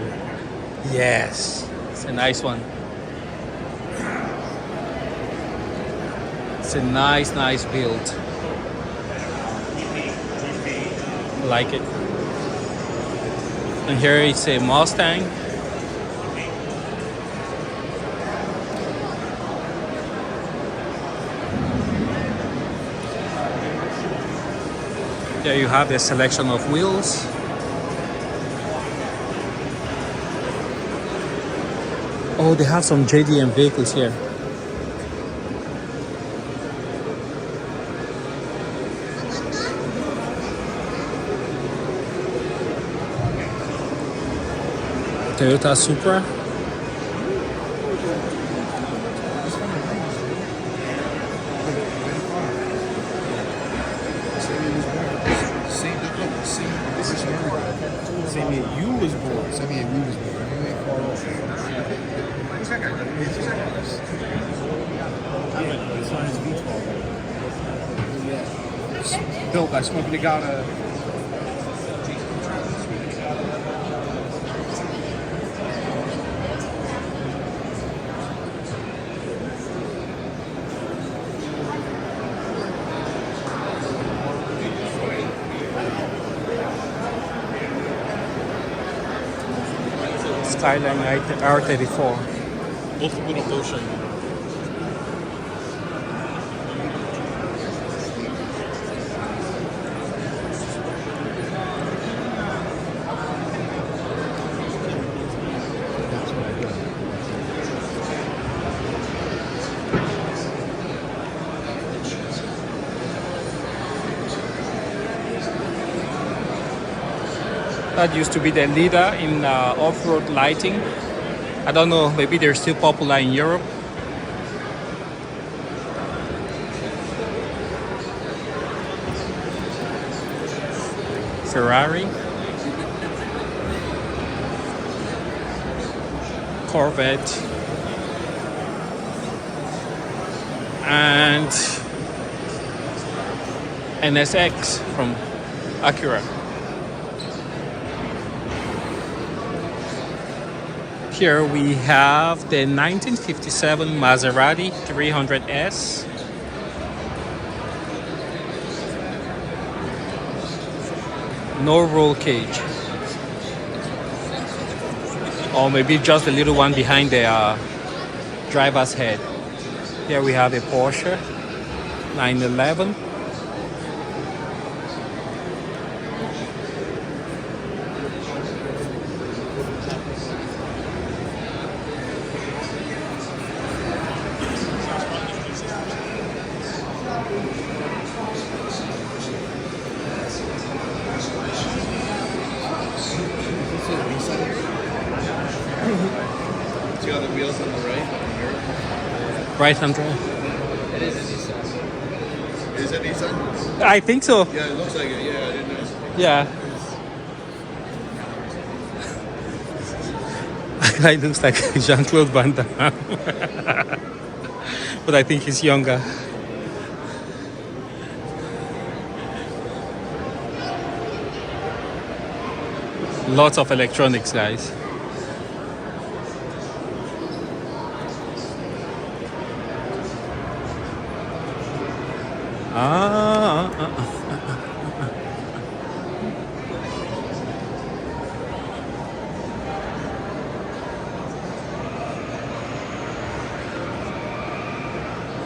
Yes, it's a nice one. It's a nice build. I like it. And here it's a Mustang. There you have a selection of wheels. Oh, they have some JDM vehicles here. Toyota Supra. Built by Smoke Ligata. Skyline R34. Both people don't go show you. That used to be the leader in off-road lighting. I don't know, maybe they're still popular in Europe. Ferrari. Corvette. And NSX from Acura. Here we have the 1957 Maserati 300S. No roll cage. Or maybe just a little one behind the driver's head. Here we have a Porsche 911. See all the wheels on the right? Right hand drive. It is a Nissan. Is it Nissan? I think so. Yeah, it looks like it. Yeah, I didn't know. Yeah. It looks like Jean-Claude Van Damme. But I think he's younger. Lots of electronics, guys.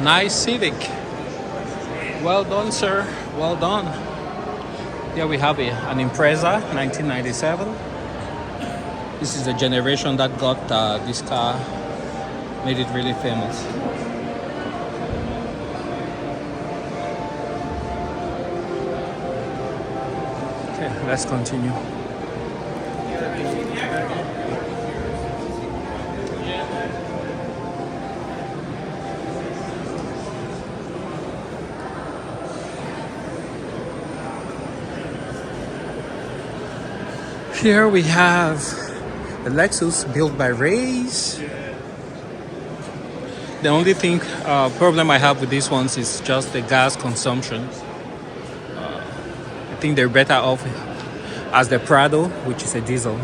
Nice Civic. Well done, sir. Well done. Here we have an Impreza 1997. This is the generation that got this car, made it really famous. Okay, let's continue. Here we have the Lexus built by Race. The only problem I have with these ones is just the gas consumption. I think they're better off as the Prado, which is a diesel.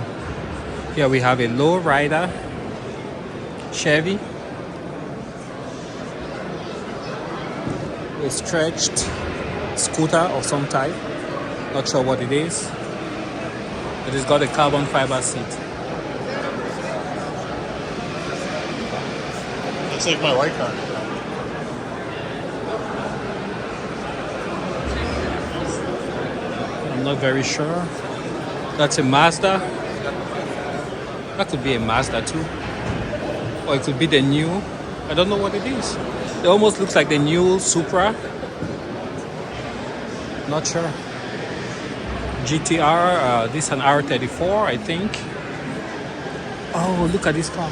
Here we have a lowrider Chevy, a stretched scooter of some type. Not sure what it is. It has got a carbon fiber seat. Looks like my white car. I'm not very sure. That's a Mazda. That could be a Mazda too. or it could be the new. I don't know what it is. It almost looks like the new Supra. Not sure. GTR. This is an R34, I think. Oh, look at this car.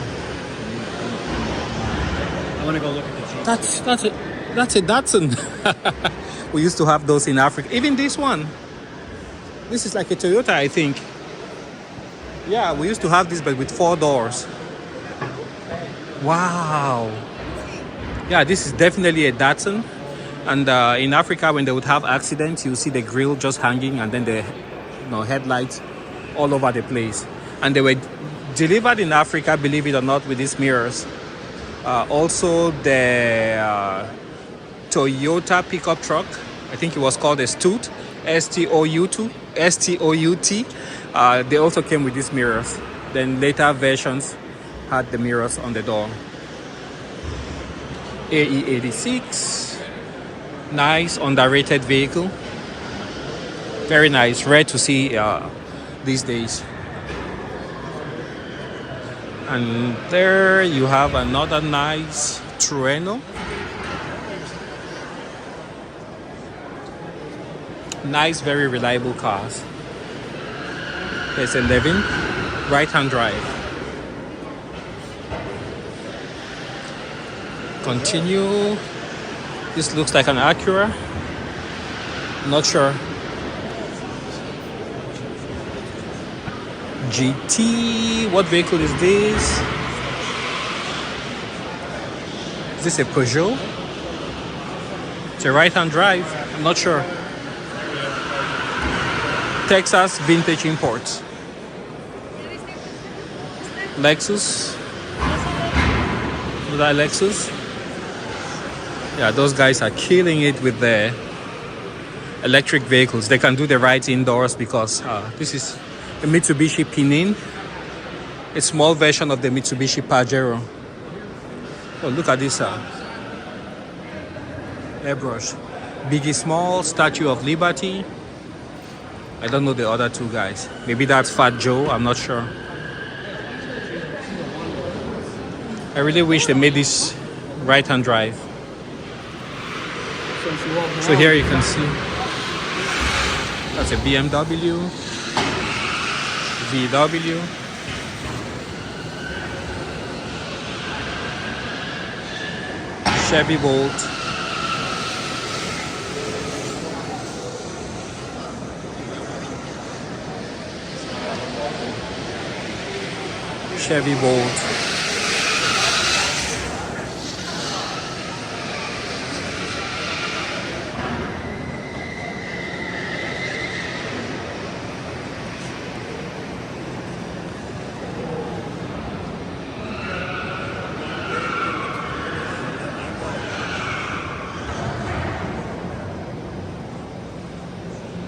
I want to go look at the Jeep. That's a Datsun. We used to have those in Africa. Even this one. This is like a Toyota, I think. Yeah, we used to have this, but with 4 doors. Wow. Yeah, this is definitely a Datsun. And in Africa, when they would have accidents, you see the grill just hanging and then the headlights all over the place. And they were delivered in Africa, believe it or not, with these mirrors. Also, the Toyota pickup truck, I think it was called a Stoot, S-T-O-U-T. They also came with these mirrors. Then later versions had the mirrors on the door. AE86, nice underrated vehicle. Very nice, rare to see these days. And there you have another nice Trueno. Nice, very reliable cars. There's 11, right-hand drive. Continue. This looks like an Acura. Not sure. GT. What vehicle is this? Is this a Peugeot? It's a right-hand drive. I'm not sure. Texas vintage imports. Lexus. Is that Lexus? Yeah, those guys are killing it with the electric vehicles. They can do the rides indoors because this is a Mitsubishi Pinin, a small version of the Mitsubishi Pajero. Oh, look at this airbrush. Biggie Small, Statue of Liberty. I don't know the other two guys. Maybe that's Fat Joe, I'm not sure. I really wish they made this right-hand drive. So here you can see that's a BMW, VW, Chevy Bolt, Chevy Bolt.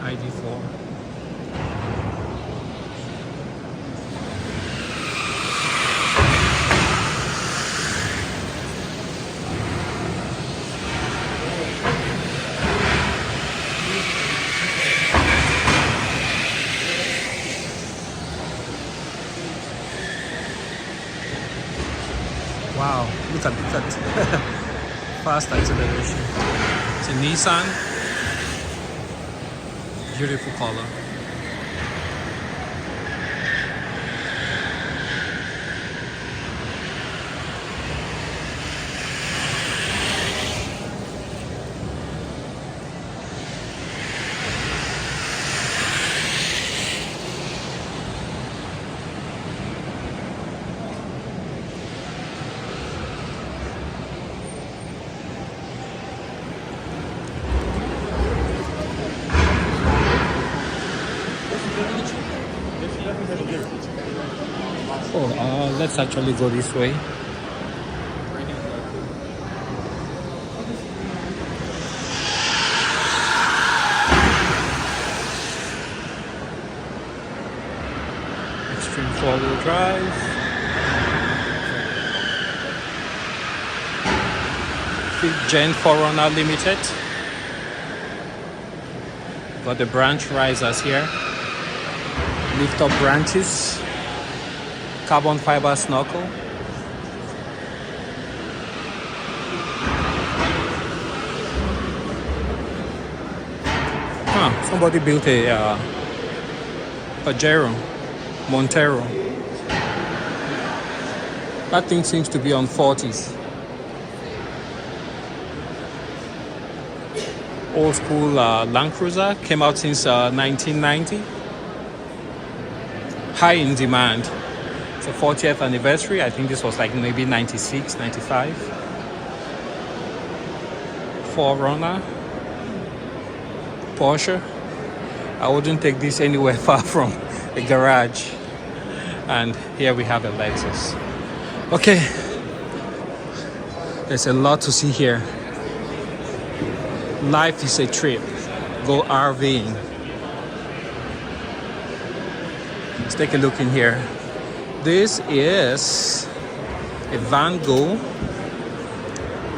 ID4. Wow, look at fast acceleration. It's a Nissan. Beautiful color. Oh, let's actually go this way. Extreme 4-wheel drive. Gen 4Runner Limited. Got the branch risers here. Lift up branches. Carbon fiber snorkel. Somebody built a Pajero Montero. That thing seems to be on 40s. Old school Land Cruiser, came out since 1990. High in demand. It's a 40th anniversary. I think this was like maybe 96, 95. 4Runner. Porsche. I wouldn't take this anywhere far from a garage. And here we have a Lexus. Okay. There's a lot to see here. Life is a trip. Go RVing. Let's take a look in here. This is a Van Gogh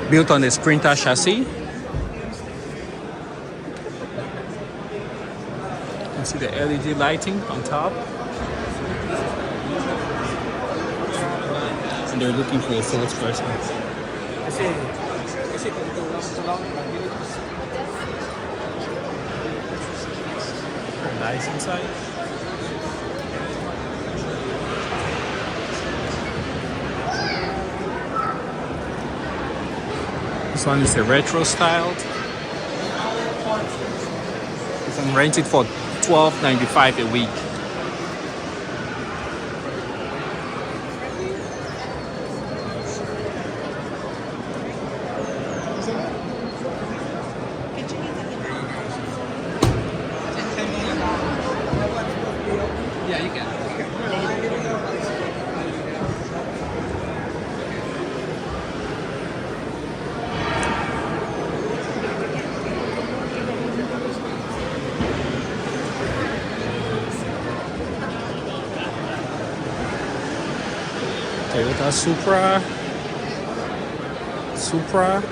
built on a Sprinter chassis. You can see the LED lighting on top. And they're looking for a salesperson. Nice inside. This one is a retro styled. You can rent it for $12.95 a week. Yeah, you can. Toyota Supra. Supra.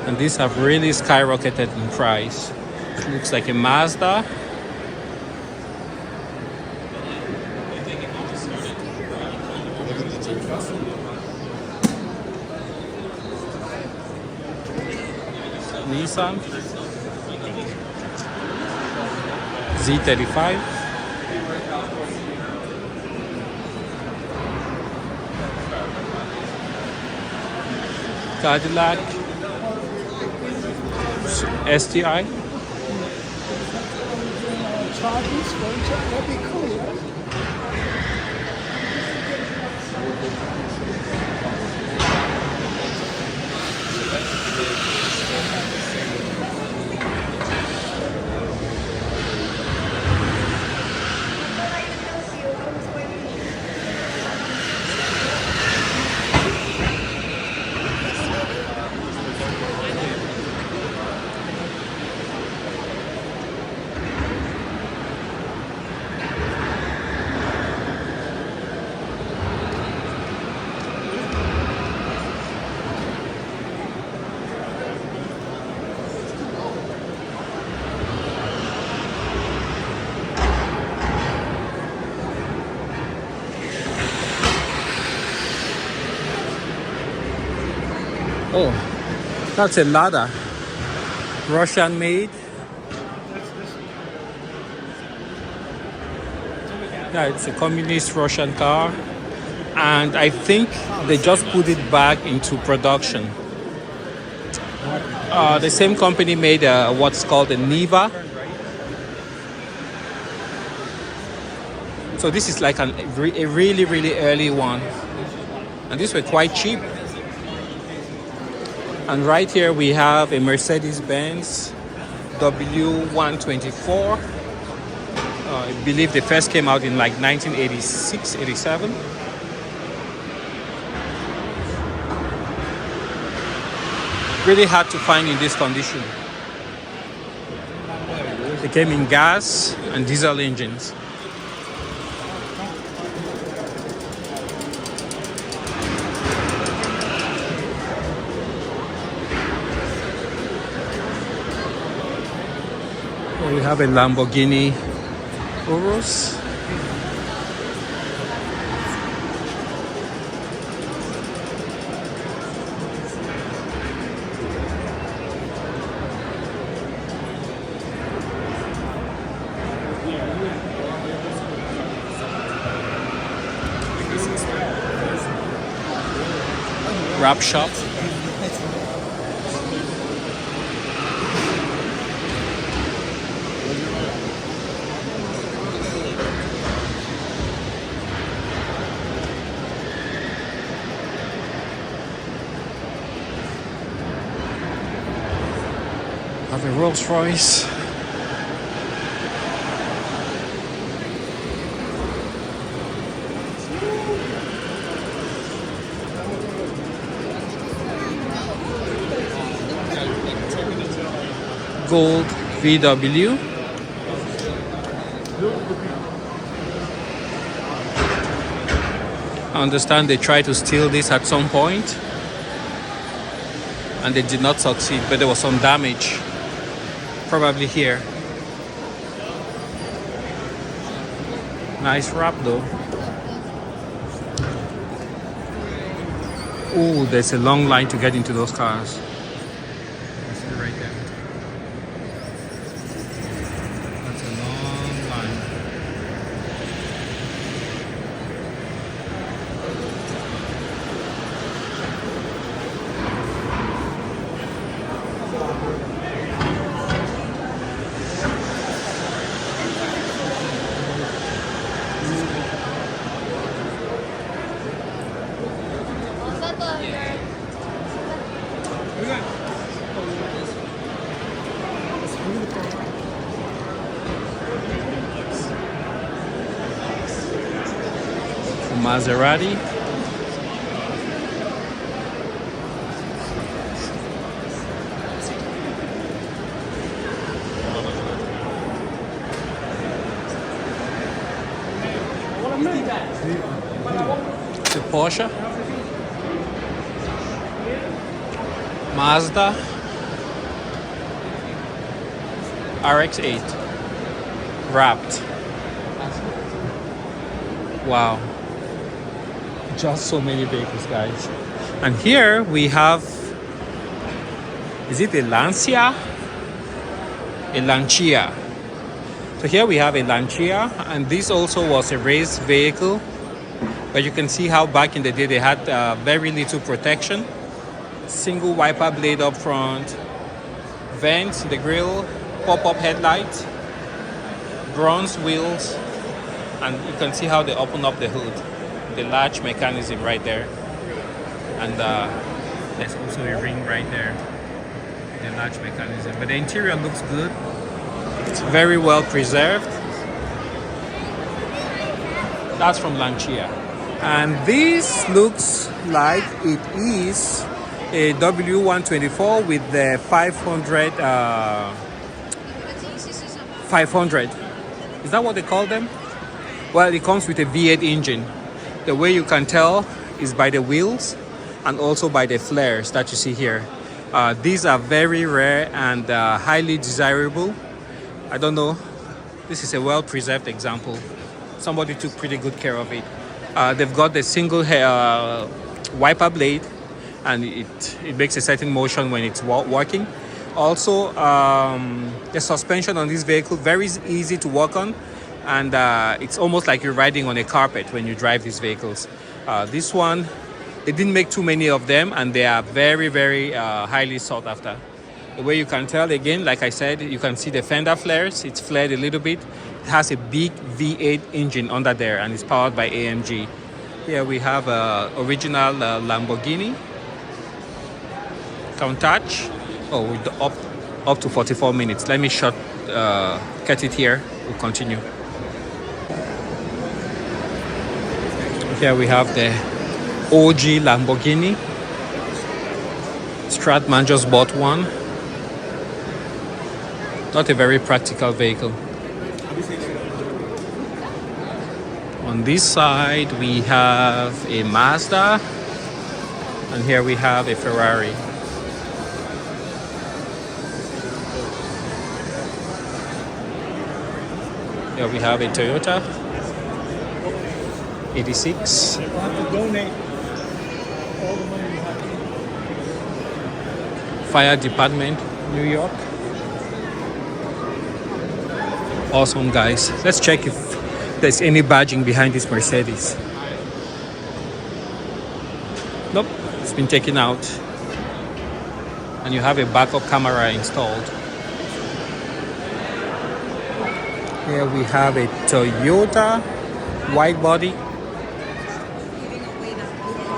And these have really skyrocketed in price. It looks like a Mazda. Nissan Z35. Cadillac STI. That'd be cool. Oh, that's a Lada, Russian made. Yeah, it's a communist Russian car, and I think they just put it back into production. The same company made what's called a Niva. So this is like a really, really early one, and these were quite cheap. And right here we have a Mercedes-Benz W124. I believe they first came out in like 1986, 87. Really hard to find in this condition. They came in gas and diesel engines. We have a Lamborghini Urus. wrap shop. Have a Rolls Royce. Gold VW. I understand they tried to steal this at some point and they did not succeed, but there was some damage, probably here. Nice wrap though. Oh, there's a long line to get into those cars. You see it right there. That's a long line. Maserati. The Porsche. Mazda. RX-8. Wrapped. Wow. Just so many vehicles, guys. And here we have, is it a Lancia? A Lancia. So here we have a Lancia, and this also was a race vehicle, but you can see how back in the day they had very little protection. Single wiper blade up front, vents, the grille, pop-up headlights, bronze wheels, and you can see how they open up the hood. The latch mechanism right there, and there's also a ring right there, the latch mechanism, but the interior looks good. It's very well preserved. That's from Lancia, and this looks like it is a W124 with the 500 is that what they call them? Well, it comes with a V8 engine. The way you can tell is by the wheels and also by the flares that you see here. These are very rare and highly desirable. I don't know. This is a well-preserved example. Somebody took pretty good care of it. They've got the single wiper blade, and it makes a certain motion when it's working. Also, the suspension on this vehicle, very easy to work on. And it's almost like you're riding on a carpet when you drive these vehicles. This one, they didn't make too many of them, and they are very, very highly sought after. The way you can tell, again, like I said, you can see the fender flares. It's flared a little bit. It has a big V8 engine under there, and it's powered by AMG. Here we have original Lamborghini. Countach. Oh, with the up to 44 minutes. Let me cut it here. We'll continue. Here we have the OG Lamborghini. Stratman just bought one. Not a very practical vehicle. On this side we have a Mazda, and here we have a Ferrari. Here we have a Toyota 86. Fire Department, New York. Awesome, guys. Let's check if there's any badging behind this Mercedes. Nope, It's been taken out, and you have a backup camera installed. Here we have a Toyota white body.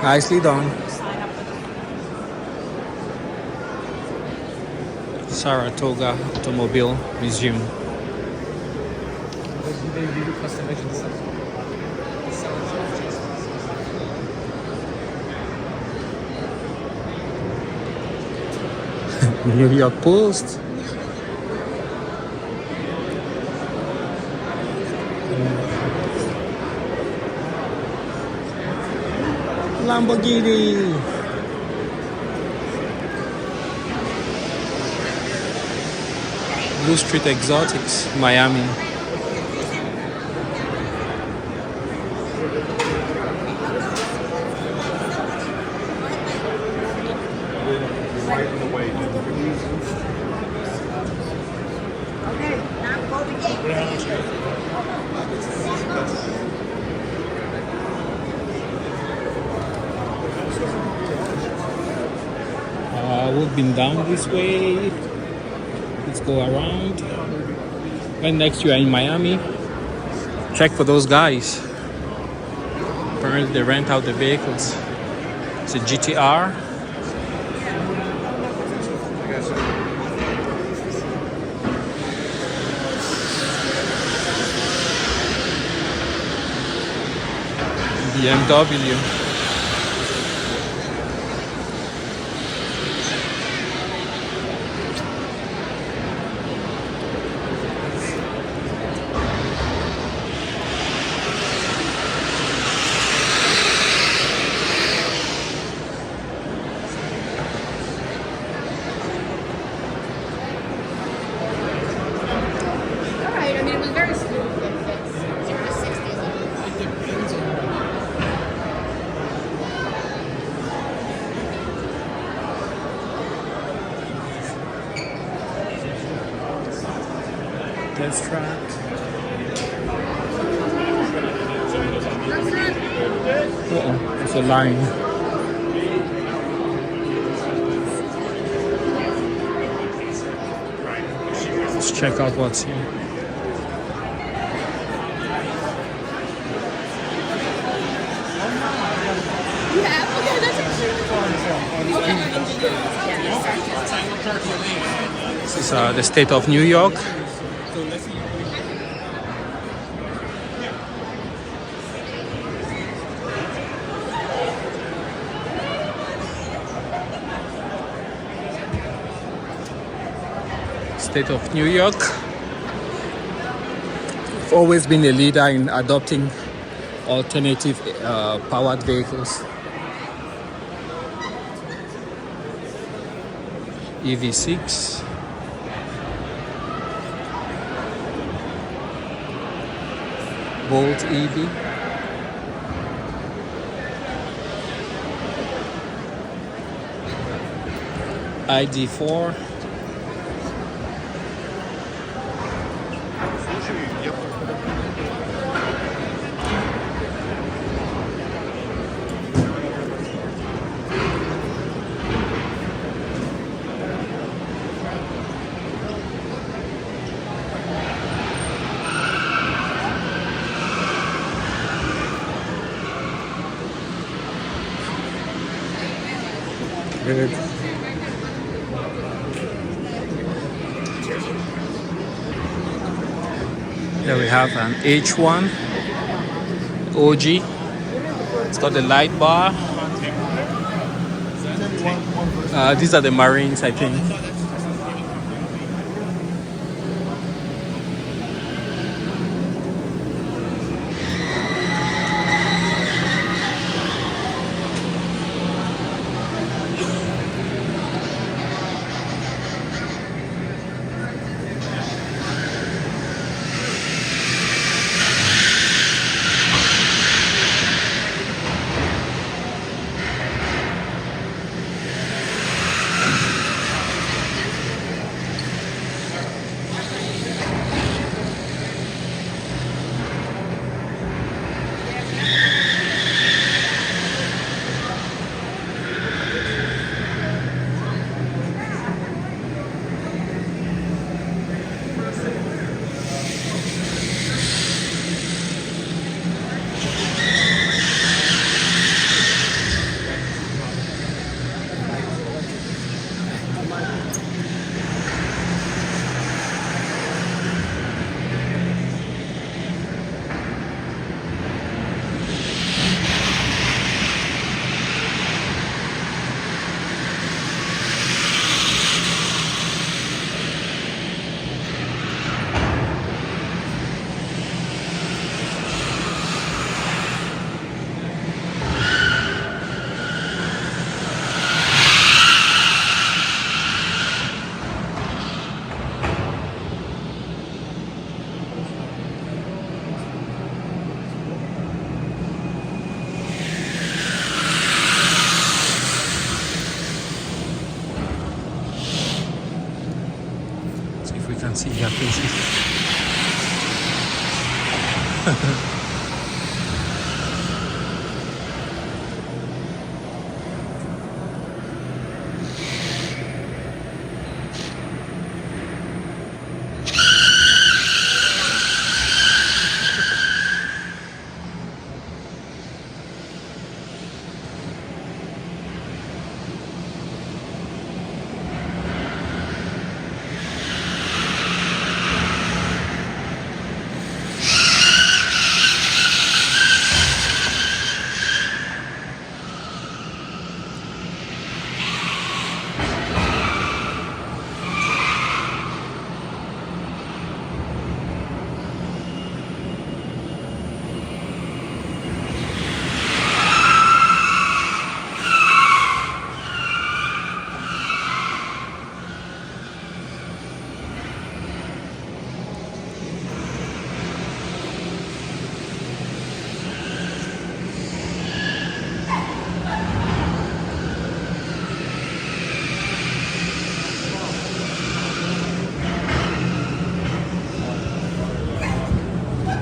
Nicely done. Saratoga Automobile Museum. New York Post. Lamborghini. Blue Street Exotics, Miami. We've been down this way. Let's go around. When next you are in Miami, check for those guys. Apparently they rent out the vehicles. It's a GTR. BMW. Test track. Uh-oh, it's a line. Let's check out what's here. This is the state of New York. State of New York. We've always been a leader in adopting alternative powered vehicles. EV6. Volt EV. ID4. Good. Here we have an H1 OG. It's got the light bar. These are the Marines, I think. see their faces.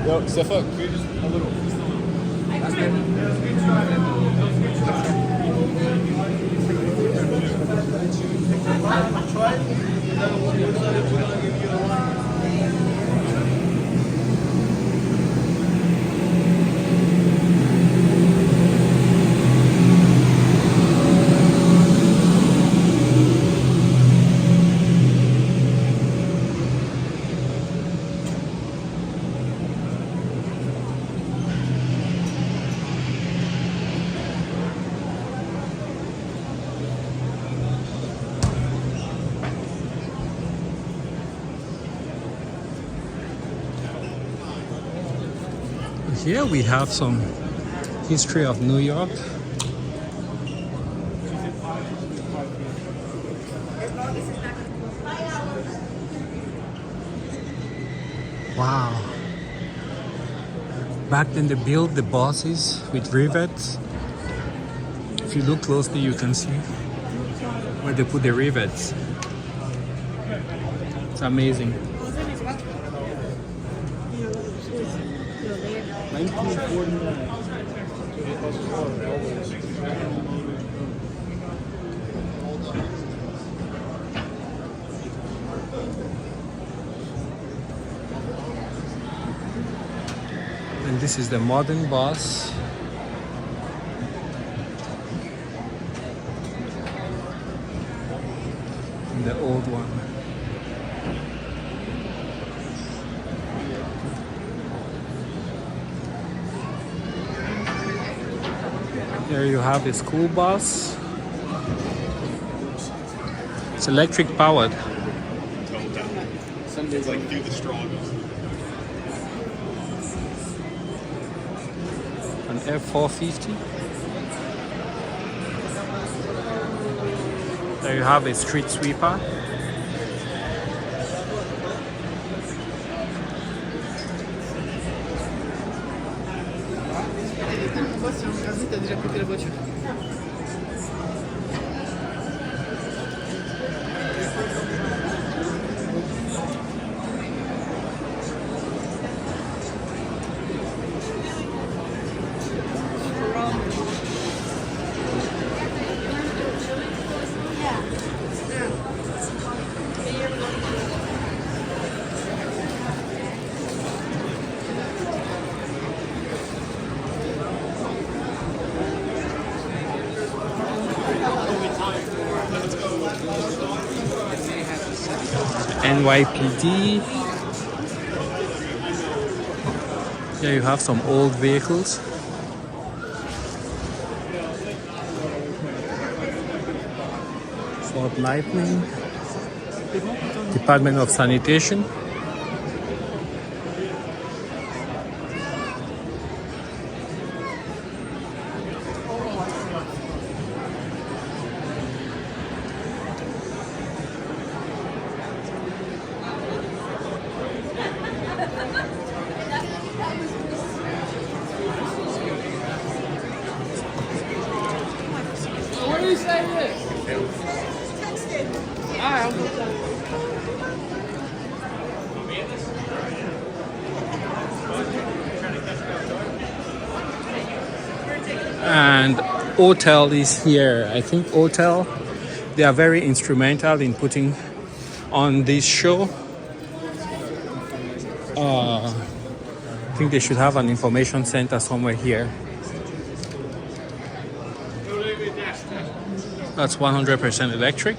Yo, step up. Just a little. That's Here we have some history of New York. Wow. Back then they built the buses with rivets. If you look closely you can see where they put the rivets. It's amazing. 1949. And this is the modern bus. And the old one. Here you have a school bus. It's electric powered. It's like do the strongest. An F450. There you have a street sweeper. NYPD. Here you have some old vehicles. Ford Lightning. Department of Sanitation. And Hotel is here. I think Hotel, they are very instrumental in putting on this show. I think they should have an information center somewhere here. That's 100% electric.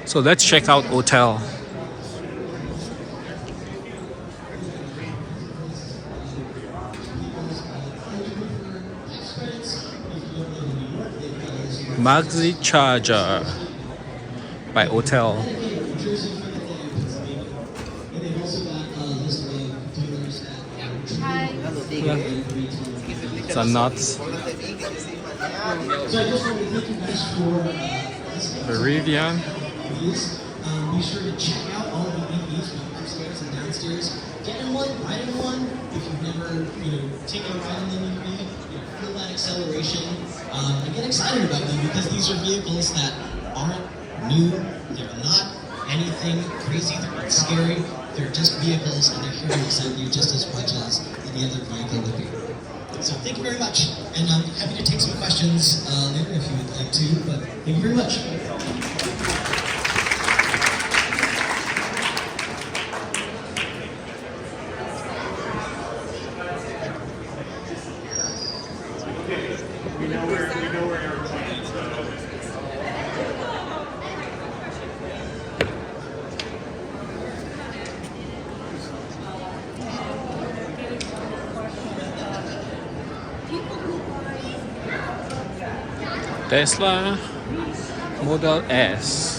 So let's check out Hotel. Maxi Charger by Hotel. It's a nuts. Viridian. Be sure to check out all the EVs upstairs and downstairs. Get in one, ride in one. If you've never, taken a ride in an EV, feel that acceleration and get excited about them because these are vehicles that aren't new. They're not anything crazy. They're not scary. They're just vehicles, and they're here to excite you just as much as any other vehicle would be. So thank you very much, and I'm happy to take some questions later if you would like to. But thank you very much. Tesla Model S.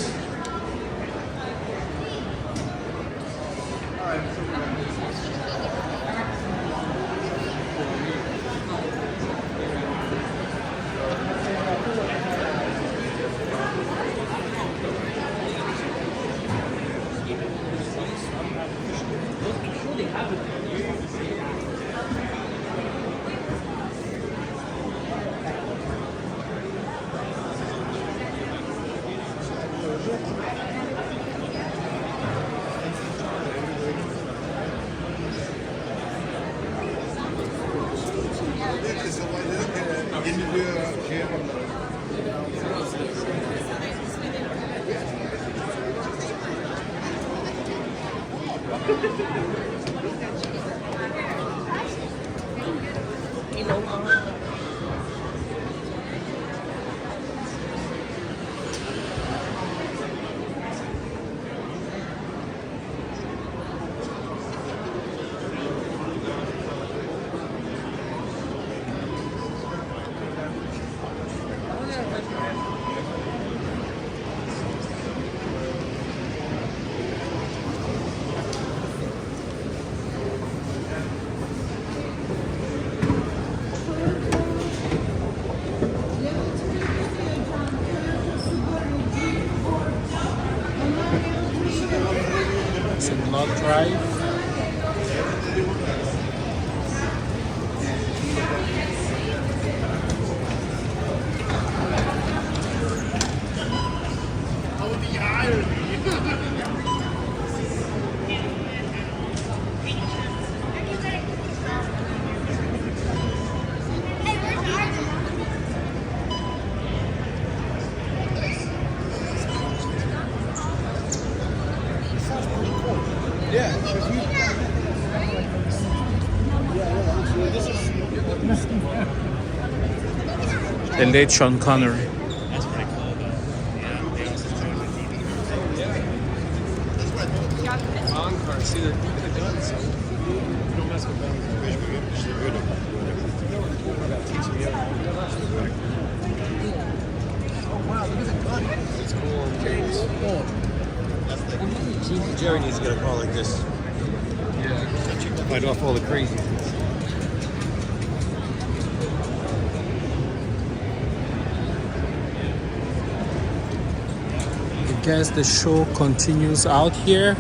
Drive. The late Sean Connery. That's pretty cool, though. Yeah, they also showed the TV. Yeah. On cars, see the guns. You don't mess with guns. Oh wow, look at the gun. It's cool. James. Jerry needs to get a car like this. Yeah. Fight off all the crazy. I guess the show continues out here.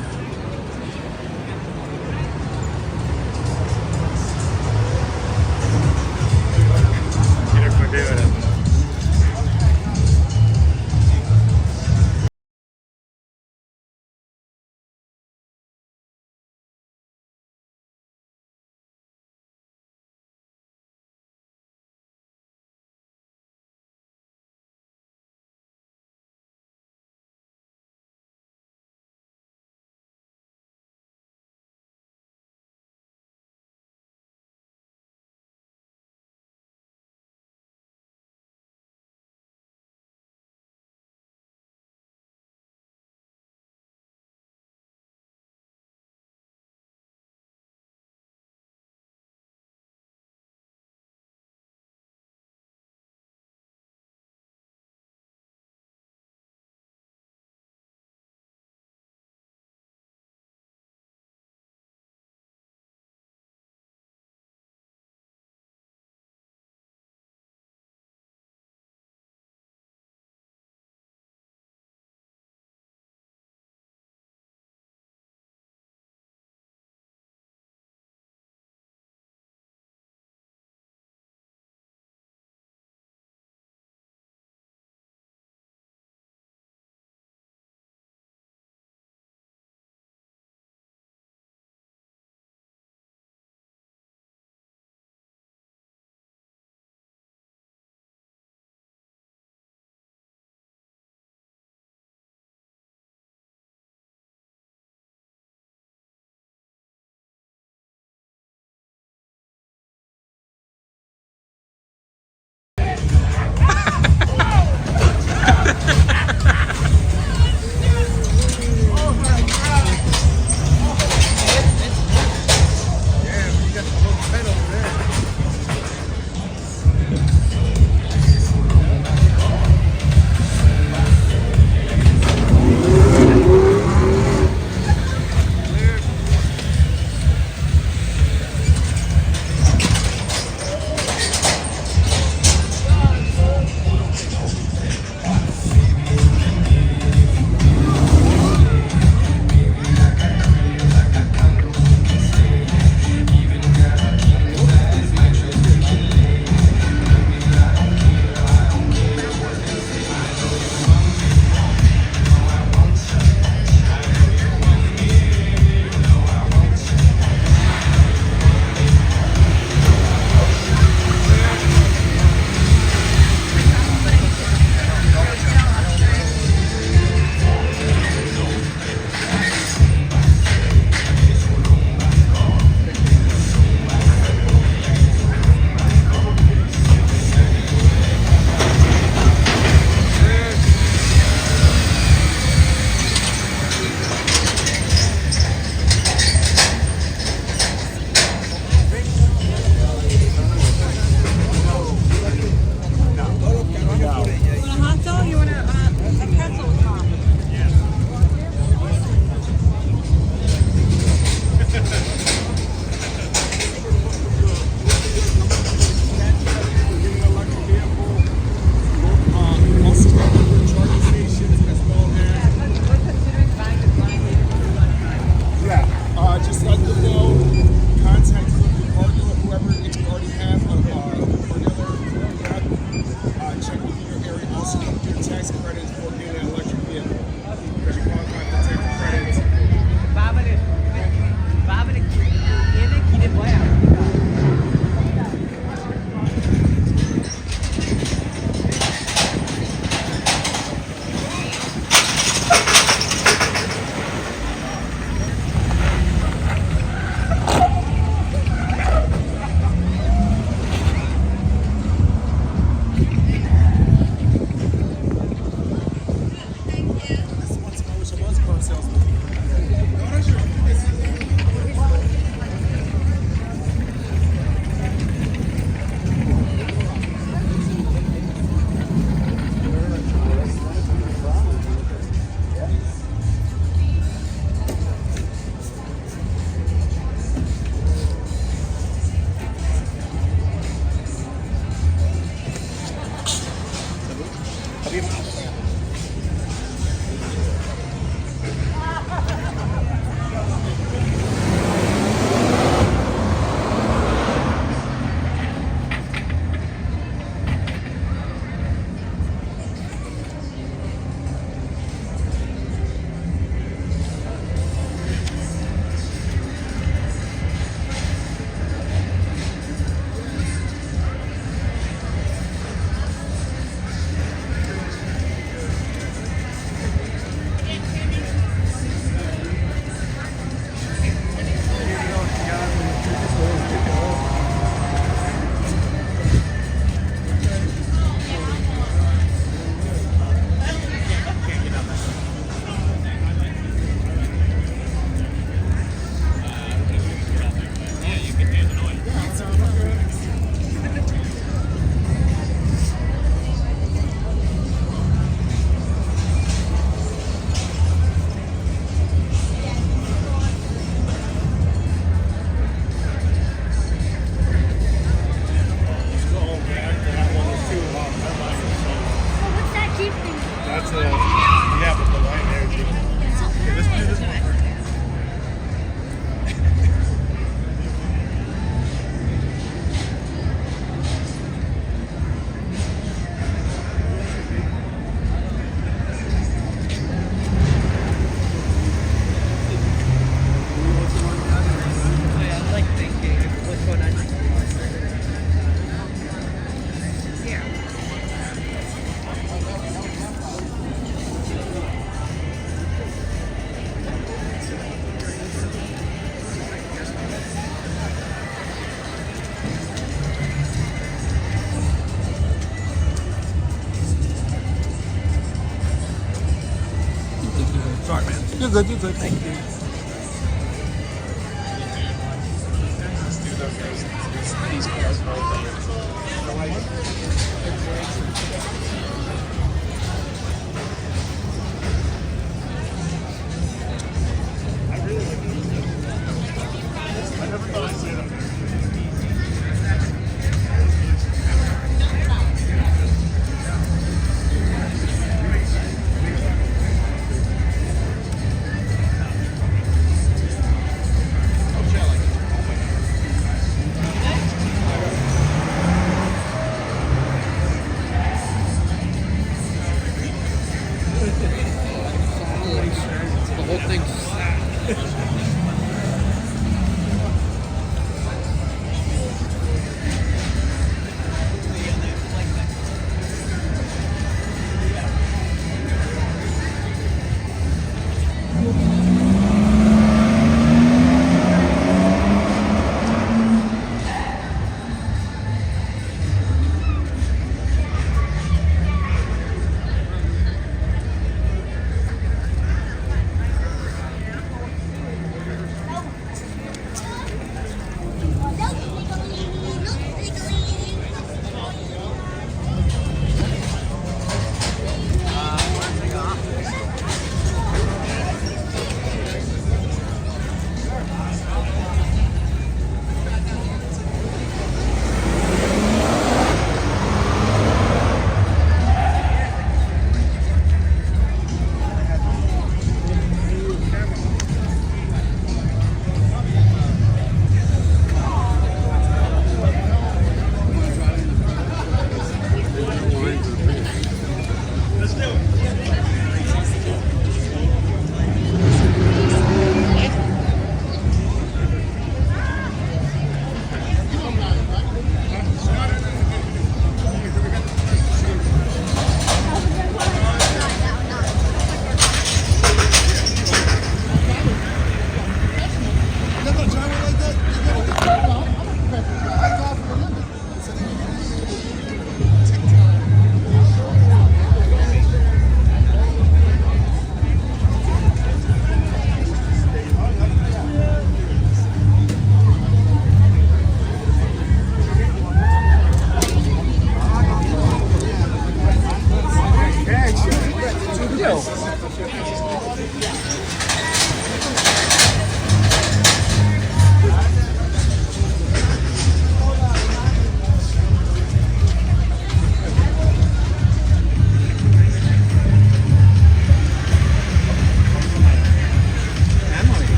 you're good. You're good. Thank you. These cars right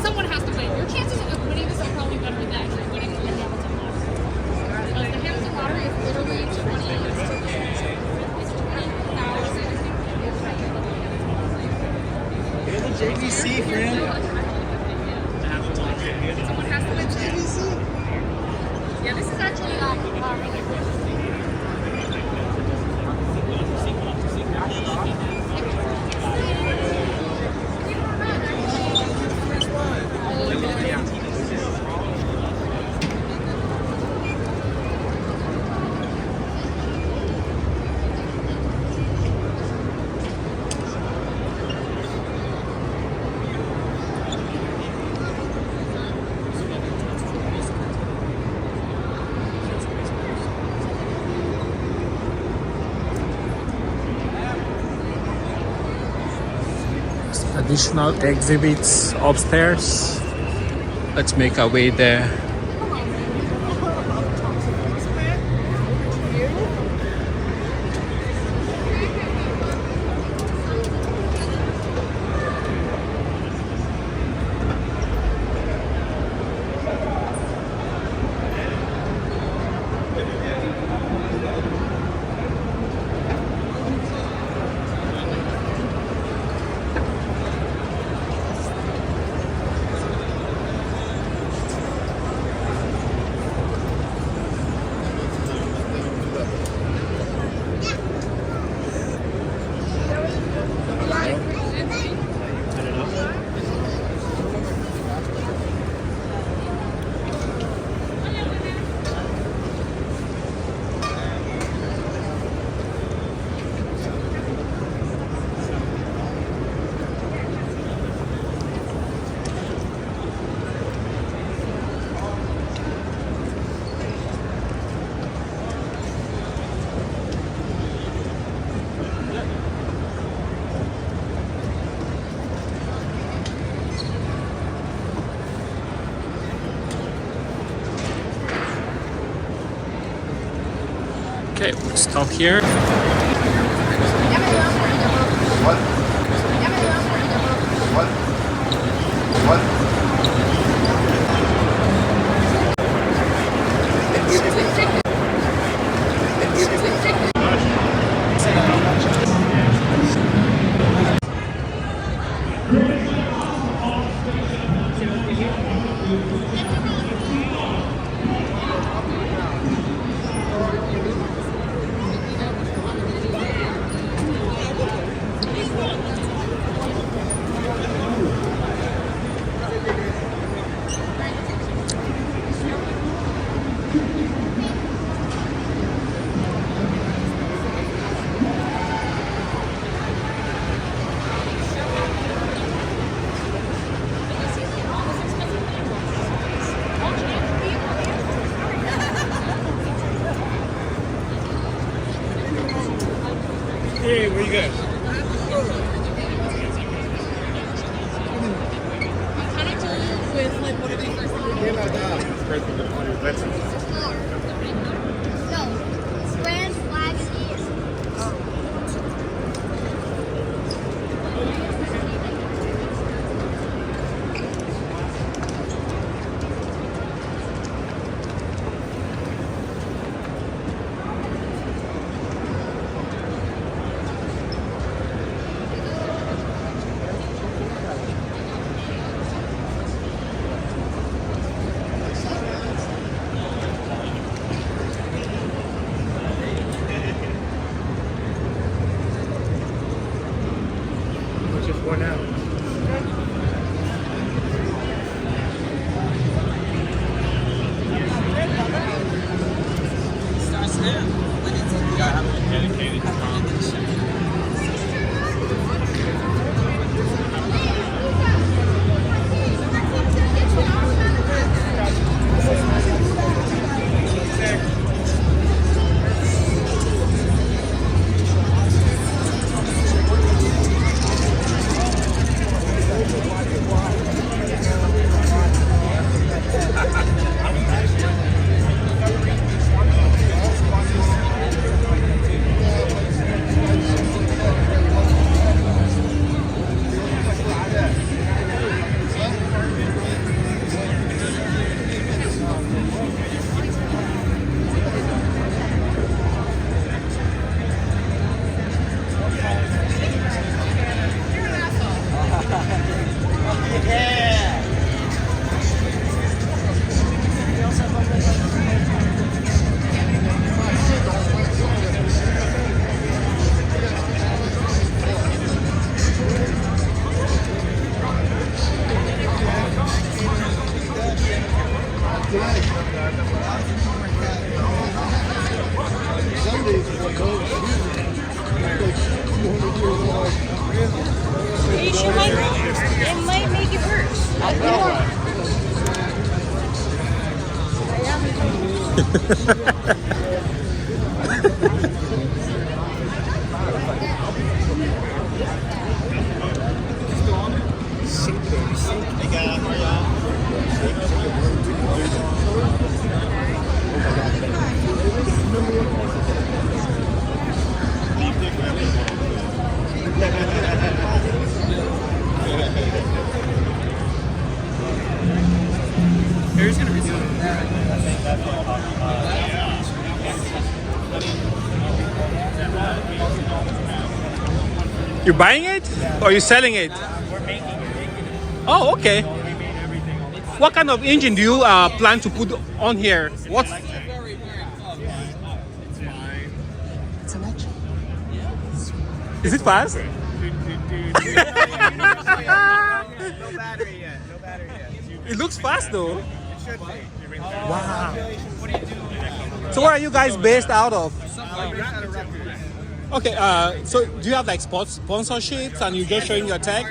Someone has to win. Your chances of winning this are probably better than actually winning the Hamilton lottery. The Hamilton lottery is literally 20,000. You're the JVC, friend. Someone has to win JVC. Yeah, this is actually additional exhibits upstairs. Let's make our way there. Okay, we'll stop here. Hey, where you guys? Kind of cool with like what are they first? No, Grand Flag is east. Here's gonna be doing You're buying it or you selling it? We're making it. Oh, okay. What kind of engine do you plan to put on here? What's It's electric. is it fast? No battery yet. No battery yet. It looks fast though. It should be. Wow. What do you do? So where are you guys based out of? Oh, Okay, so do you have like sponsorships and you're just showing your tech?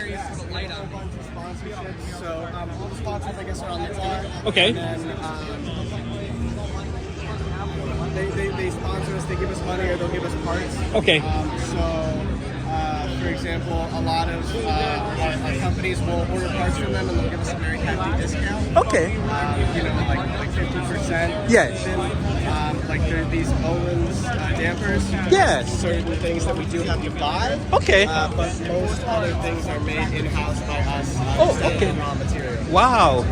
So all the sponsors, I guess, are on the car. Okay. And then they sponsor us. They give us money or they'll give us parts. Okay. For example, a lot of our companies will order parts from them and they'll give us a very hefty discount. Okay. You know, like 50%. Yes. Like there are these Owens dampers. Yes. Certain things that we do have to buy. Okay. But most other things are made in-house by us. Okay. Raw material. Wow.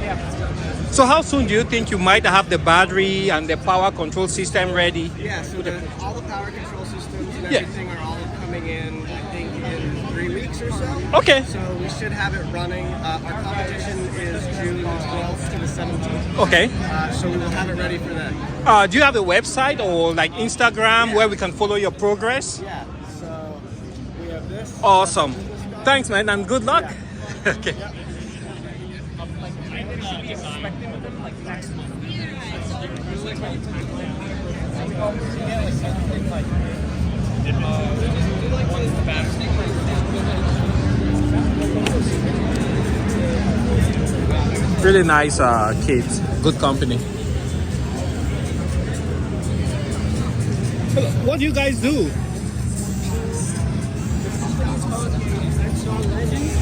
So how soon do you think you might have the battery and the power control system ready? Yeah, so all the power control systems and everything are all coming in, I think, in 3 weeks or so. Okay. So we should have it running. Our competition is June 12th to the 17th. Okay. So we will have it ready for then. Do you have a website or like Instagram where we can follow your progress? Yeah, so we have this. Awesome. Thanks, man, and good luck. Okay. Really nice kids. Good company. What do you guys do?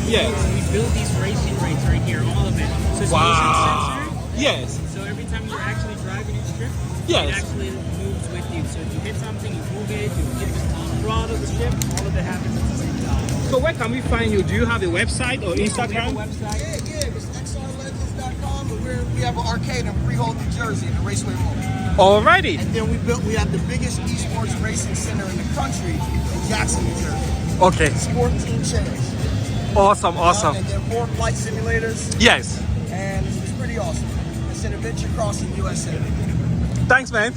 Yes. We build these racing rigs right here, all of it. So it's Wow. motion sensor. Yes. So every time you're actually driving a strip, Yes. it actually moves with you. So if you hit something, you move it, you get the throttle of the ship, all of it happens at the same time. So where can we find you? Do you have a website or Instagram? We have a website. Yeah, it's xrlegends.com, and we have an arcade in Freehold, New Jersey, in the Raceway Mall. Alrighty. And then we have the biggest esports racing center in the country in Jackson, New Jersey. Okay. Sport Team Challenge. Awesome, awesome. And then 4 flight simulators. Yes. And it's pretty awesome. It's an adventure crossing USA. Thanks, man.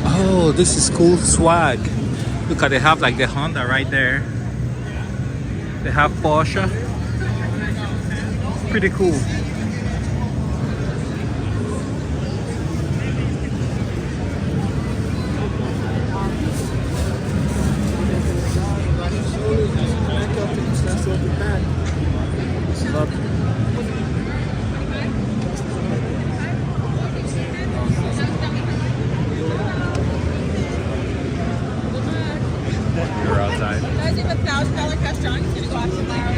Oh, this is cool swag. Look at they have like the Honda right there. They have Porsche. Pretty cool. You're outside. Guys, you have $1,000 cash John. He's gonna go out tomorrow.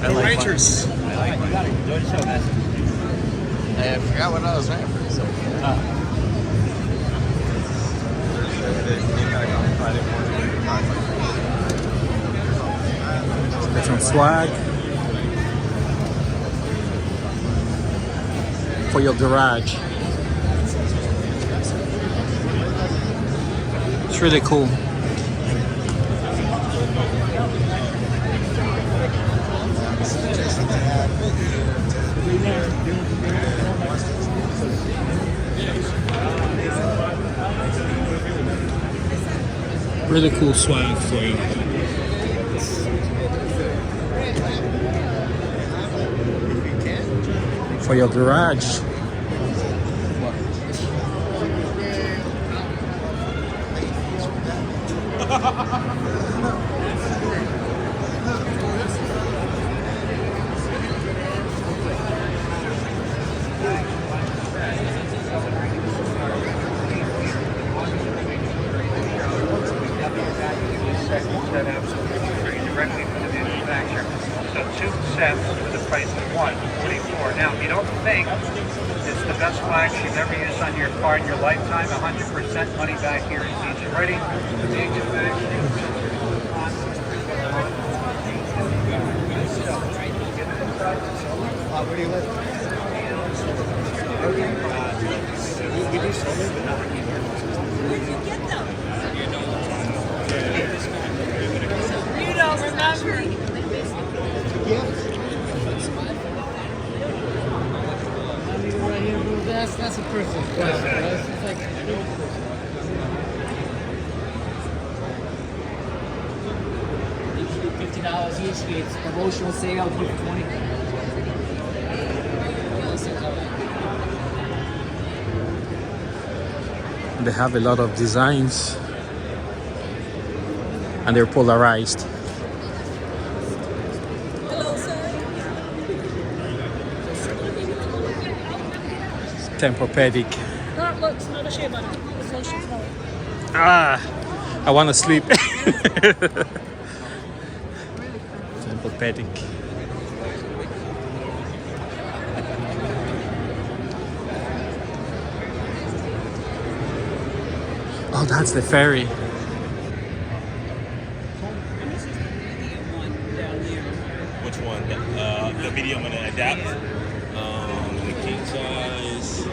Go Rangers. I like it. You got it. Enjoy the show, man. I forgot what I was ran for. So. Get some swag for your garage. It's really cool. Really cool swag for you. for your garage. Directly from the manufacturer. So 2 sets for the price of 1, 44. Now, if you don't think it's the best flagship you've ever used on your car in your lifetime, 100% money back guarantee. It's ready for manufacturing. Where do you live? We do solar, but not here. Where'd you get them? You don't remember. Right here, bro. That's a person's question. That's like $50 each. It's promotional sale, 20. They have a lot of designs and they're polarized. Hello, sir. Tempur-Pedic. That looks not a shea butter. It's lotion color. Ah, I want to sleep. Tempur-Pedic. Oh, that's the ferry. Which one? The medium and the adapt. The king size.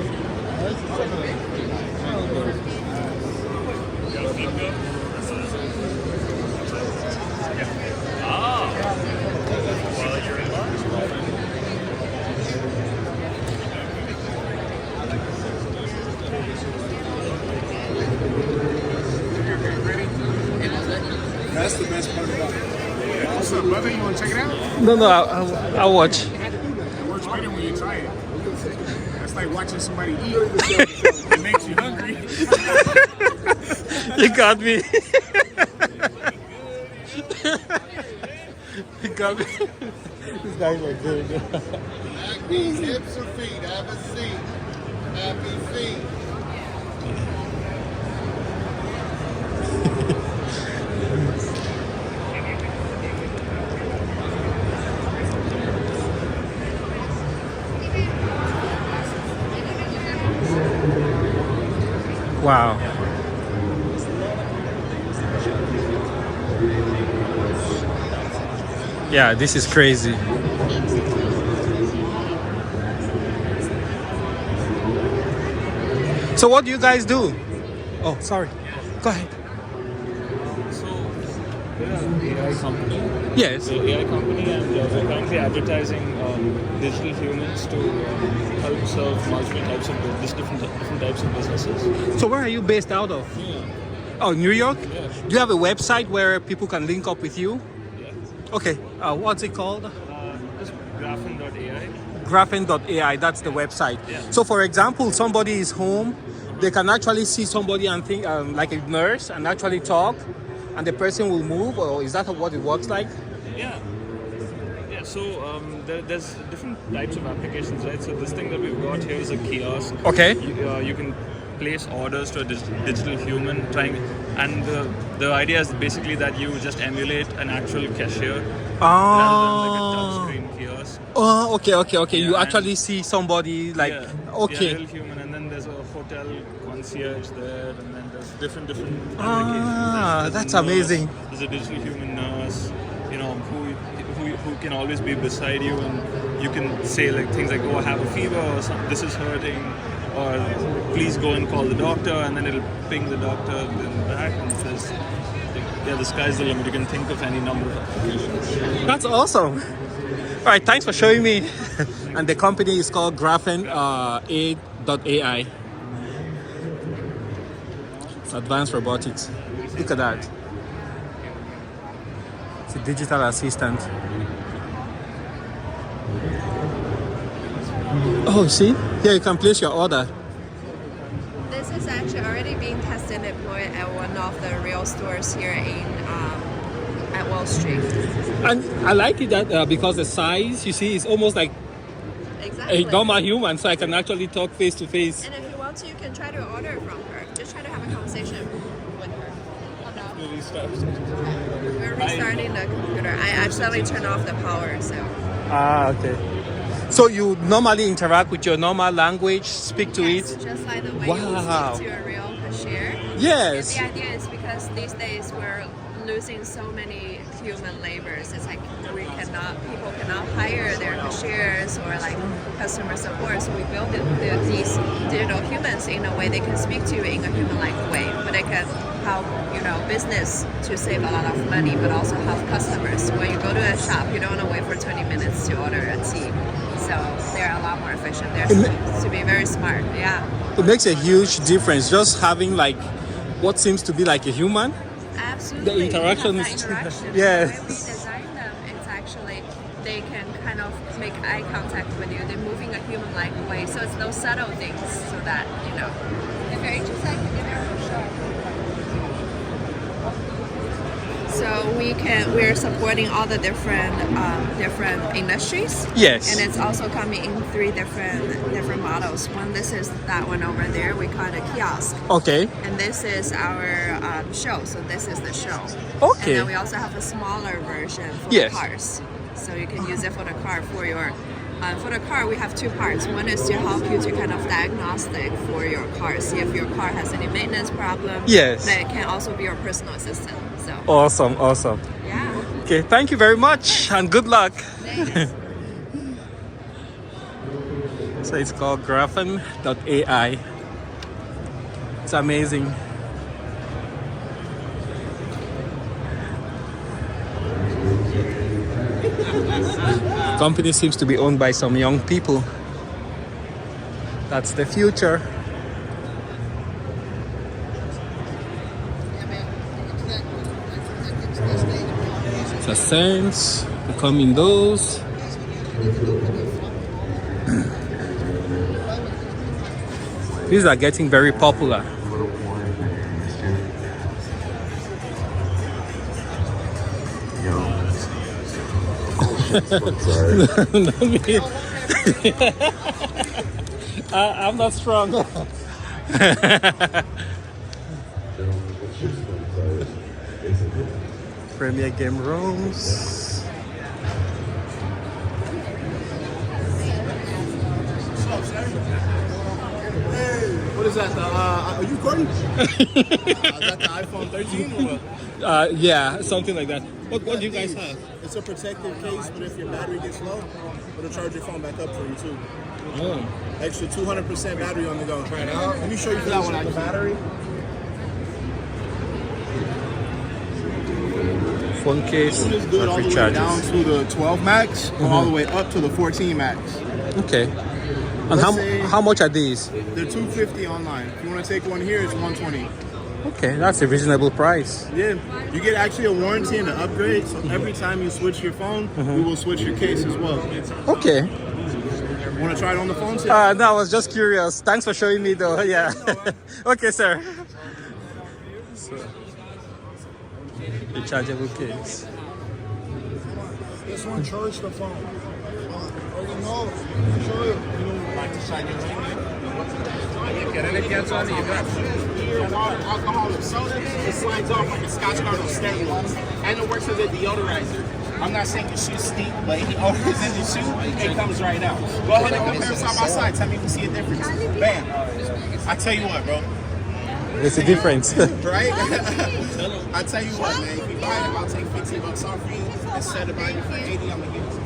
While you're in lunch. That's the best part about it. What's up, brother? You want to check it out? No, I'll watch. It works better when you try it. That's like watching somebody eat. It makes you hungry. You got me. You got me. These guys are good. Back knees, hips or feet. Have a seat. Happy feet. Wow. Yeah, this is crazy. So what do you guys do? Oh, sorry. Go ahead. We're an AI company. Yes. We're an AI company, and we're currently advertising digital humans to help serve multiple types of different types of businesses. So where are you based out of? Yeah. Oh, New York? Yeah. Do you have a website where people can link up with you? Yeah. Okay. What's it called? Just graphen.ai. Graphen.ai, that's the website. Yeah. So for example, somebody is home, they can actually see somebody and think like a nurse and actually talk, and the person will move, or is that what it works like? Yeah. Yeah, so there's different types of applications, right? So this thing that we've got here is a kiosk. Okay. You can place orders to a digital human and the idea is basically that you just emulate an actual cashier rather than like a touchscreen kiosk. Oh, okay. Yeah, You actually see somebody like, okay. Yeah, real human, and then there's a hotel concierge there, and then there's different applications. There's That's a nurse, amazing. There's a digital human nurse, who can always be beside you, and you can say like things like, oh, I have a fever, or this is hurting, or please go and call the doctor, and then it'll ping the doctor in back, and says, the sky's the limit. You can think of any number of applications. That's awesome. All right, thanks for showing me. And the company is called Graphen.ai. Advanced robotics. Look at that. It's a digital assistant. Oh, see? Here you can place your order. This is actually already being tested and deployed at one of the real stores here in at Wall Street. And I like it that because the size, you see, is almost like Exactly. a normal human, so I can actually talk face to face. And if you want to, you can try to order from her. Just try to have a conversation with her. We're restarting the computer. I accidentally turned off the power, so. Ah, okay. So you normally interact with your normal language, speak to Yes, it? just like the way Wow. you speak to a real cashier. Yes. And the idea is because these days we're losing so many human labors. It's like people cannot hire their cashiers or like customer support. So we build these digital humans in a way they can speak to you in a human-like way, but they can help business to save a lot of money, but also help customers. When you go to a shop, you don't want to wait for 20 minutes to order a tea. So they're a lot more efficient. They're to be very smart. Yeah. It makes a huge difference just having like what seems to be like a human. Absolutely. The interaction You have is that interaction. yes. The way we design them, it's actually they can kind of make eye contact with you. They're moving a human-like way, so it's those subtle things, so that if you're interested, you can get there for sure. So we're supporting all the different industries. Yes. And it's also coming in 3 different models. This is that one over there. We call it a kiosk. Okay. And this is our show. So this is the show. Okay. And then we also have a smaller version for Yes. cars. So you can use it for the car for your. For the car, we have 2 parts. One is to help you to kind of diagnostic for your car, see if your car has any maintenance problem. Yes. But it can also be your personal assistant. So. Awesome. Yeah. Okay, thank you very much and good luck. Thanks. So it's called Graphen.ai. It's amazing. Company seems to be owned by some young people. That's the future. The Saints come in those. These are getting very popular. I'm not strong. Premier game rooms. What is that? Are you recording? Is that the iPhone 13 or what? Yeah, something like that. What do you guys have? It's a protective case, but if your battery gets low, it'll charge your phone back up for you too. Oh. Extra 200% battery on the go. Let me show you that one. The battery. Phone case. This is good all the way down to the 12 Max, or all the way up to the 14 Max. Okay. And how much are these? They're $250 online. If you want to take one here, it's $120. Okay, that's a reasonable price. Yeah, you get actually a warranty and an upgrade. So every time you switch your phone, we will switch your case as well. Okay. Want to try it on the phone? No, I was just curious. Thanks for showing me though. Yeah. Okay, sir. So, rechargeable case. This one charged the phone. Oh, you know. Show you. Like to shine your ring? Alcoholic soda, it slides off like a Scotch guard on steroids. And it works as a deodorizer. I'm not saying your shoe stink, but if you odors in your shoe, it comes right out. Go ahead and compare side by side. Tell me if you see a difference. Bam. I tell you what, bro. There's a difference. Right? I tell you what, man. If you buy it, I'll take $15 off for you. Instead of buying it for $80, I'm gonna give it to you.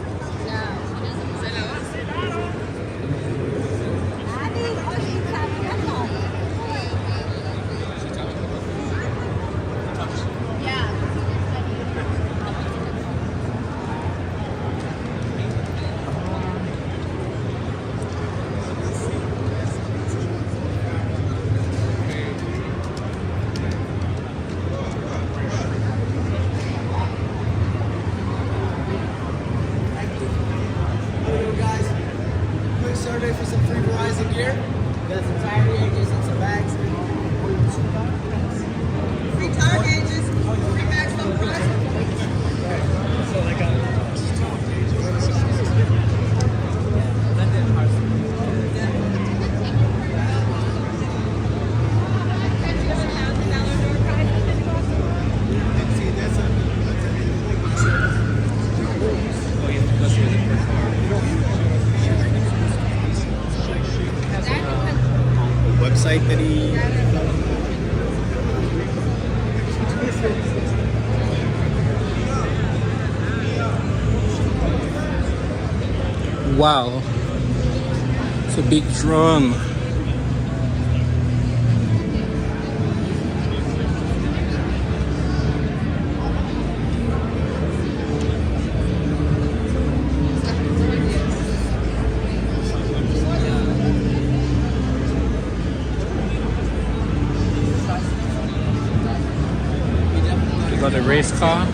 ready for some free Verizon gear? We got some tire gauges and some bags. Free tire gauges, free bags from Chrysler. So I got website that he Wow, it's a big drone. You got a race car.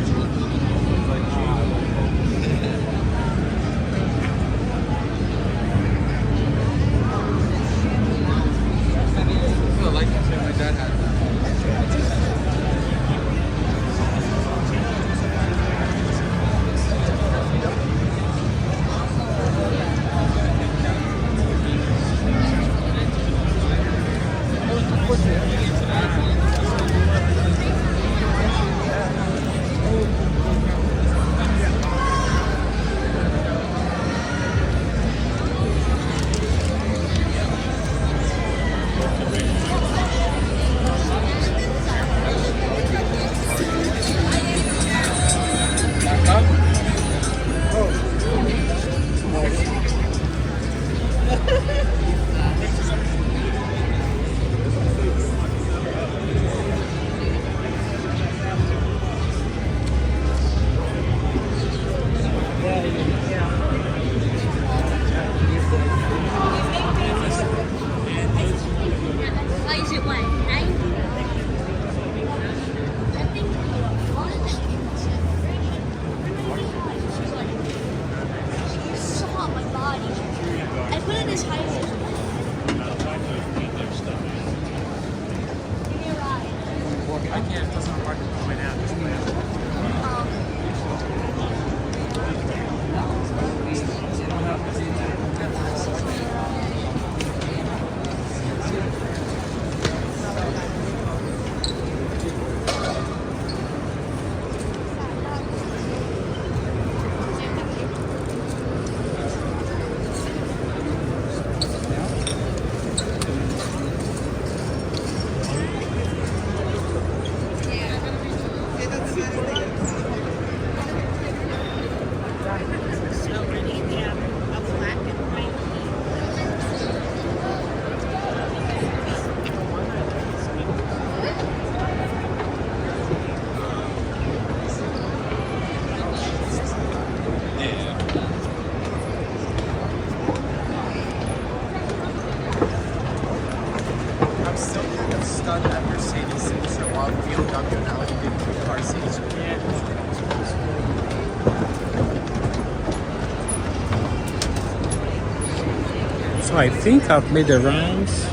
So I think I've made the rounds.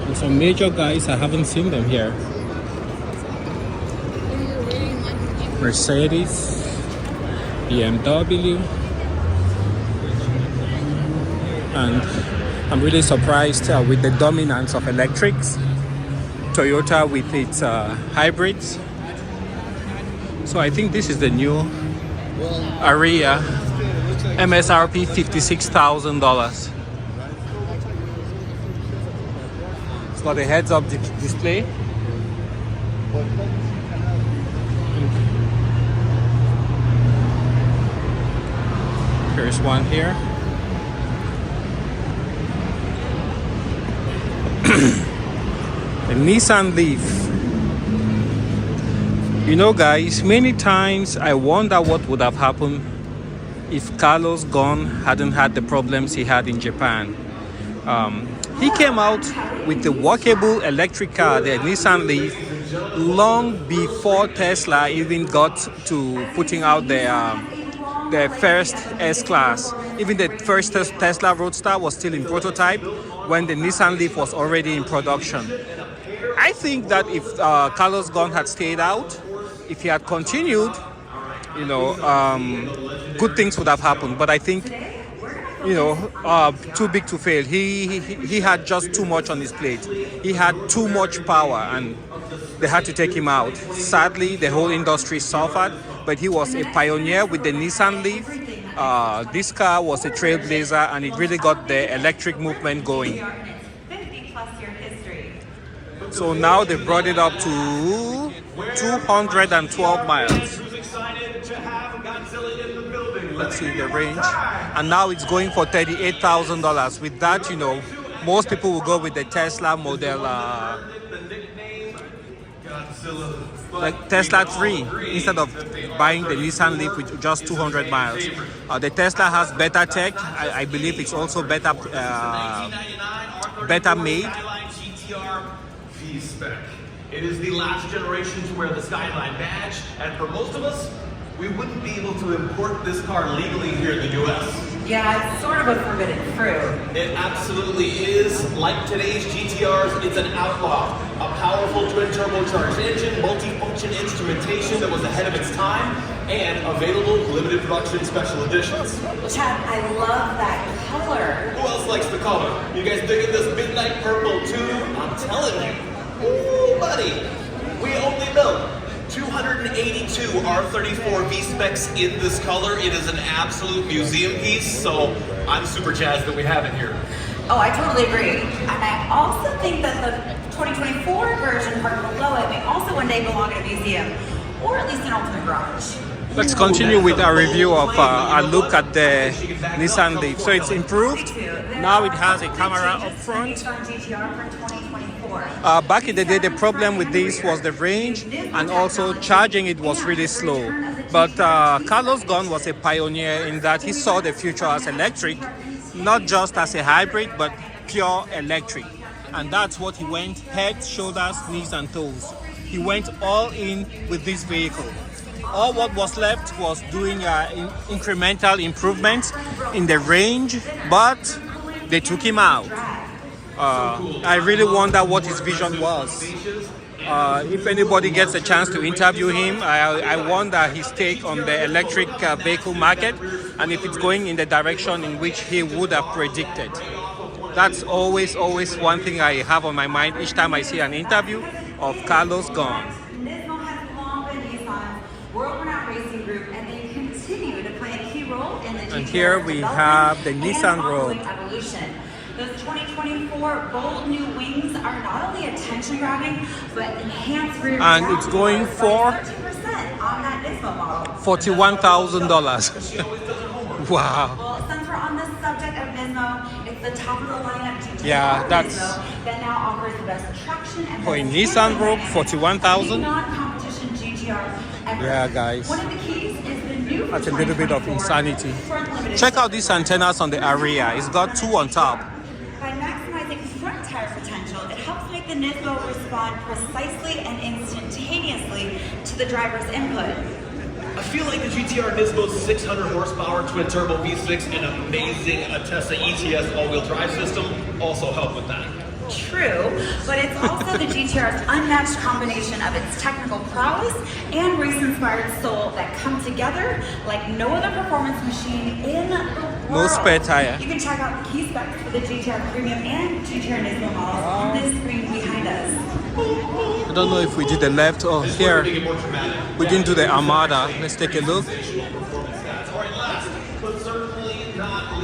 And some major guys, I haven't seen them here. Mercedes, BMW, and I'm really surprised with the dominance of electrics. Toyota with its hybrids. So I think this is the new Aria, MSRP $56,000. It's got a heads-up display. Here's one here. The Nissan Leaf. You know, guys, many times I wonder what would have happened if Carlos Ghosn hadn't had the problems he had in Japan. He came out with the walkable electric car, the Nissan Leaf, long before Tesla even got to putting out their the first S-Class. Even the first Tesla Roadster was still in prototype when the Nissan Leaf was already in production. I think that if Carlos Ghosn had stayed out, if he had continued, you know, good things would have happened. But I think, you know, too big to fail. He had just too much on his plate. He had too much power, and they had to take him out. Sadly, the whole industry suffered, but he was a pioneer with the Nissan Leaf. This car was a trailblazer, and it really got the electric movement going. So now they brought it up to 212 miles. Let's see the range. And now it's going for $38,000. With that, you know, most people will go with the Tesla model, like Tesla 3, instead of buying the Nissan Leaf with just 200 miles. The Tesla has better tech. I believe it's also better made. V-Spec. It is the last generation to wear the Skyline badge, and for most of us, we wouldn't be able to import this car legally here in the US. Yeah, it's sort of a forbidden fruit. It absolutely is. Like today's GTRs, it's an outlaw. A powerful twin turbocharged engine, multifunction instrumentation that was ahead of its time, and available limited production special editions. Chad, I love that color. Who else likes the color? You guys digging this midnight purple too? I'm telling you. Ooh, buddy. We only built 282 R34 V-Specs in this color. It is an absolute museum piece, so I'm super jazzed that we have it here. Oh, I totally agree. And I also think that the 2024 version parked below it may also one day belong in a museum, or at least an ultimate garage. Let's continue with our review of a look at the Nissan Leaf. So it's improved. Now it has a camera up front. Back in the day, the problem with this was the range, and also charging it was really slow. But Carlos Ghosn was a pioneer in that he saw the future as electric, not just as a hybrid, but pure electric. And that's what he went head, shoulders, knees and toes. He went all in with this vehicle. All what was left was doing incremental improvements in the range, but they took him out. I really wonder what his vision was. If anybody gets a chance to interview him, I wonder his take on the electric vehicle market, and if it's going in the direction in which he would have predicted. That's always one thing I have on my mind each time I see an interview of Carlos Ghosn. And here we have the Nissan Rogue. Those 2024 bold new wings are not only attention-grabbing, but enhanced rear. And it's going for 13% on that Nismo model. $41,000. Wow. Well, since we're on the subject of Nismo, it's the top of the lineup GTR Yeah, that's Nismo that now offers the best traction and for a Nissan Rogue, $41,000. Non-competition GTR ever. Yeah, guys. One of the keys is the new. That's a little bit of insanity. Check out these antennas on the area. It's got two on top. By maximizing front tire potential, it helps make the Nismo respond precisely and instantaneously to the driver's input. I feel like the GTR Nismo's 600 horsepower twin turbo V6 and amazing Tesla ETS all-wheel drive system also help with that. True, but it's also the GTR's unmatched combination of its technical prowess and race-inspired soul that come together like no other performance machine in the world. No spare tire. You can check out the key specs for the GTR Premium and GTR Nismo models on this screen behind us. I don't know if we did the left or here. We didn't do the Armada. Let's take a look.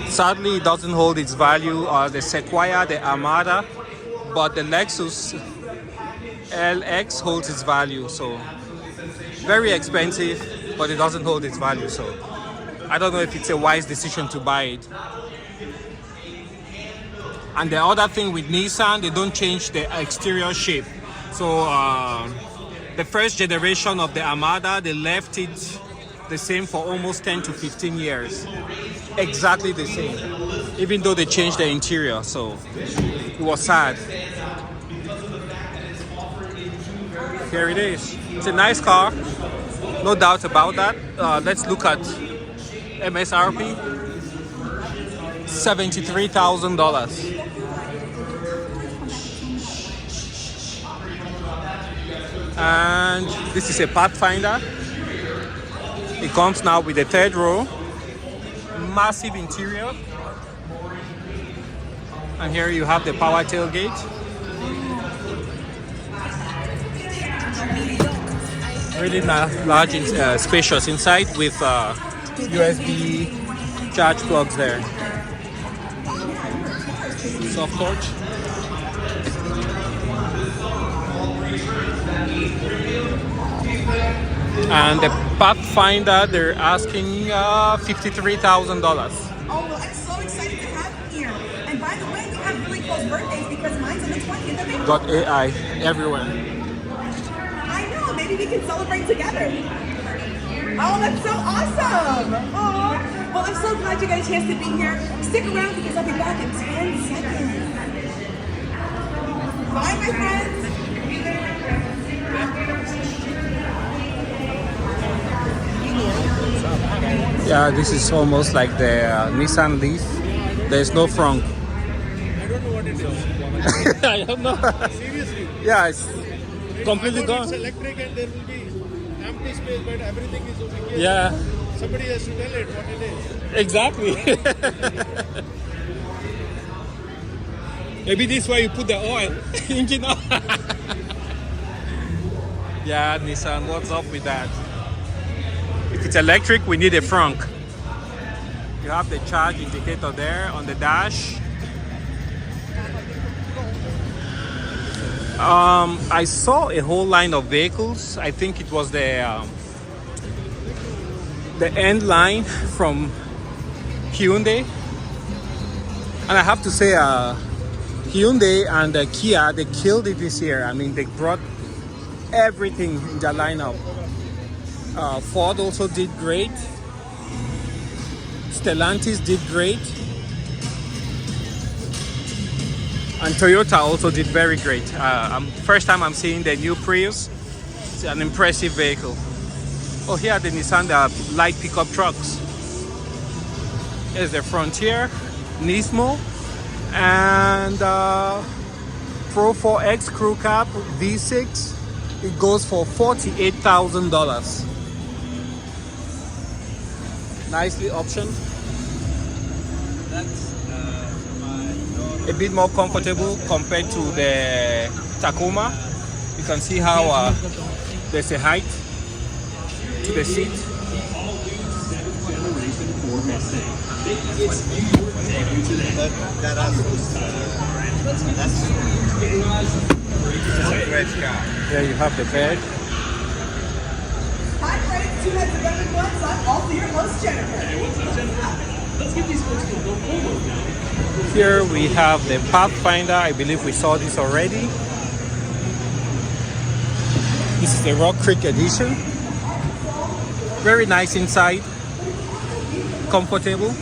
Sadly, it doesn't hold its value. The Sequoia, the Armada, but the Lexus LX holds its value. So very expensive, but it doesn't hold its value. So I don't know if it's a wise decision to buy it. And the other thing with Nissan, they don't change the exterior shape. So the first generation of the Armada, they left it the same for almost 10 to 15 years. Exactly the same, even though they changed the interior. So it was sad. Here it is. It's a nice car, no doubt about that. Let's look at MSRP $73,000. And this is a Pathfinder. It comes now with the third row, massive interior, and here you have the power tailgate. Really large and spacious inside with USB charge plugs there. Soft touch. And the Pathfinder, they're asking $53,000. Oh, well, I'm so excited to have you here. And by the way, we have really close birthdays because mine's on the 20th of April. Got AI everywhere. I know, maybe we can celebrate together. Oh, that's so awesome. Oh, well, I'm so glad you got a chance to be here. Stick around because I'll be back in 10 seconds. Bye, my friends. Yeah, this is almost like the Nissan Leaf. There's no front. I don't know what it is. I don't know. Seriously. Yeah, it's completely gone. It's electric and there will be empty space, but everything is over here. Yeah. Somebody has to tell it what it is. Exactly. Maybe this way you put the oil, engine oil. Yeah, Nissan, what's up with that? If it's electric, we need a frunk. You have the charge indicator there on the dash. I saw a whole line of vehicles. I think it was the end line from Hyundai. And I have to say, Hyundai and Kia, they killed it this year. I mean, they brought everything in their lineup. Ford also did great. Stellantis did great. And Toyota also did very great. First time I'm seeing the new Prius. It's an impressive vehicle. Oh, here are the Nissan light pickup trucks. There's the Frontier, Nismo, and Pro 4X Crew Cab V6. It goes for $48,000. Nicely optioned. That's a bit more comfortable compared to the Tacoma. You can see how there's a height to the seat. There you have the bed. Hi, friends. 2 heads of every one. I'm also your host, Jennifer. Hey, what's up, Jennifer? Let's get these folks to go forward now. Here we have the Pathfinder. I believe we saw this already. This is the Rock Creek edition. Very nice inside. Comfortable.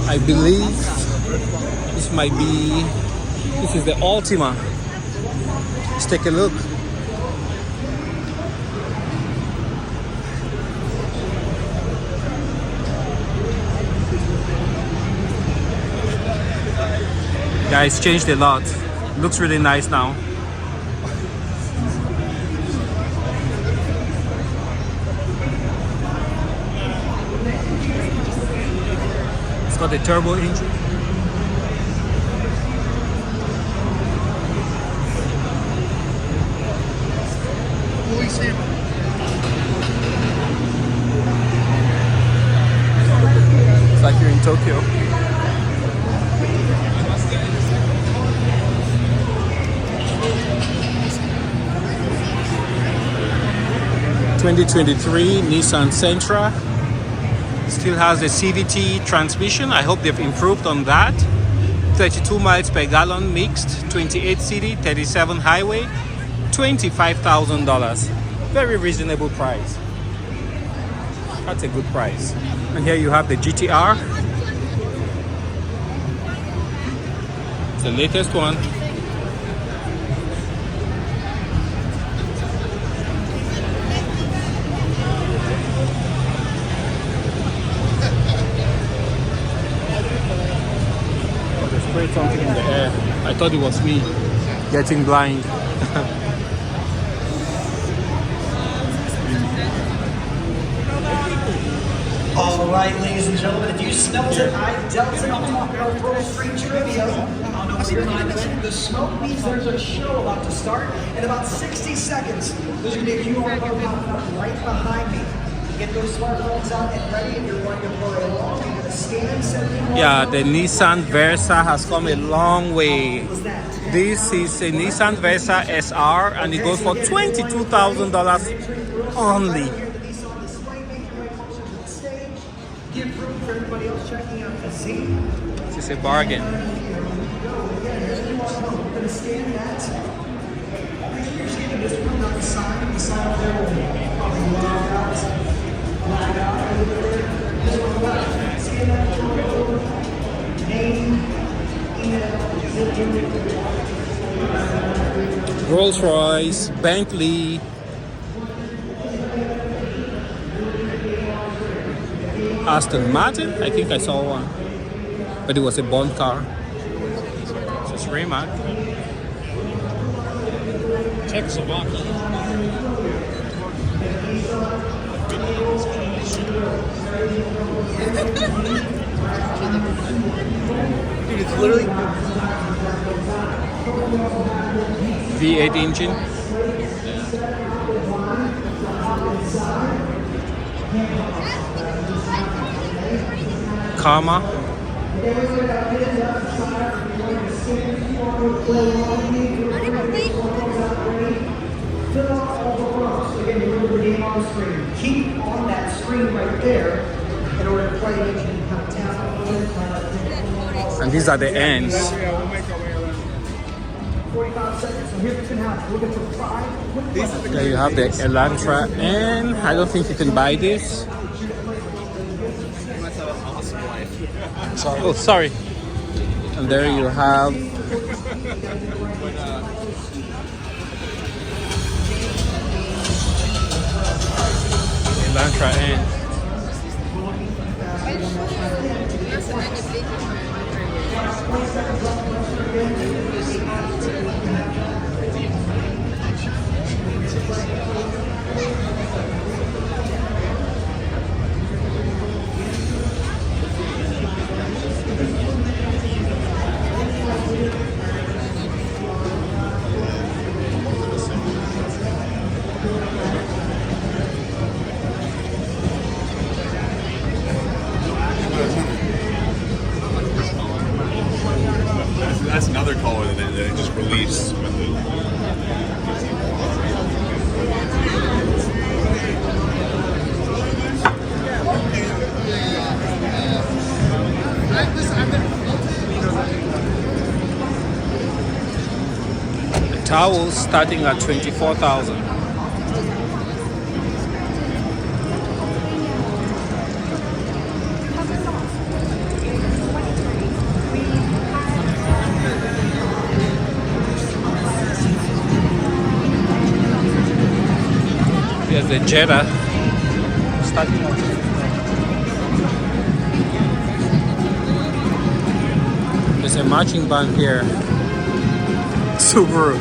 I believe this might be, this is the Ultima. Let's take a look. Yeah, it's changed a lot. Looks really nice now. It's got a turbo engine. It's like you're in Tokyo. (2023) Nissan Sentra. Still has the CVT transmission. I hope they've improved on that. 32 miles per gallon mixed, 28 city, 37 highway, $25,000. Very reasonable price. That's a good price. And here you have the GTR. It's the latest one. put something in the air. I thought it was me getting blind. All right, ladies and gentlemen, if you smelt it, I dealt it. I'm talking about Pearl Street Trivia. I don't know what your mind is. The smoke means there's a show about to start in about 60 seconds. There's going to be a QR code popping up right behind me. Get those smartphones out and ready if you're going to play along. You're going to scan 71. Yeah, the Nissan Versa has come a long way. This is a Nissan Versa SR and it goes for $22,000 only. Give room for everybody else checking out the Z. This is a bargain. We're going to scan that. You're scanning this room, not the sign. The sign up there will probably log out. Log out over there. This one left. Scan that over. Name, email, Rolls Royce, Bentley, Aston Martin, I think I saw one, but it was a Bond car. So it's Rimac. Czechoslovakia. dude, it's literally V8 engine. Karma. Keep on that screen right there in order to play it. And these are the ends. 45 seconds. So here's what's going to happen. We're going to put 5. There you have the Elantra, and I don't think you can buy this. Oh, sorry. And there you have Elantra N. That's another color that they just released with the. The towels starting at $24,000. Here's the Jetta starting at there's a marching band here. Subaru.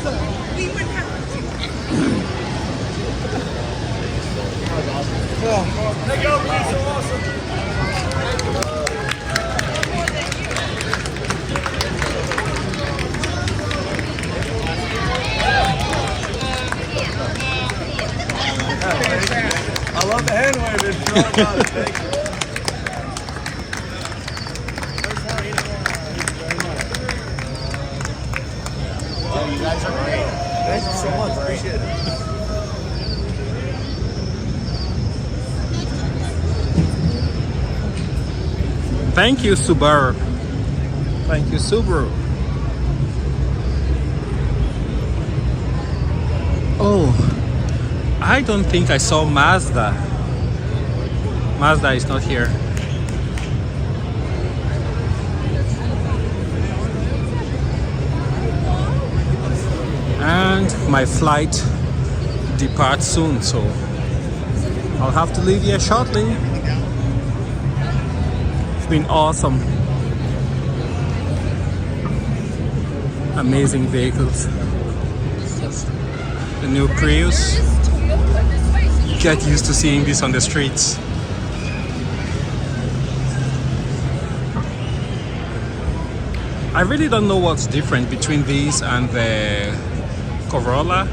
We wouldn't have Thank you all for being so awesome. I love the hand waving. Thank you. Oh, you guys are great. Thank you so much. Appreciate it. Thank you, Subaru. Thank you, Subaru. Oh, I don't think I saw Mazda. Mazda is not here. And my flight departs soon, so I'll have to leave here shortly. It's been awesome. Amazing vehicles. The new Prius. Get used to seeing this on the streets. I really don't know what's different between these and the Corolla.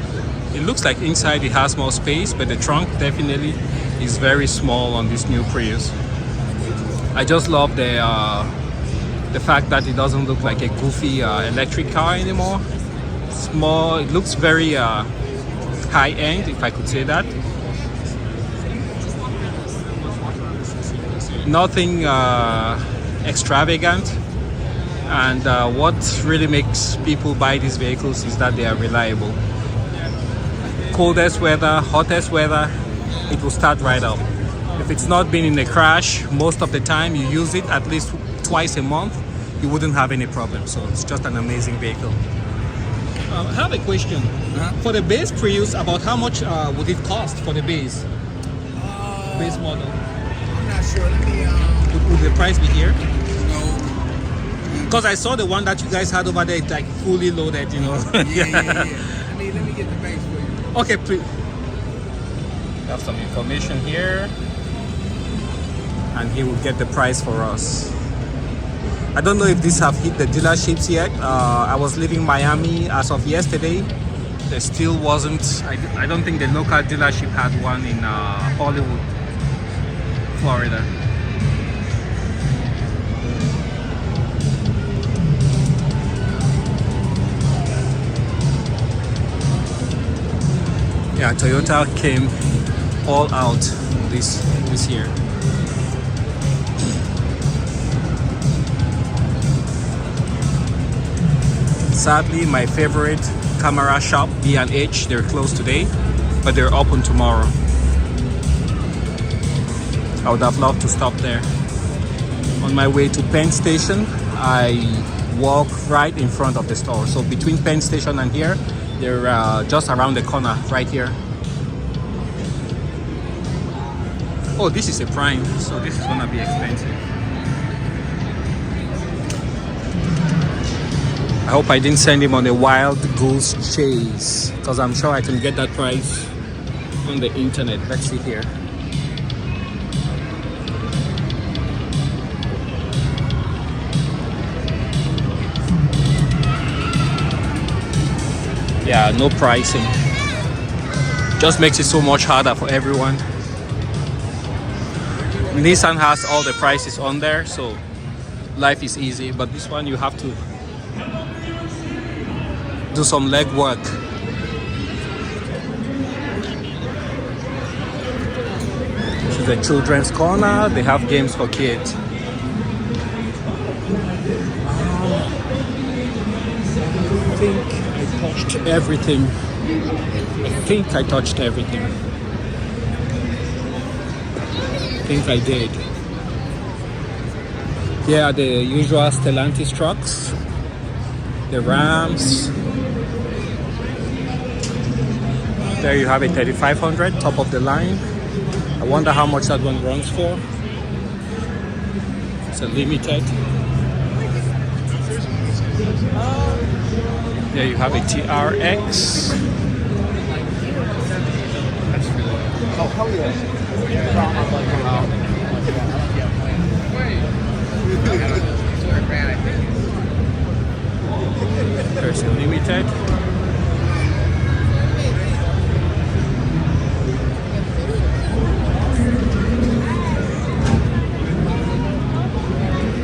It looks like inside it has more space, but the trunk definitely is very small on this new Prius. I just love the fact that it doesn't look like a goofy electric car anymore. It's more, it looks very high-end, if I could say that. Nothing extravagant. And what really makes people buy these vehicles is that they are reliable. Coldest weather, hottest weather, it will start right up. If it's not been in a crash, most of the time you use it at least twice a month, you wouldn't have any problem. So it's just an amazing vehicle. I have a question. For the base Prius, about how much would it cost for the base model? I'm not sure. Let me. Would the price be here? Because I saw the one that you guys had over there, it's like fully loaded, you know. Yeah. Let me get the base for you. Okay, please. We have some information here. And he will get the price for us. I don't know if these have hit the dealerships yet. I was leaving Miami as of yesterday. There still wasn't, I don't think the local dealership had one in Hollywood, Florida. Yeah, Toyota came all out this year. Sadly, my favorite camera shop, B&H, they're closed today, but they're open tomorrow. I would have loved to stop there. On my way to Penn Station, I walk right in front of the store. So between Penn Station and here, they're just around the corner, right here. Oh, this is a Prime, so this is gonna be expensive. I hope I didn't send him on a wild goose chase, because I'm sure I can get that price on the internet. Let's see here. Yeah, no pricing. Just makes it so much harder for everyone. Nissan has all the prices on there, so life is easy, but this one you have to do some legwork. This is the children's corner. They have games for kids. I think I touched everything. I think I did. Here are the usual Stellantis trucks. The Rams. There you have a 3500, top of the line. I wonder how much that one runs for. It's a limited. There you have a TRX. Oh, hell yeah. Person limited.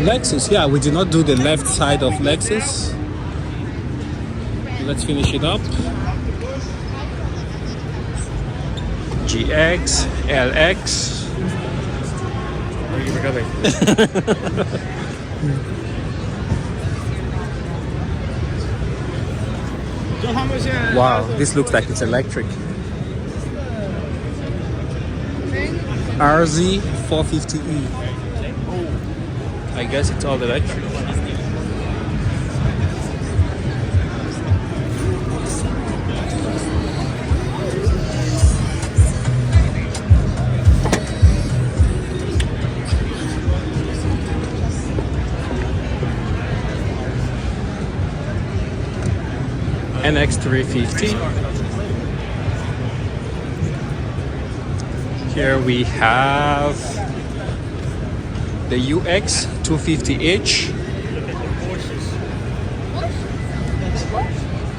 Lexus, yeah, we did not do the left side of Lexus. Let's finish it up. GX, LX. Wow, this looks like it's electric. RZ 450E. I guess it's all electric. NX 350. Here we have the UX 250H,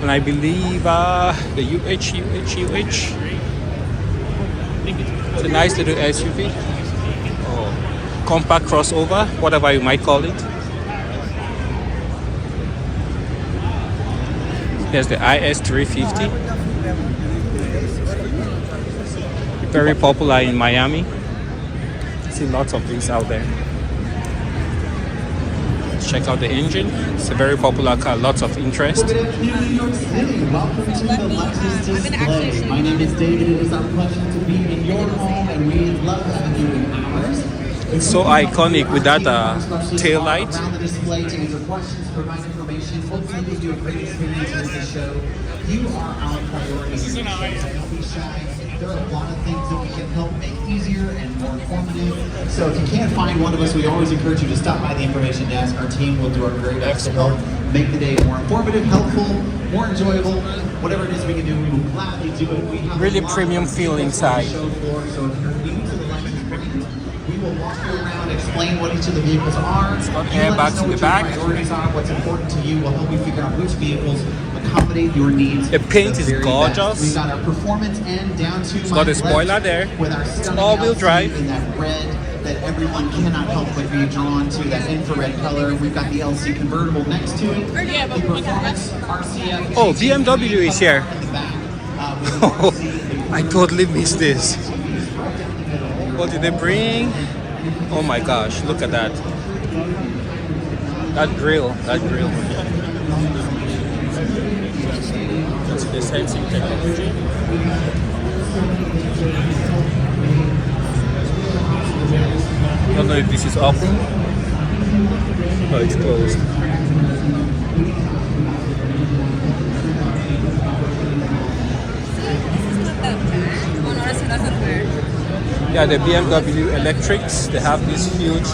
and I believe the UH. It's a nice little SUV, or compact crossover, whatever you might call it. There's the IS 350, very popular in Miami. See lots of these out there. Check out the engine. It's a very popular car, lots of interest. Good afternoon, New York City. Welcome to the Lexus display. My name is David. It is our pleasure to be in your home, and we love having you in ours. It's so iconic with that tail light. Around the display to answer questions, provide information, hopefully give you a great experience with the show. You are our priority. So don't be shy. There are a lot of things that we can help make easier and more informative. So if you can't find one of us, we always encourage you to stop by the information desk. Our team will do our very best to help make the day more informative, helpful, more enjoyable. Whatever it is we can do, we will gladly do it. We have really premium feel inside. Show floor, so if you're new to the Lexus brand, we will walk you around, explain what each of the vehicles are. It's got You let us airbags know in the what back. your priorities are, what's important to you. We'll help you figure out which vehicles accommodate your needs. The paint is very gorgeous. best. We've got our performance and down to It's got a spoiler there. with our It's stunning all-wheel LCD drive. in that red that everyone cannot help but be drawn to, that infrared color. We've got the LC convertible next to it. The performance RCF. Oh, BMW is here. I totally missed this. What did they bring? Oh my gosh, look at that. That grill. That's the sensing technology. I don't know if this is open. Oh, it's closed. Yeah, the BMW electrics, they have this huge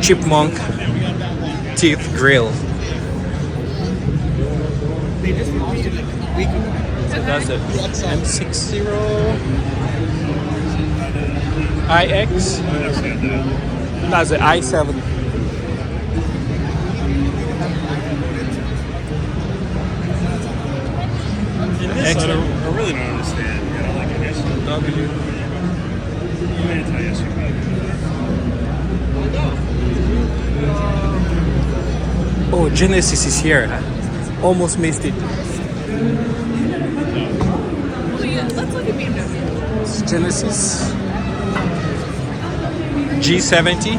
chipmunk teeth grill. So that's the M60 iX. That's the i7. In this, I really don't understand. You know, like an SUV. I'm anti-SUV. Oh, Genesis is here. Almost missed it. Oh yeah, let's look at BMW. It's Genesis G70.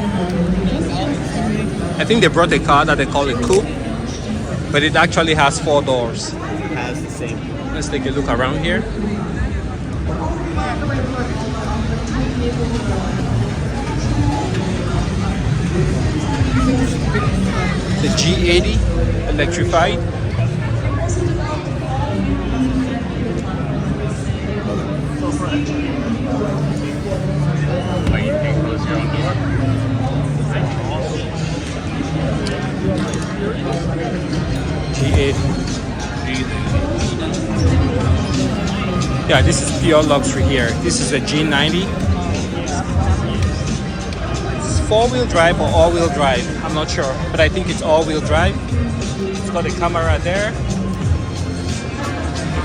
I think they brought a car that they call a coupe, but it actually has 4 doors. It has the same. Let's take a look around here. The G80 electrified. G80. Yeah, this is pure luxury here. This is a G90. This is 4-wheel drive or all-wheel drive. I'm not sure, but I think it's all-wheel drive. It's got a camera there.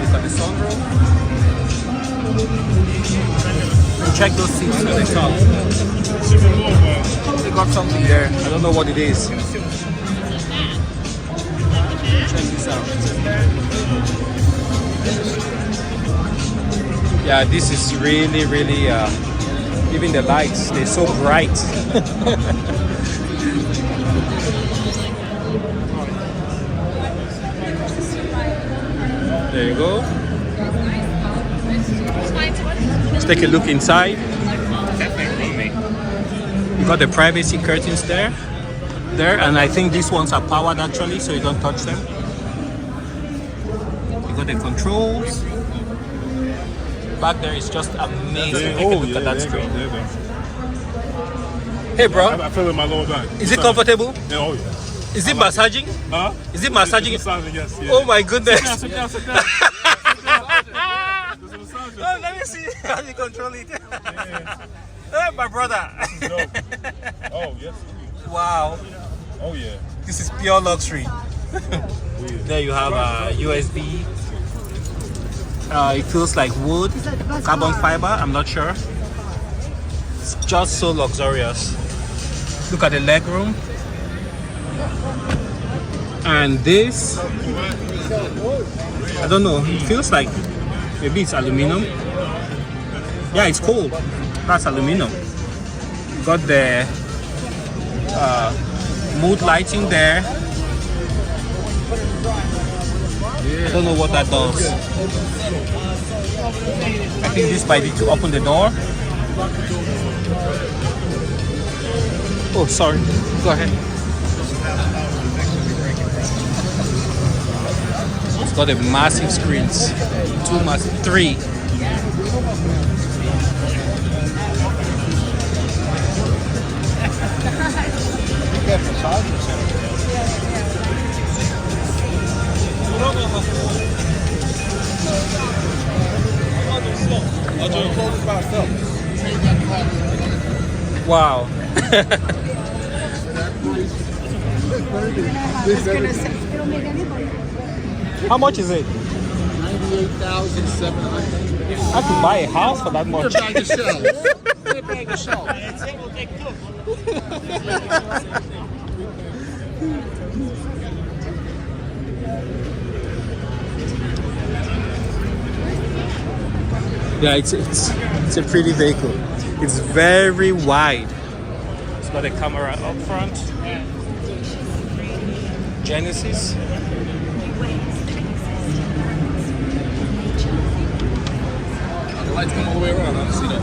It's got the sunroof. Check those seats at the top. They got something there. I don't know what it is. Check this out. Yeah, this is really, even the lights, they're so bright. There you go. Let's take a look inside. You got the privacy curtains there, and I think these ones are powered actually, so you don't touch them. You got the controls. Back there is just amazing. Take a look at that screen. Hey, bro. I feel in my lower back. Is it comfortable? Yeah, oh yeah. Is it massaging? Huh? Is it massaging? It's massaging, yes. Yeah. Oh my goodness. Sit down, sit down. Oh, let me see how you control it. Hey, my brother. Oh, yes. Wow. Oh, yeah. This is pure luxury. There you have USB. It feels like wood, carbon fiber, I'm not sure. It's just so luxurious. Look at the leg room. And this, I don't know, it feels like maybe it's aluminum. Yeah, it's cold. That's aluminum. Got the mood lighting there. I don't know what that does. I think this might be to open the door. Oh, sorry. Go ahead. It's got a massive screens. Three. Wow. How much is it? 98,700. I could buy a house for that much. Yeah, it's a pretty vehicle. It's very wide. It's got a camera up front. Genesis. The lights come all the way around. I don't see that.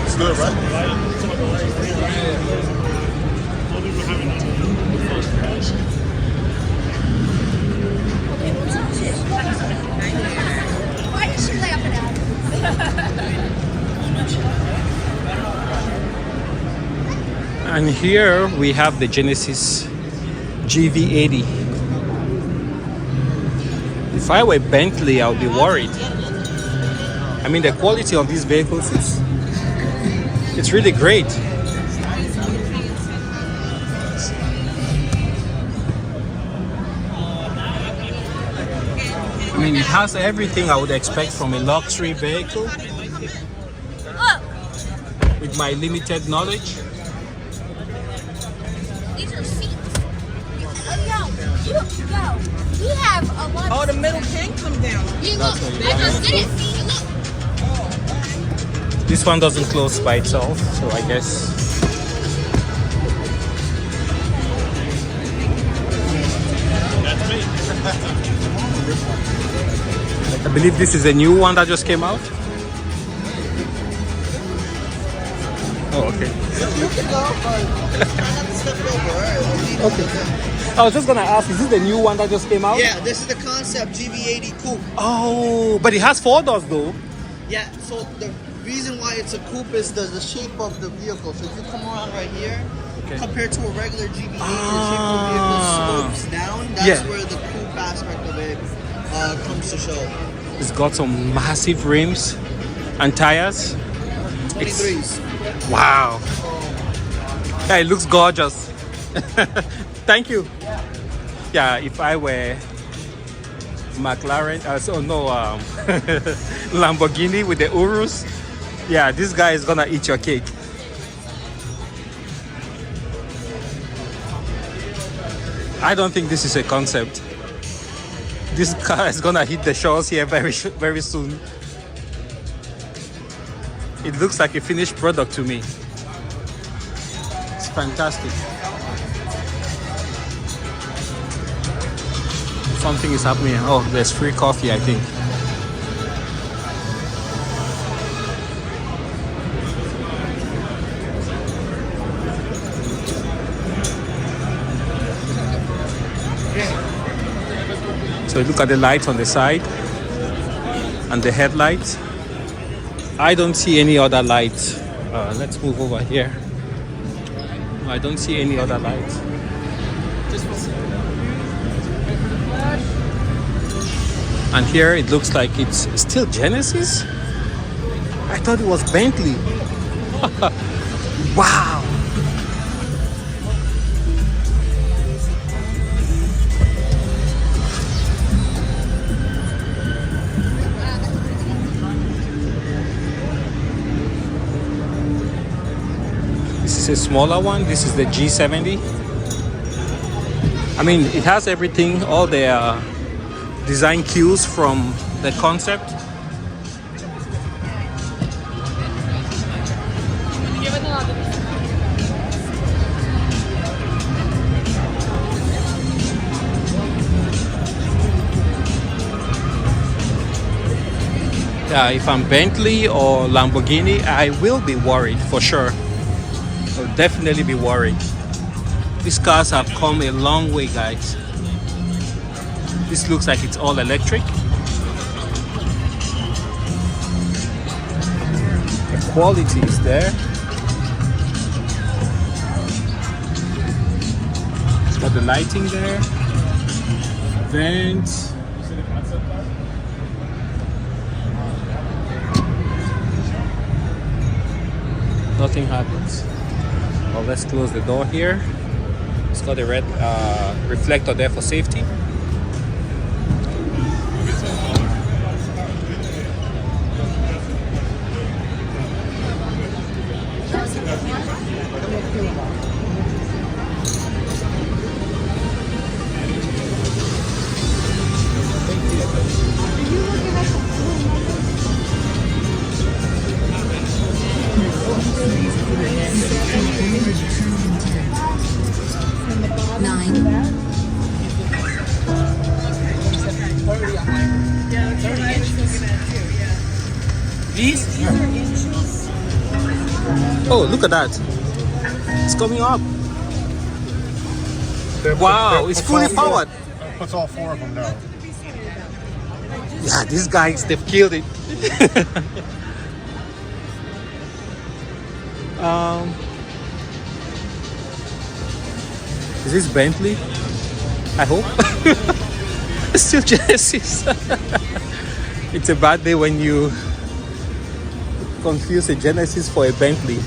It's good, right? Why is she laughing at us? And here we have the Genesis GV80. If I were Bentley, I would be worried. I mean, the quality of these vehicles it's really great. I mean, it has everything I would expect from a luxury vehicle. With my limited knowledge. These are seats. Yo, we have a lot. Oh, the middle can come down. You look, This one doesn't close by itself, so I guess. That's me. I believe this is a new one that just came out. Oh, okay. Okay. I was just gonna ask, is this the new one that just came out? Yeah, this is the concept GV80 coupe. Oh, but it has 4 doors though. Yeah, so the reason why it's a coupe is the shape of the vehicle. So if you come around right here, compared to a regular GV8, the shape of the vehicle slopes down. That's where the coupe aspect of it comes to show. It's got some massive rims and tires. 23s. Wow. Yeah, it looks gorgeous. Thank you. Yeah, if I were McLaren, Lamborghini with the Urus, yeah, this guy is gonna eat your cake. I don't think this is a concept. This car is gonna hit the shores here very soon. It looks like a finished product to me. It's fantastic. Something is happening. Oh, there's free coffee, I think. So look at the lights on the side and the headlights. I don't see any other lights. Let's move over here. I don't see any other lights. And here it looks like it's still Genesis. I thought it was Bentley. Wow. This is a smaller one. This is the G70. I mean, it has everything, all the design cues from the concept. If I'm Bentley or Lamborghini, I will be worried for sure. I'll definitely be worried. These cars have come a long way, guys. This looks like it's all electric. The quality is there. It's got the lighting there. Vents. Nothing happens. Well, let's close the door here. It's got a red reflector there for safety. These? Oh, look at that. It's coming up. Wow, it's fully powered. Puts all four of them down. Yeah, these guys, they've killed it. Is this Bentley? I hope. It's still Genesis. It's a bad day when you confuse a Genesis for a Bentley.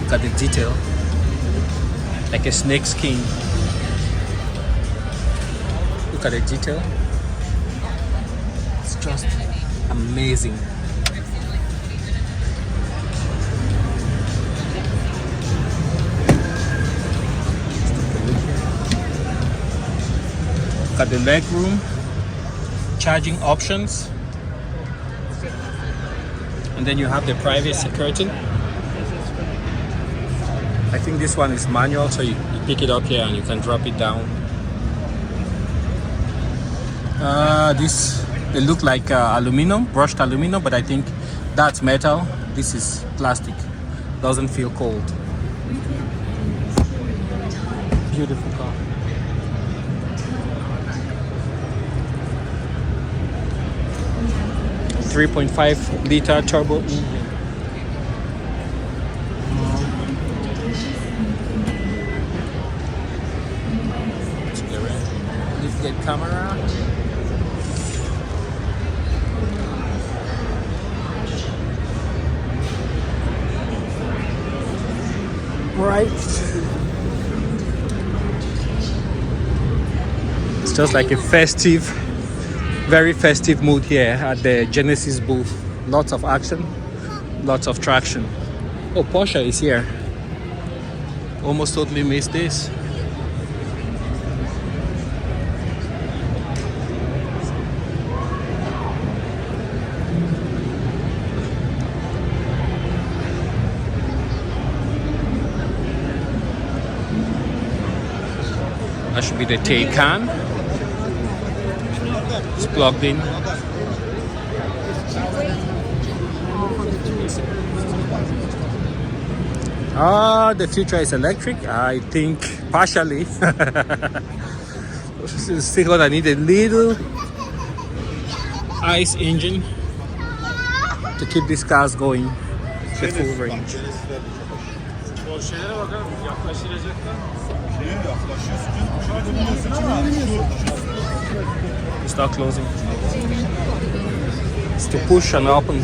Look at the detail. Like a snake skin. Look at the detail. It's just amazing. Look at the leg room. Charging options. And then you have the privacy curtain. I think this one is manual, so you pick it up here and you can drop it down. They look like aluminum, brushed aluminum, but I think that's metal. This is plastic. Doesn't feel cold. Beautiful car. 3.5 liter turbo engine. Lift the camera. Right. It's just like a festive, very festive mood here at the Genesis booth. Lots of action, lots of traction. Oh, Porsche is here. Almost totally missed this. That should be the Taycan. It's plugged in. The future is electric. I think partially. Still gonna need a little ICE engine to keep these cars going the full range. Start closing. It's to push and open.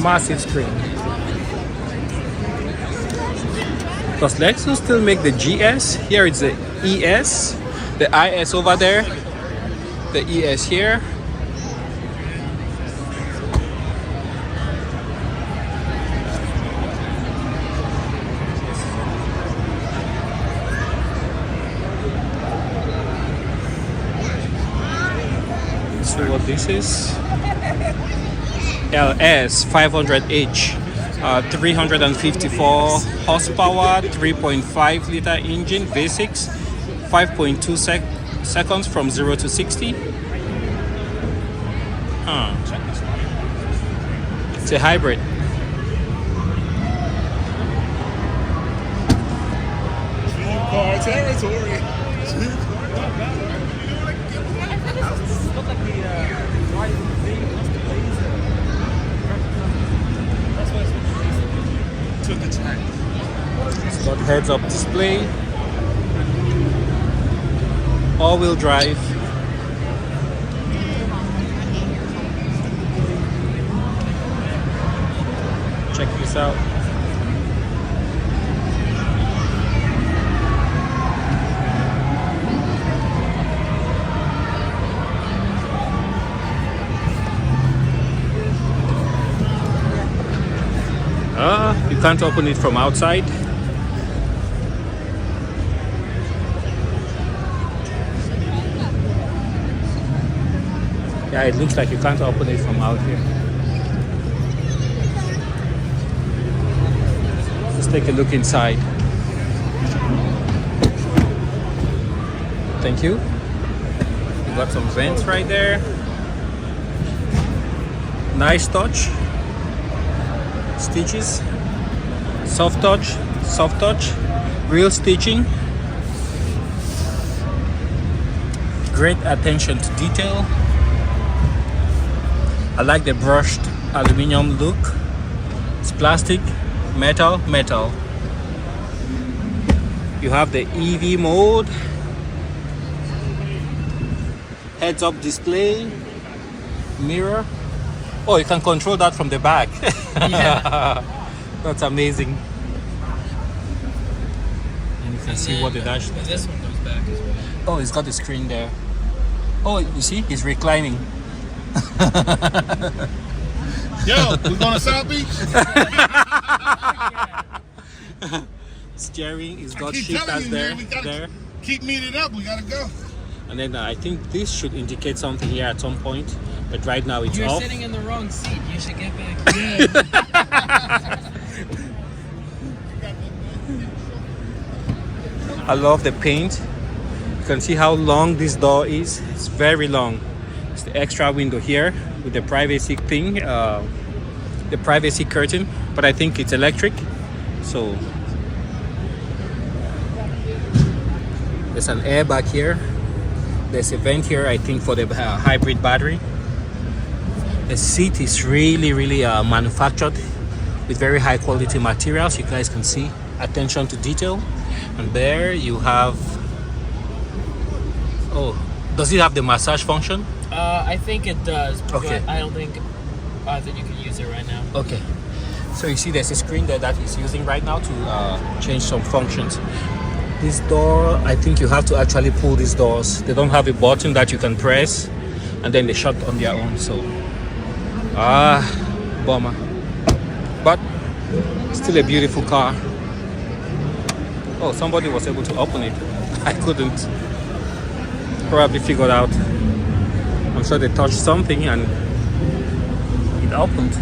Massive screen. Does Lexus still make the GS? Here it's the ES, the IS over there, the ES here. So what this is? LS 500H, 354 horsepower, 3.5 liter engine, V6, 5.2 seconds from 0 to 60. It's a hybrid. Car territory. It's got heads-up display, all-wheel drive. Check this out. You can't open it from outside. Yeah, it looks like you can't open it from out here. Let's take a look inside. Thank you. You got some vents right there. Nice touch. Stitches. Soft touch, real stitching. Great attention to detail. I like the brushed aluminum look. It's plastic, metal. You have the EV mode, heads-up display, mirror. Oh, you can control that from the back. Yeah. That's amazing. And you can see what the dash does. This one goes back as well. Oh, it's got the screen there. Oh, you see, he's reclining. Yo, we going to South Beach? Steering, it's got shifters there. Keep meeting up, we gotta go. And then I think this should indicate something here at some point, but right now it's You're off. sitting in the wrong seat. You should get back. I love the paint. can see how long this door is. It's very long. It's the extra window here with the privacy thing, the privacy curtain, but I think it's electric. So there's an airbag here. There's a vent here, I think, for the hybrid battery. The seat is really manufactured with very high quality materials. You guys can see attention to detail. And there you have, oh, does it have the massage function? I think it does, Okay. but I don't think that you can use it right now. Okay, so you see there's a screen there that he's using right now to change some functions. This door, I think you have to actually pull these doors. They don't have a button that you can press and then they shut on their own. So bummer, but still a beautiful car. Oh, somebody was able to open it. I couldn't. Probably figured out. I'm sure they touched something and it opened.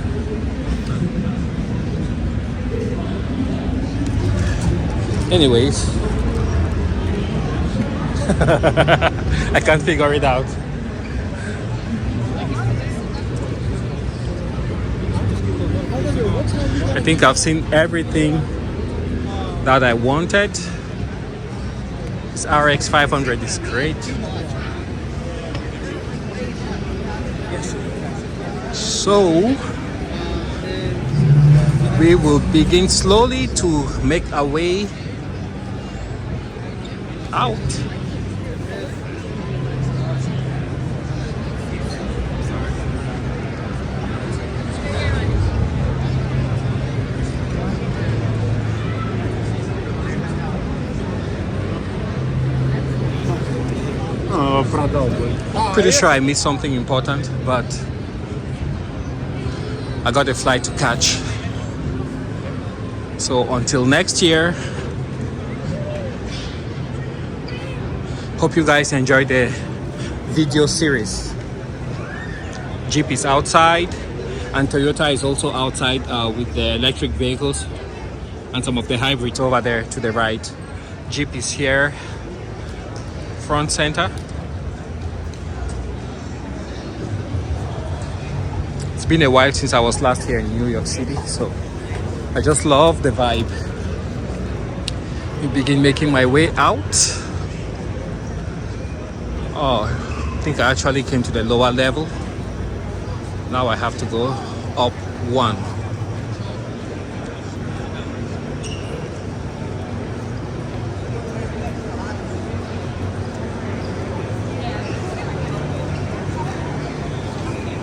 Anyways, I can't figure it out. I think I've seen everything that I wanted. This RX 500 is great. So we will begin slowly to make our way out. Pretty sure I missed something important, but I got a flight to catch. So until next year, hope you guys enjoyed the video series. Jeep is outside and Toyota is also outside with the electric vehicles and some of the hybrids over there to the right. Jeep is here, front center. It's been a while since I was last here in New York City, so I just love the vibe. We begin making my way out. Oh, I think I actually came to the lower level. Now I have to go up one.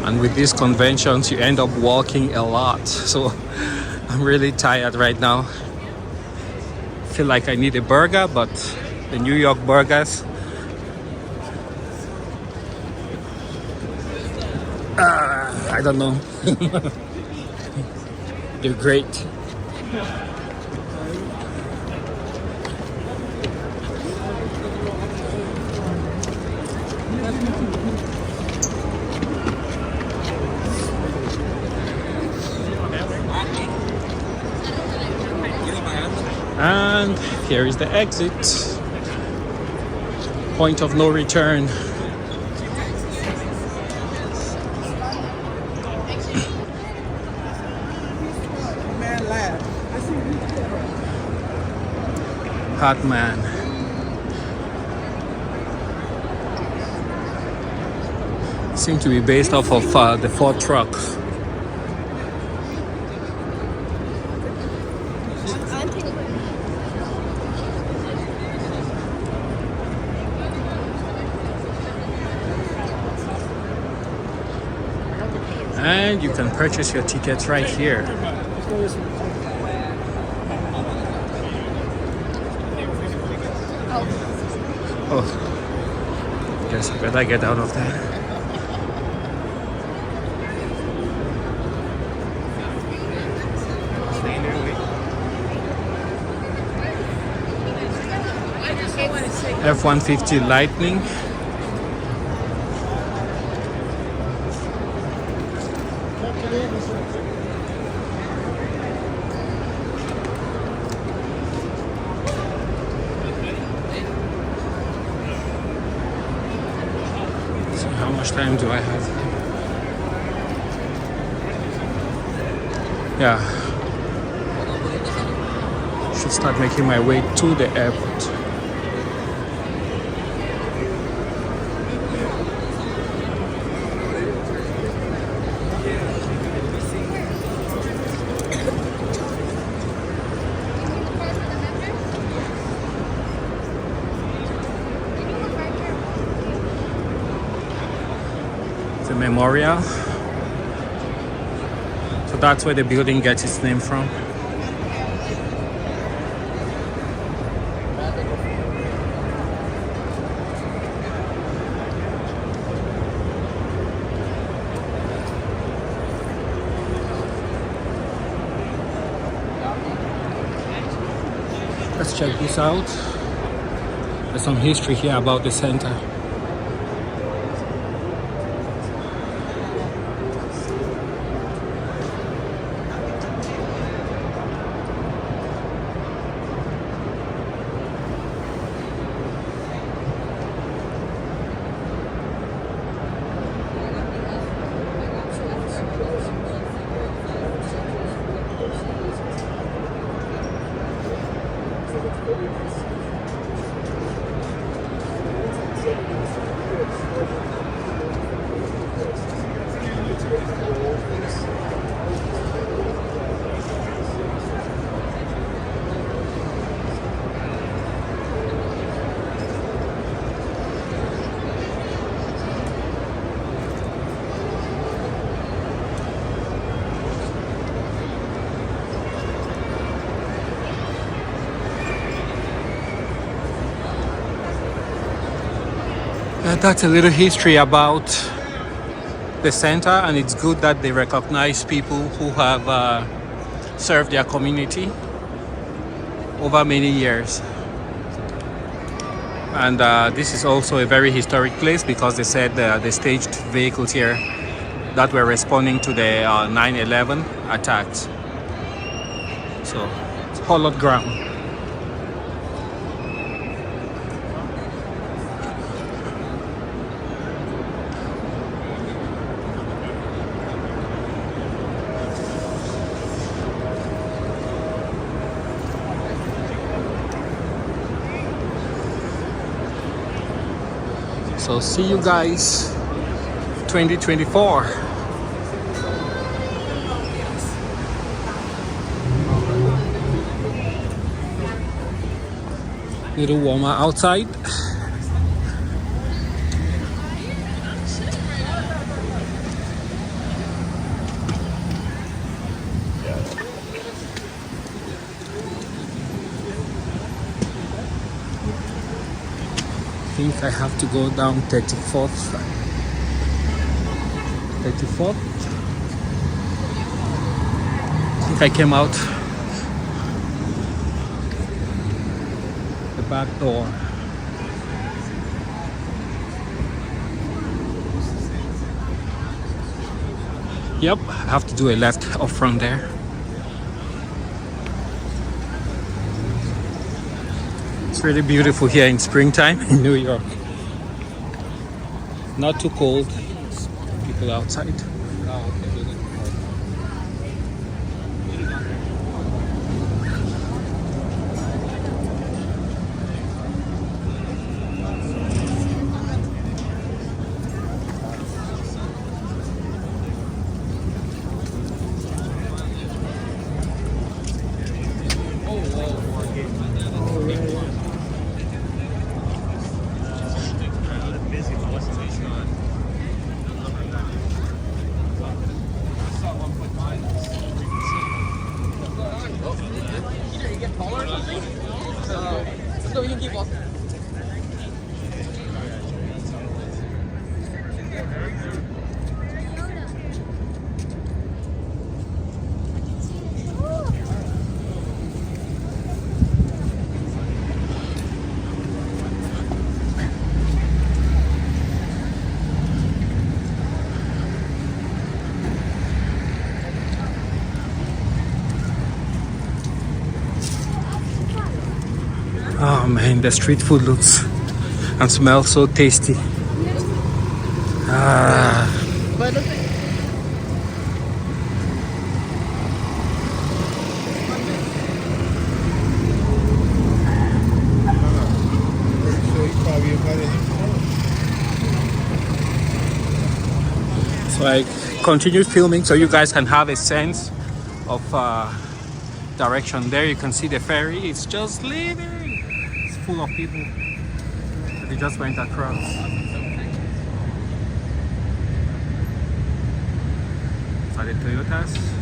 And with these conventions, you end up walking a lot. So I'm really tired right now. Feel like I need a burger, but the New York burgers, I don't know. They're great. And here is the exit. Point of no return. Hot man. Seem to be based off of the Ford truck. And you can purchase your tickets right here. Oh, guess I better get out of there. F-150 Lightning. time do I have? Yeah. Should start making my way to the airport. The memorial. So that's where the building gets its name from. Let's check this out. There's some history here about the center. That's a little history about the center, and it's good that they recognize people who have served their community over many years. And this is also a very historic place because they said they staged vehicles here that were responding to the 9/11 attacks. So it's hollowed ground. So see you guys 2024. Little warmer outside. I think I have to go down 34th. 34th. I think I came out the back door. Yep, I have to do a left up front there. It's really beautiful here in springtime in New York. Not too cold. People outside. Oh man, the street food looks and smells so tasty. Ah. by the thing. So I continue filming so you guys can have a sense of direction. There you can see the ferry. It's just leaving. It's full of people. They just went across. Are the Toyotas?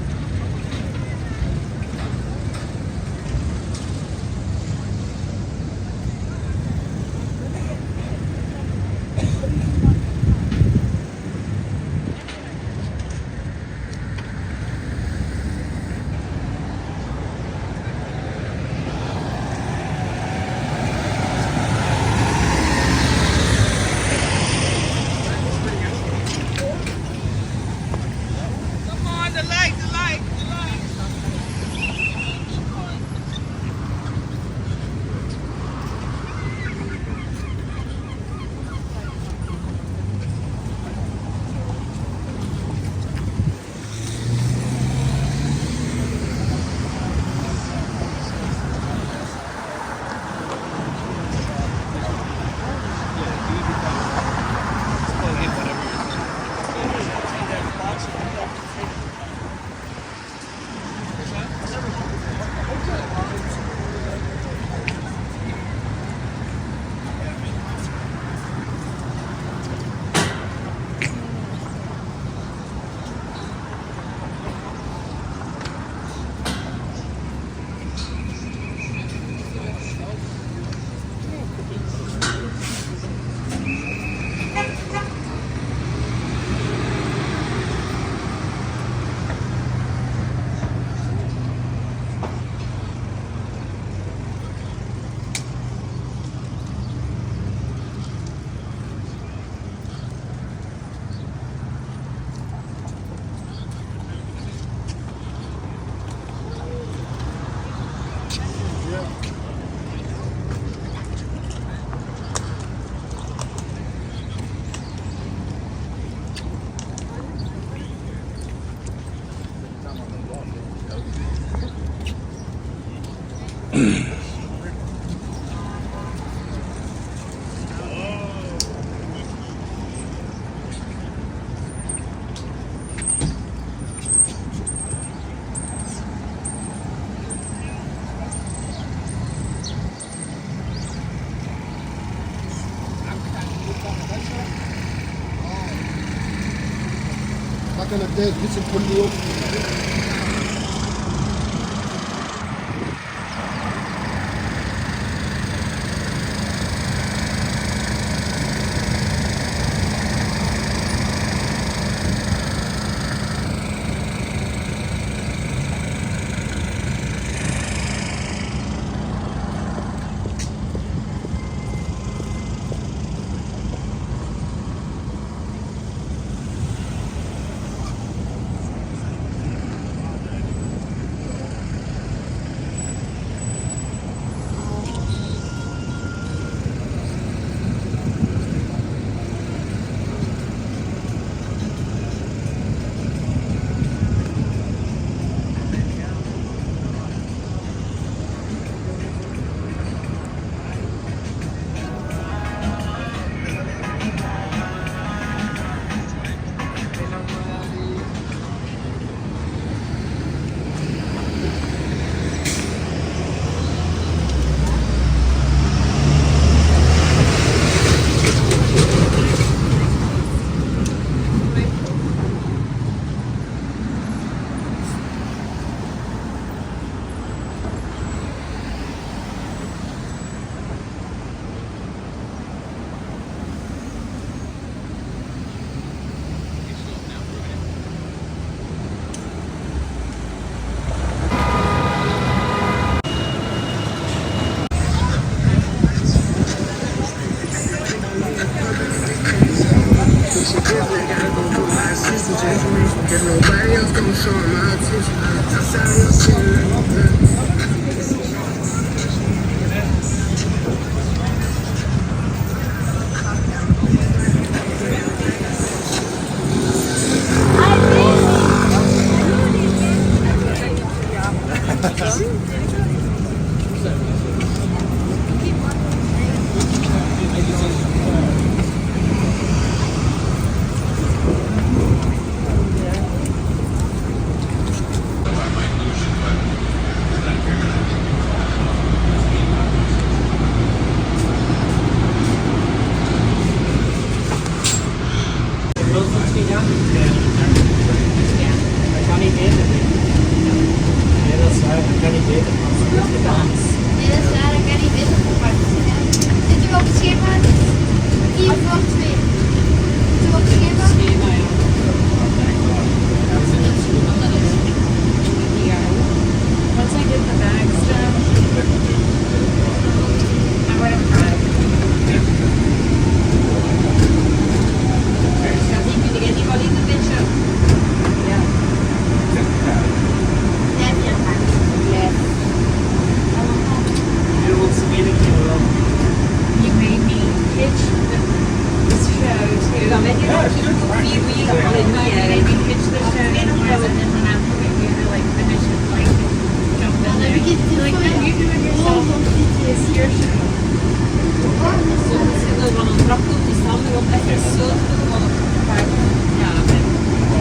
Bacana 10, isso por Once I get the bags done, I would have tried. You made me pitch this show to. You made me pitch the show to Liza, and then when I'm here to like finish it, like jump in there. You're like, no, you do it yourself. It's your show.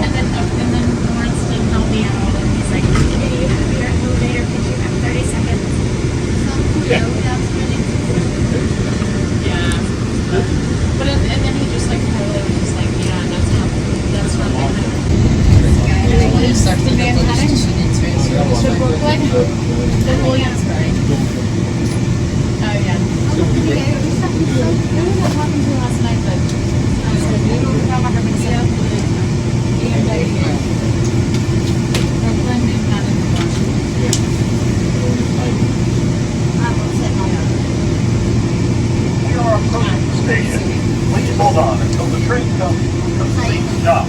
And then Lawrence didn't help me at all, and he's like, hey, you have your elevator pitch, you have 30 seconds. Yeah. But and then he just like totally was just like, yeah, that's not Brooklyn, the Williamsburg. Oh yeah. Who was I talking to last night? But I was like, we talking about her mixed-up with BMW. Brooklyn is not in We are approaching the station. Please hold on until the train comes to complete the stop.